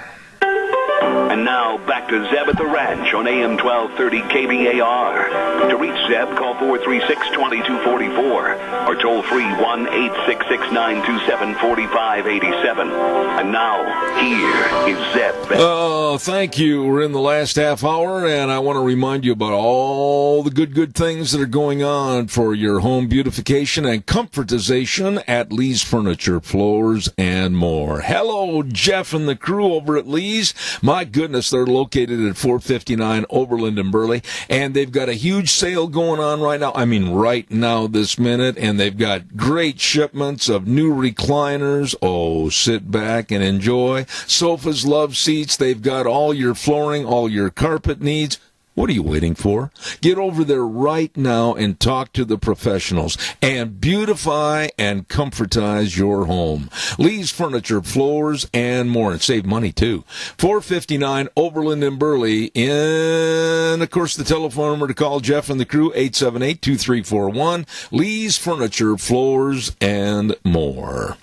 And now, back to Zeb at the Ranch on AM 1230 KBAR. To reach Zeb, call 436-2244 or toll free 1-866-927-4587. And now, here is Zeb.
Oh, thank you. We're in the last half hour, and I want to remind you about all the good things that are going on for your home beautification and comfortization at Lee's Furniture, Floors, and more. Hello, Jeff and the crew over at Lee's. My goodness, they're located at 459 Overland and Burley, and they've got a huge sale going on right now. I mean, right now, this minute, and they've got great shipments of new recliners. Oh, sit back and enjoy. Sofas, love seats. They've got all your flooring, all your carpet needs. What are you waiting for? Get over there right now and talk to the professionals and beautify and comfortize your home. Lee's Furniture, Floors, and more. And save money, too. 459 Overland and Burley. And, of course, the telephone number to call Jeff and the crew, 878-2341. Lee's Furniture, Floors, and more.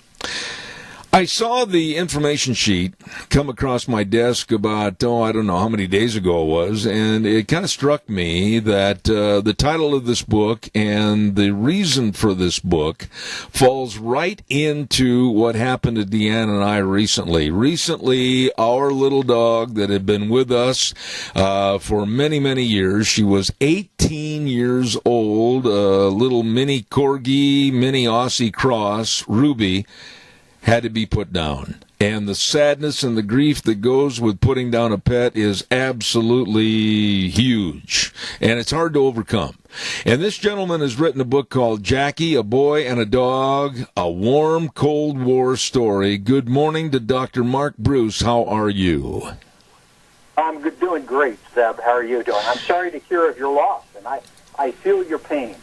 I saw the information sheet come across my desk about, I don't know how many days ago it was, and it kind of struck me that the title of this book and the reason for this book falls right into what happened to Deanne and I recently. Recently, our little dog that had been with us for many, many years, she was 18 years old, a little mini Corgi, mini Aussie Cross, Ruby, had to be put down. And the sadness and the grief that goes with putting down a pet is absolutely huge. And it's hard to overcome. And this gentleman has written a book called Jackie, A Boy and a Dog, A Warm Cold War Story. Good morning to Dr. Mark Bruce. How are you?
I'm doing great, Zeb. How are you doing? I'm sorry to hear of your loss, and I feel your pain.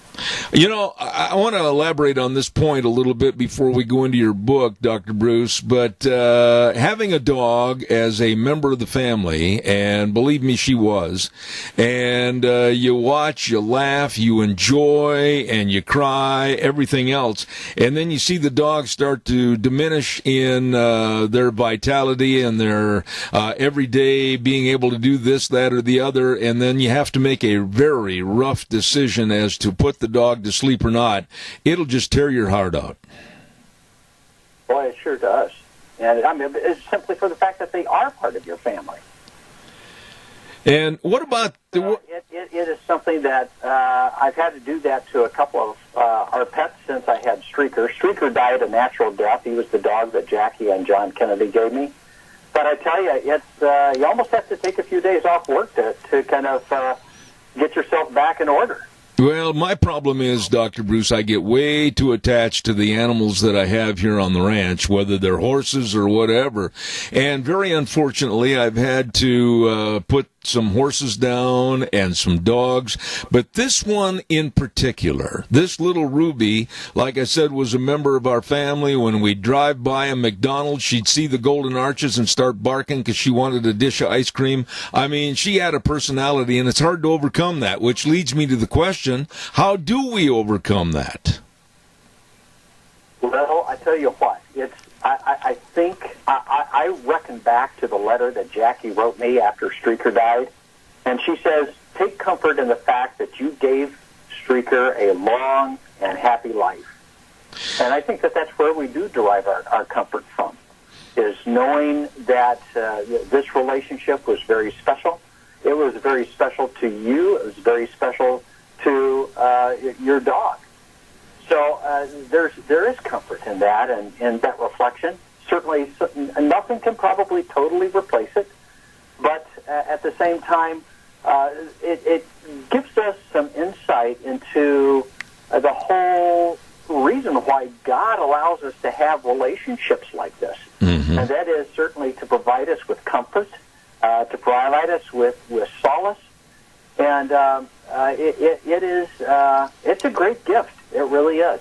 You know, I want to elaborate on this point a little bit before we go into your book, Dr. Bruce, but having a dog as a member of the family, and believe me, she was, and you watch, you laugh, you enjoy, and you cry, everything else, and then you see the dog start to diminish in their vitality and their everyday being able to do this, that, or the other, and then you have to make a very rough decision as to put the dog to sleep or not, it'll just tear your heart out.
Boy, it sure does. And I mean, it's simply for the fact that they are part of your family.
And what about
it is something that I've had to do that to a couple of our pets since I had Streaker. Streaker died a natural death. He was the dog that Jackie and John Kennedy gave me. But I tell you, it's you almost have to take a few days off work to kind of get yourself back in order.
Well, my problem is, Dr. Bruce, I get way too attached to the animals that I have here on the ranch, whether they're horses or whatever. And very unfortunately, I've had to put some horses down and some dogs. But this one in particular, this little Ruby, like I said, was a member of our family. When we'd drive by a McDonald's, she'd see the golden arches and start barking because she wanted a dish of ice cream. I mean, she had a personality, and it's hard to overcome that, which leads me to the question, how do we overcome that?
Well, I tell you what, I think I reckon back to the letter that Jackie wrote me after Streaker died, and she says, take comfort in the fact that you gave Streaker a long and happy life. And I think that that's where we do derive our comfort from, is knowing that this relationship was very special. It was very special to you. It was very special to your dog. So there is comfort in that and in that reflection. Certainly, nothing can probably totally replace it, but at the same time, it gives us some insight into the whole reason why God allows us to have relationships like this. Mm-hmm. And that is certainly to provide us with comfort, to provide us with solace, and it's a great gift. It really is.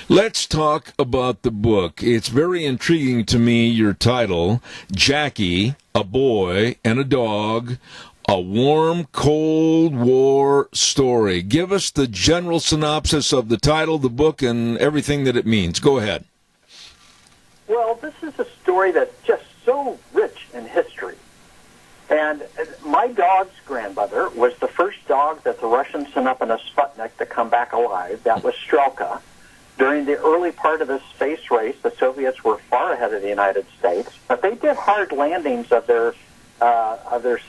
Let's talk about the book. It's very intriguing to me, your title, Jackie, a Boy and a Dog, a Warm Cold War Story. Give us the general synopsis of the title, the book, and everything that it means. Go ahead.
Well, this is a story that's just so rich in history. And my dog's grandmother was the first dog that the Russians sent up in a Sputnik to come back alive. That was Strelka. During the early part of the space race, the Soviets were far ahead of the United States, but they did hard landings of their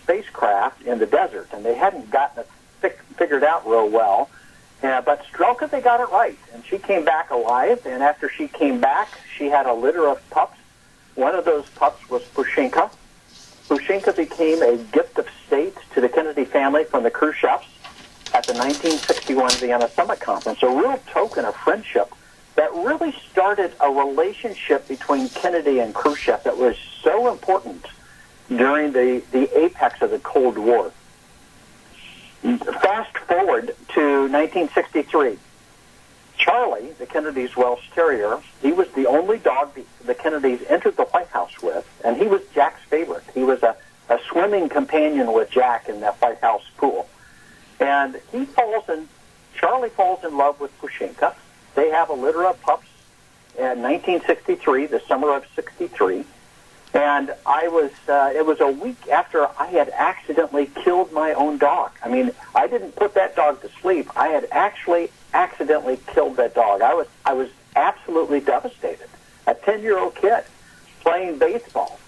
spacecraft in the desert, and they hadn't gotten it figured out real well. But Strelka, they got it right, and she came back alive, and after she came back, she had a litter of pups. One of those pups was Pushinka. Pushinka became a gift of state to the Kennedy family from the Khrushchevs at the 1961 Vienna Summit Conference, a real token of friendship that really started a relationship between Kennedy and Khrushchev that was so important during the apex of the Cold War. Fast forward to 1963. Charlie, the Kennedys' Welsh Terrier, he was the only dog the Kennedys entered the White House with, and he was Jack's favorite. He was a swimming companion with Jack in that White House pool. And Charlie falls in love with Pushinka. They have a litter of pups in 1963, the summer of 63. And it was a week after I had accidentally killed my own dog. I mean, I didn't put that dog to sleep. I had actually accidentally killed that dog. I was absolutely devastated. A 10-year-old kid playing baseball.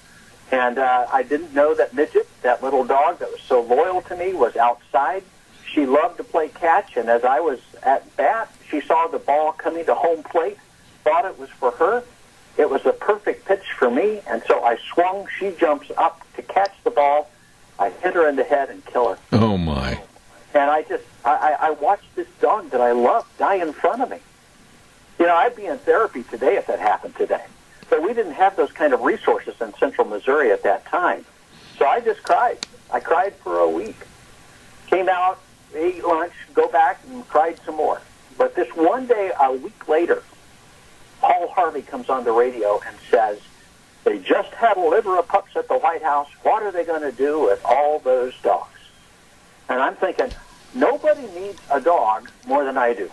And I didn't know that Midget, that little dog that was so loyal to me, was outside. She loved to play catch, and as I was at bat, she saw the ball coming to home plate, thought it was for her. It was a perfect pitch for me, and so I swung. She jumps up to catch the ball. I hit her in the head and kill her.
Oh, my.
And I watched this dog that I loved die in front of me. You know, I'd be in therapy today if that happened today. But we didn't have those kind of resources in central Missouri at that time. So I just cried. I cried for a week. Came out, ate lunch, go back, and cried some more. But this one day, a week later, Paul Harvey comes on the radio and says, they just had a litter of pups at the White House. What are they going to do with all those dogs? And I'm thinking, nobody needs a dog more than I do.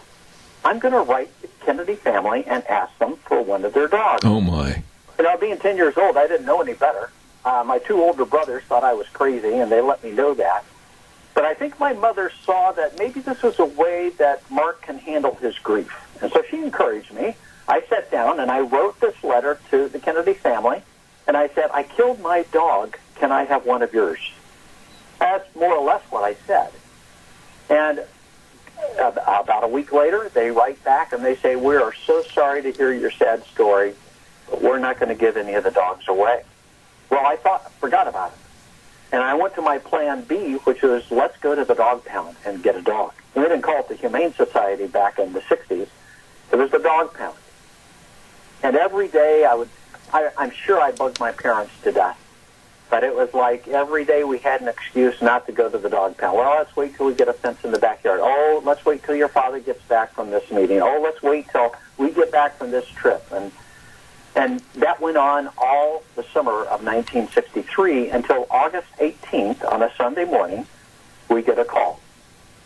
I'm going to write the Kennedy family and ask them for one of their dogs.
Oh, my.
You know, being 10 years old, I didn't know any better. My two older brothers thought I was crazy, and they let me know that. But I think my mother saw that maybe this was a way that Mark can handle his grief. And so she encouraged me. I sat down and I wrote this letter to the Kennedy family, and I said, I killed my dog. Can I have one of yours? That's more or less what I said. And about a week later, they write back and they say, we are so sorry to hear your sad story, but we're not going to give any of the dogs away. Well, I forgot about it. And I went to my plan B, which was, let's go to the dog pound and get a dog. And we didn't call it the Humane Society back in the 60s. It was the dog pound. And every day I'm sure I bugged my parents to death. But it was like every day we had an excuse not to go to the dog pound. Well, let's wait till we get a fence in the backyard. Oh, let's wait till your father gets back from this meeting. Oh, let's wait till we get back from this trip. And that went on all the summer of 1963 until August 18th on a Sunday morning, we get a call.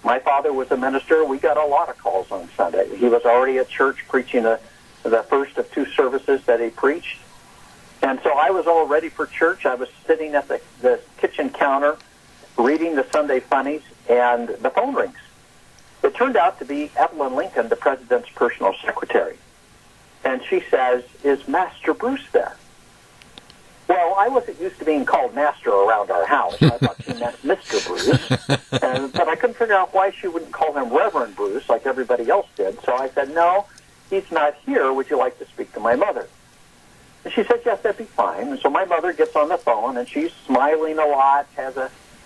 My father was a minister. We got a lot of calls on Sunday. He was already at church preaching the first of 2 services that he preached. And so I was all ready for church. I was sitting at the kitchen counter reading the Sunday funnies, and the phone rings. It turned out to be Evelyn Lincoln, the president's personal secretary. And she says, is Master Bruce there? Well, I wasn't used to being called Master around our house. I thought she meant Mr. Bruce. But I couldn't figure out why she wouldn't call him Reverend Bruce like everybody else did. So I said, no, he's not here. Would you like to speak to my mother? And she said, yes, that'd be fine. And so my mother gets on the phone, and she's smiling a lot, has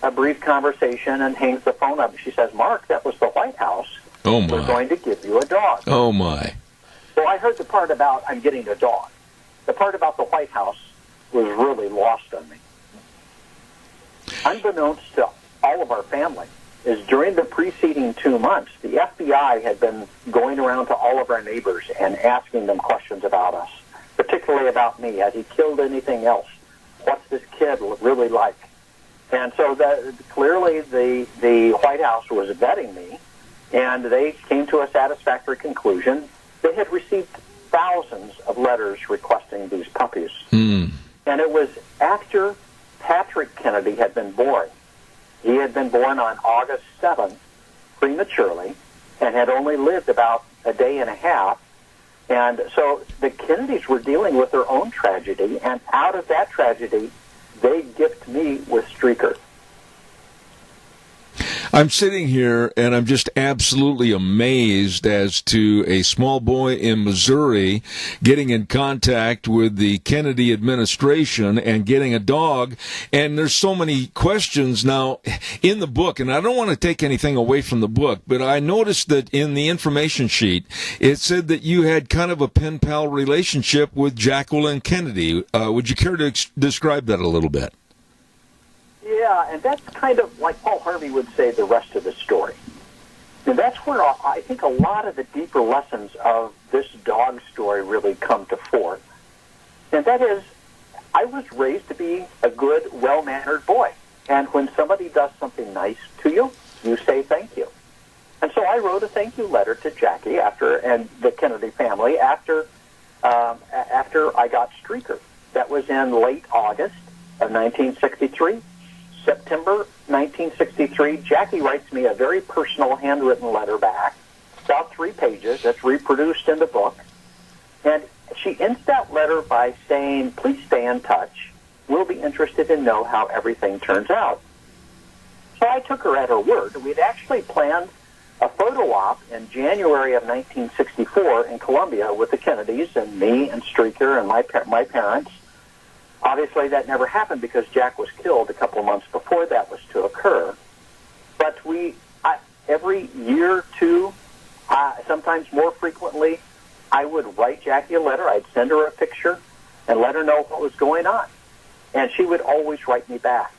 a brief conversation, and hangs the phone up. She says, Mark, that was the White House.
Oh, my.
We're going to give you a dog.
Oh, my.
Well, I heard the part about I'm getting a dog. The part about the White House was really lost on me. Unbeknownst to all of our family, is during the preceding 2 months, the FBI had been going around to all of our neighbors and asking them questions about us, particularly about me. Has he killed anything else? What's this kid really like? And so clearly the White House was vetting me, and they came to a satisfactory conclusion. They had received thousands of letters requesting these puppies. And it was after Patrick Kennedy had been born. He had been born on August 7th, prematurely, and had only lived about a day and a half. And so the Kennedys were dealing with their own tragedy, and out of that tragedy, they gift me with Streaker.
I'm sitting here and I'm just absolutely amazed as to a small boy in Missouri getting in contact with the Kennedy administration and getting a dog. And there's so many questions now in the book, and I don't want to take anything away from the book, but I noticed that in the information sheet, it said that you had kind of a pen pal relationship with Jacqueline Kennedy. Would you care to describe that a little bit?
Yeah, and that's kind of like Paul Harvey would say, the rest of the story. And that's where I think a lot of the deeper lessons of this dog story really come to fore. And that is, I was raised to be a good, well-mannered boy. And when somebody does something nice to you, you say thank you. And so I wrote a thank you letter to Jackie and the Kennedy family after I got Streaker. That was in late August of 1963. September 1963, Jackie writes me a very personal handwritten letter back, about 3 pages, that's reproduced in the book. And she ends that letter by saying, please stay in touch. We'll be interested to know how everything turns out. So I took her at her word. We'd actually planned a photo op in January of 1964 in Columbia with the Kennedys and me and Streaker and my parents. Obviously, that never happened because Jack was killed a couple of months before that was to occur. But every year or two, sometimes more frequently, I would write Jackie a letter. I'd send her a picture and let her know what was going on. And she would always write me back.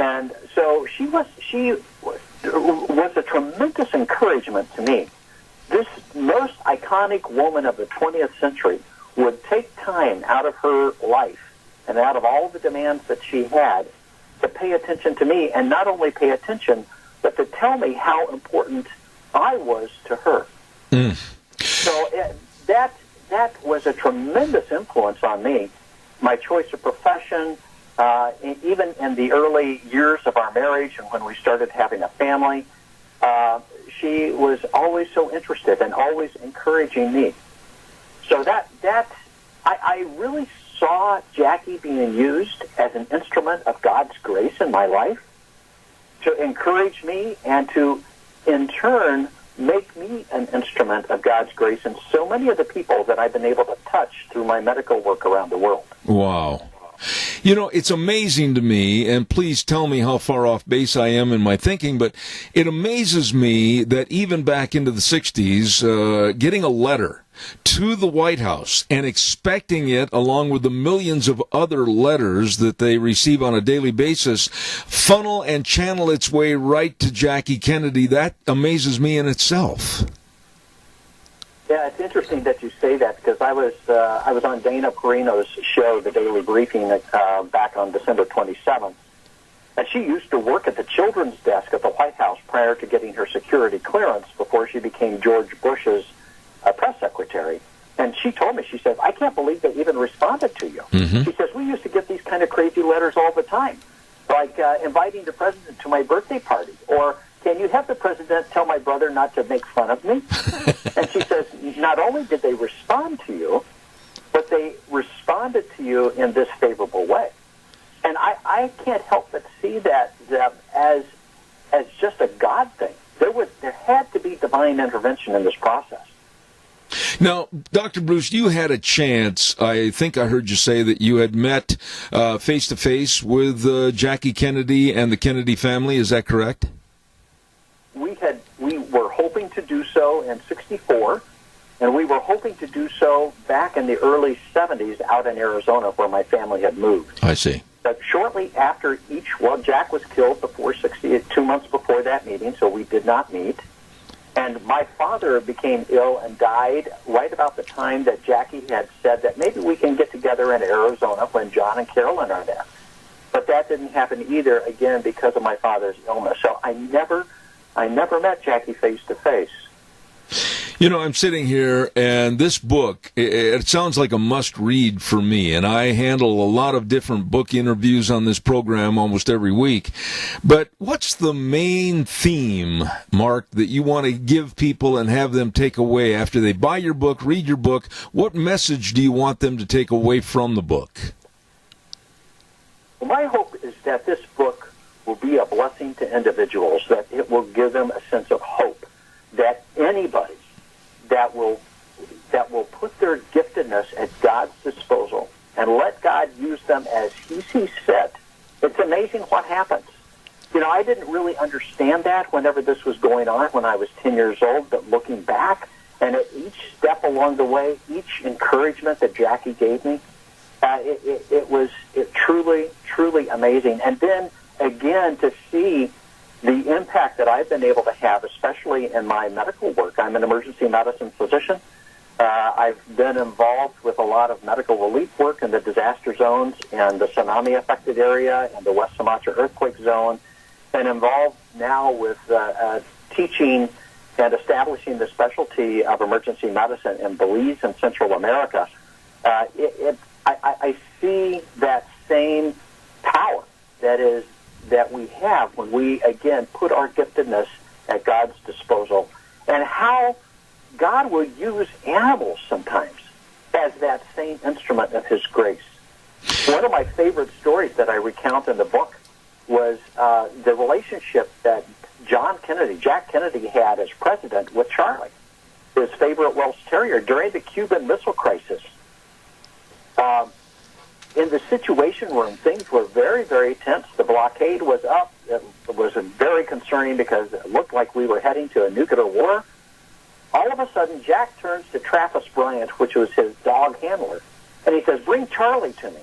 And so she was a tremendous encouragement to me. This most iconic woman of the 20th century would take time out of her life and out of all the demands that she had to pay attention to me, and not only pay attention, but to tell me how important I was to her. So that was a tremendous influence on me. My choice of profession, Even in the early years of our marriage and when we started having a family, she was always so interested and always encouraging me. So I really saw Jackie being used as an instrument of God's grace in my life to encourage me and to, in turn, make me an instrument of God's grace in so many of the people that I've been able to touch through my medical work around the world.
Wow. You know, it's amazing to me, and please tell me how far off base I am in my thinking, but it amazes me that even back into the 60s, getting a letter to the White House and expecting it, along with the millions of other letters that they receive on a daily basis, funnel and channel its way right to Jackie Kennedy, that amazes me in itself.
Yeah, it's interesting that you say that, because I was on Dana Perino's show, The Daily Briefing, back on December 27th. And she used to work at the children's desk at the White House prior to getting her security clearance before she became George Bush's press secretary. And she told me, she says, I can't believe they even responded to you. Mm-hmm. She says, we used to get these kind of crazy letters all the time, like inviting the president to my birthday party, or can you have the president tell my brother not to make fun of me? And she says, not only did they respond to you, but they responded to you in this favorable way. And I can't help but see that as just a God thing. There had to be divine intervention in this process.
Now, Dr. Bruce, you had a chance, I think I heard you say that you had met face-to-face with Jackie Kennedy and the Kennedy family. Is that correct?
We were hoping to do so in '64, and we were hoping to do so back in the early '70s out in Arizona, where my family had moved.
I see.
But shortly after Jack was killed before 2 months before that meeting, so we did not meet. And my father became ill and died right about the time that Jackie had said that maybe we can get together in Arizona when John and Carolyn are there. But that didn't happen either, again, because of my father's illness. So I never met Jackie face to face.
You know, I'm sitting here, and this book, it sounds like a must-read for me, and I handle a lot of different book interviews on this program almost every week. But what's the main theme, Mark, that you want to give people and have them take away after they buy your book, read your book? What message do you want them to take away from the book?
Well, my hope is that this book will be a blessing to individuals, that it will give them a sense of hope, that anybody that will put their giftedness at God's disposal and let God use them as He sees fit. It's amazing what happens. You know, I didn't really understand that whenever this was going on when I was 10 years old, but looking back, and at each step along the way, each encouragement that Jackie gave me, it was truly amazing. And then, again, to see the impact that I've been able to have, especially in my medical work. I'm an emergency medicine physician. I've been involved with a lot of medical relief work in the disaster zones and the tsunami-affected area and the West Sumatra earthquake zone, and involved now with teaching and establishing the specialty of emergency medicine in Belize and Central America. I see that same power that we have when we, again, put our giftedness at God's disposal, and how God will use animals sometimes as that same instrument of His grace. One of my favorite stories that I recount in the book was the relationship that Jack Kennedy had as president with Charlie, his favorite Welsh Terrier, during the Cuban Missile Crisis. In the Situation Room, things were very, very tense. The blockade was up. It was very concerning because it looked like we were heading to a nuclear war. All of a sudden, Jack turns to Travis Bryant, which was his dog handler, and he says, "Bring Charlie to me."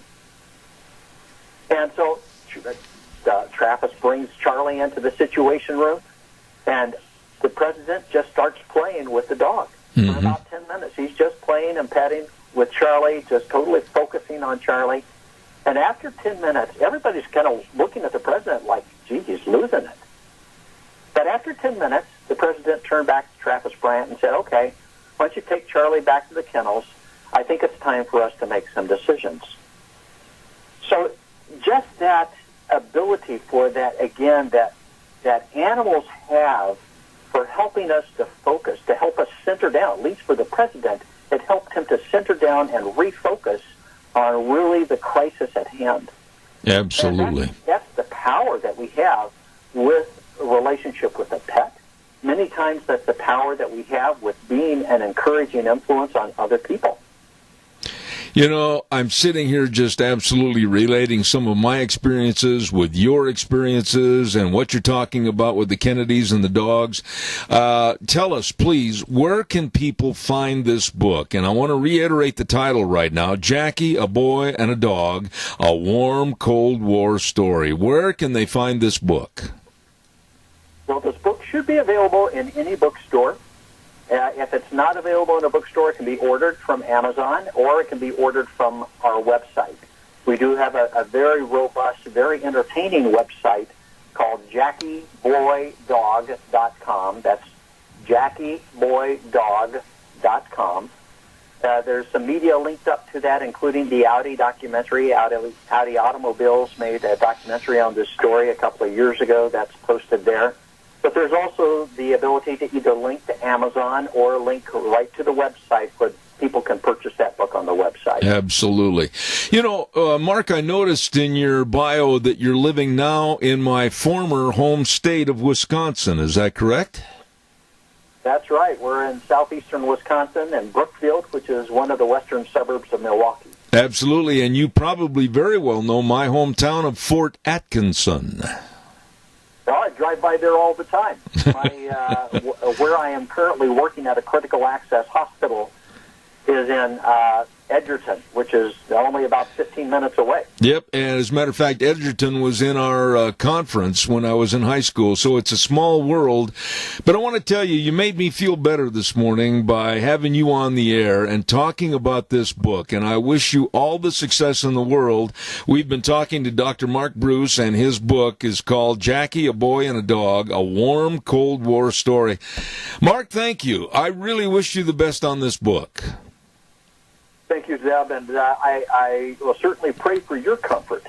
And so Travis brings Charlie into the Situation Room, and the president just starts playing with the dog for about 10 minutes. He's just playing and petting with Charlie, just totally focusing on Charlie. And after 10 minutes, everybody's kind of looking at the president like, gee, he's losing it. But after 10 minutes, the president turned back to Travis Bryant and said, okay, why don't you take Charlie back to the kennels? I think it's time for us to make some decisions. So just that ability for that, again, that animals have for helping us to focus, to help us center down. At least for the president, it helped him to center down and refocus on really the crisis at hand.
Absolutely.
That's the power that we have with a relationship with a pet. Many times that's the power that we have with being an encouraging influence on other people.
You know, I'm sitting here just absolutely relating some of my experiences with your experiences and what you're talking about with the Kennedys and the dogs. Tell us, please, where can people find this book? And I want to reiterate the title right now, Jackie, a Boy and a Dog, A Warm Cold War Story. Where can they find this book?
Well, this book should be available in any bookstore. If it's not available in a bookstore, it can be ordered from Amazon, or it can be ordered from our website. We do have a very robust, very entertaining website called JackieBoyDog.com. That's JackieBoyDog.com. There's some media linked up to that, including the Audi documentary. Audi Automobiles made a documentary on this story a couple of years ago. That's posted there. But there's also the ability to either link to Amazon or link right to the website where people can purchase that book on the website.
Absolutely. You know, Mark, I noticed in your bio that you're living now in my former home state of Wisconsin. Is that correct?
That's right. We're in southeastern Wisconsin and Brookfield, which is one of the western suburbs of Milwaukee.
Absolutely. And you probably very well know my hometown of Fort Atkinson.
Well, I drive by there all the time. Where I am currently working at a critical access hospital is in Edgerton, which is only about 15 minutes away.
Yep, and as a matter of fact, Edgerton was in our conference when I was in high school, so it's a small world. But I want to tell you, you made me feel better this morning by having you on the air and talking about this book, and I wish you all the success in the world. We've been talking to Dr. Mark Bruce, and his book is called Jackie, a Boy and a Dog, A Warm Cold War Story. Mark, thank you. I really wish you the best on this book.
Thank you, Zeb, and I will certainly pray for your comfort.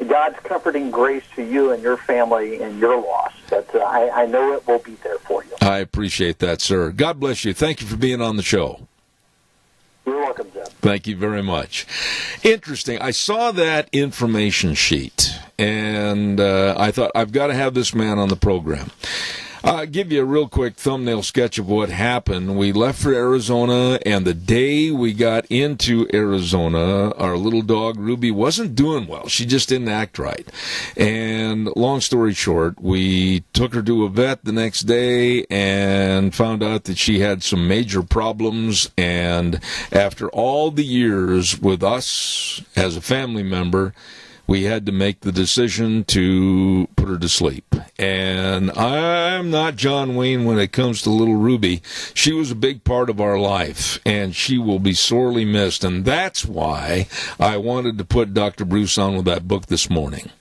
God's comforting grace to you and your family and your loss, but I know it will be there for you.
I appreciate that, sir. God bless you. Thank you for being on the show.
You're welcome, Zeb.
Thank you very much. Interesting. I saw that information sheet, and I thought, I've got to have this man on the program. I'll give you a real quick thumbnail sketch of what happened. We left for Arizona, and the day we got into Arizona, our little dog, Ruby, wasn't doing well. She just didn't act right. And long story short, we took her to a vet the next day and found out that she had some major problems. And after all the years with us as a family member, we had to make the decision to put her to sleep. And I'm not John Wayne when it comes to little Ruby. She was a big part of our life, and she will be sorely missed. And that's why I wanted to put Dr. Bruce on with that book this morning.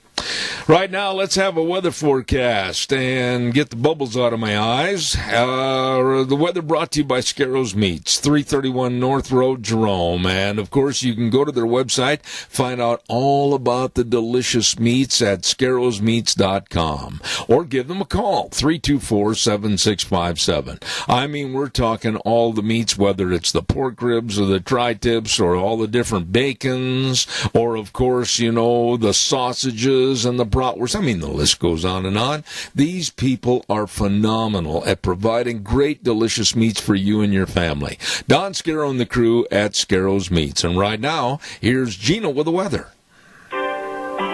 Right now, let's have a weather forecast and get the bubbles out of my eyes. The weather brought to you by Scarrows Meats, 331 North Road, Jerome. And, of course, you can go to their website, find out all about the delicious meats at scarrowsmeats.com. Or give them a call, 324-7657. I mean, we're talking all the meats, whether it's the pork ribs or the tri-tips or all the different bacons or, of course, you know, the sausages and the bratwurst. I mean, the list goes on and on. These people are phenomenal at providing great, delicious meats for you and your family. Don Scarrow and the crew at Scarrows Meats. And right now, here's Gina with the weather.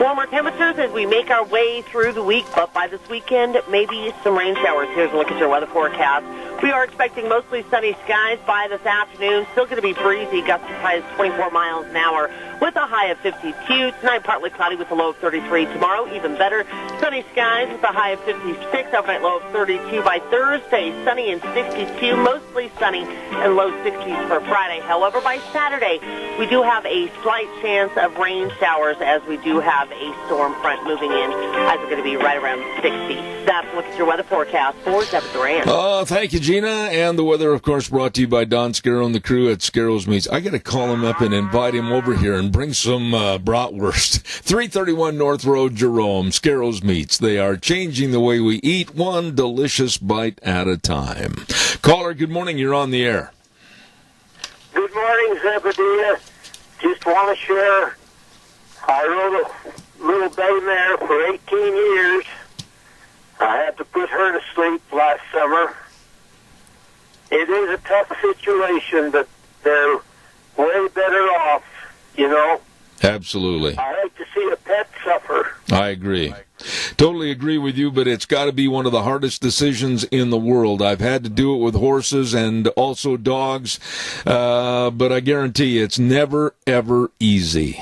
Warmer temperatures as we make our way through the week, but by this weekend, maybe some rain showers. Here's a look at your weather forecast. We are expecting mostly sunny skies by this afternoon. Still going to be breezy, gusts as high as 24 miles an hour with a high of 52. Tonight, partly cloudy with a low of 33. Tomorrow, even better, sunny skies with a high of 56. Overnight low of 32. By Thursday, sunny and 62. Mostly sunny and low 60s for Friday. However, by Saturday, we do have a slight chance of rain showers as we do have a storm front moving in, as we're going to be right around 60. That's a look at your weather forecast for Deborah Duran.
Oh, thank you, Gina. And the weather, of course, brought to you by Don Scarrow and the crew at Scarrows Meats. I got to call him up and invite him over here and bring some bratwurst. 331 North Road, Jerome, Scarrows Meats. They are changing the way we eat, one delicious bite at a time. Caller, good morning. You're on the air.
Good morning, Zebediah. Just want to share. I rode a little bay mare for 18 years. I had to put her to sleep last summer. It is a tough situation, but they're way better off, you know.
Absolutely.
I hate to see a pet suffer.
I agree. Totally agree with you, but it's got to be one of the hardest decisions in the world. I've had to do it with horses and also dogs, but I guarantee you it's never, ever easy.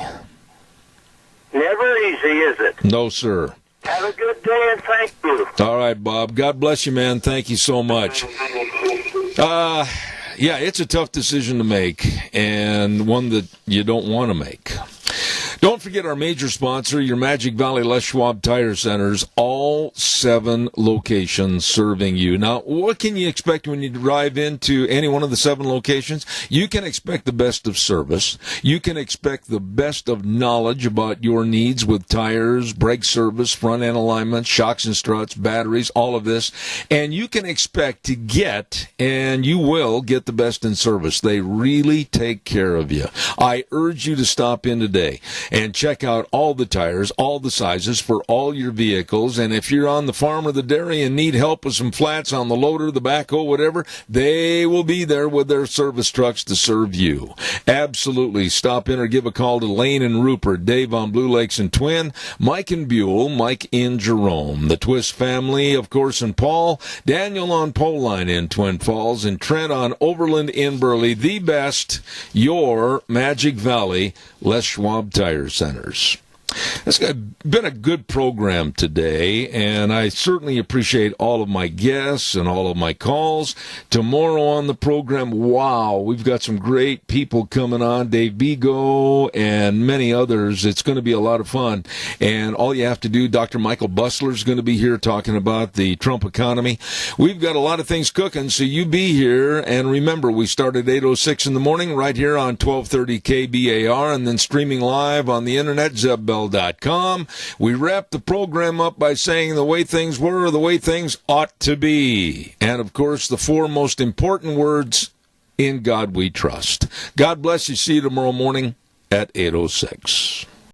Never easy, is it?
No, sir.
Have a good day, and thank you.
All right, Bob. God bless you, man. Thank you so much. Yeah, it's a tough decision to make, and one that you don't want to make. Don't forget our major sponsor, your Magic Valley Les Schwab Tire Centers, all 7 locations serving you. Now, what can you expect when you drive into any one of the 7 locations? You can expect the best of service. You can expect the best of knowledge about your needs with tires, brake service, front end alignment, shocks and struts, batteries, all of this. And you can expect to get, and you will get the best in service. They really take care of you. I urge you to stop in today and check out all the tires, all the sizes for all your vehicles. And if you're on the farm or the dairy and need help with some flats on the loader, the backhoe, whatever, they will be there with their service trucks to serve you. Absolutely. Stop in or give a call to Lane and Rupert, Dave on Blue Lakes and Twin, Mike and Buell, Mike in Jerome, the Twist family, of course, in Paul, Daniel on Pole Line in Twin Falls, and Trent on Overland in Burley. The best, your Magic Valley Les Schwab Tire Centers. It's been a good program today, and I certainly appreciate all of my guests and all of my calls. Tomorrow on the program, wow, we've got some great people coming on, Dave Bigo and many others. It's going to be a lot of fun, and all you have to do, Dr. Michael Busler is going to be here talking about the Trump economy. We've got a lot of things cooking, so you be here, and remember, we start at 8:06 in the morning right here on 1230 KBAR, and then streaming live on the internet, zebbell.com. We wrap the program up by saying the way things were, the way things ought to be. And, of course, the 4 most important words, in God we trust. God bless you. See you tomorrow morning at 8:06.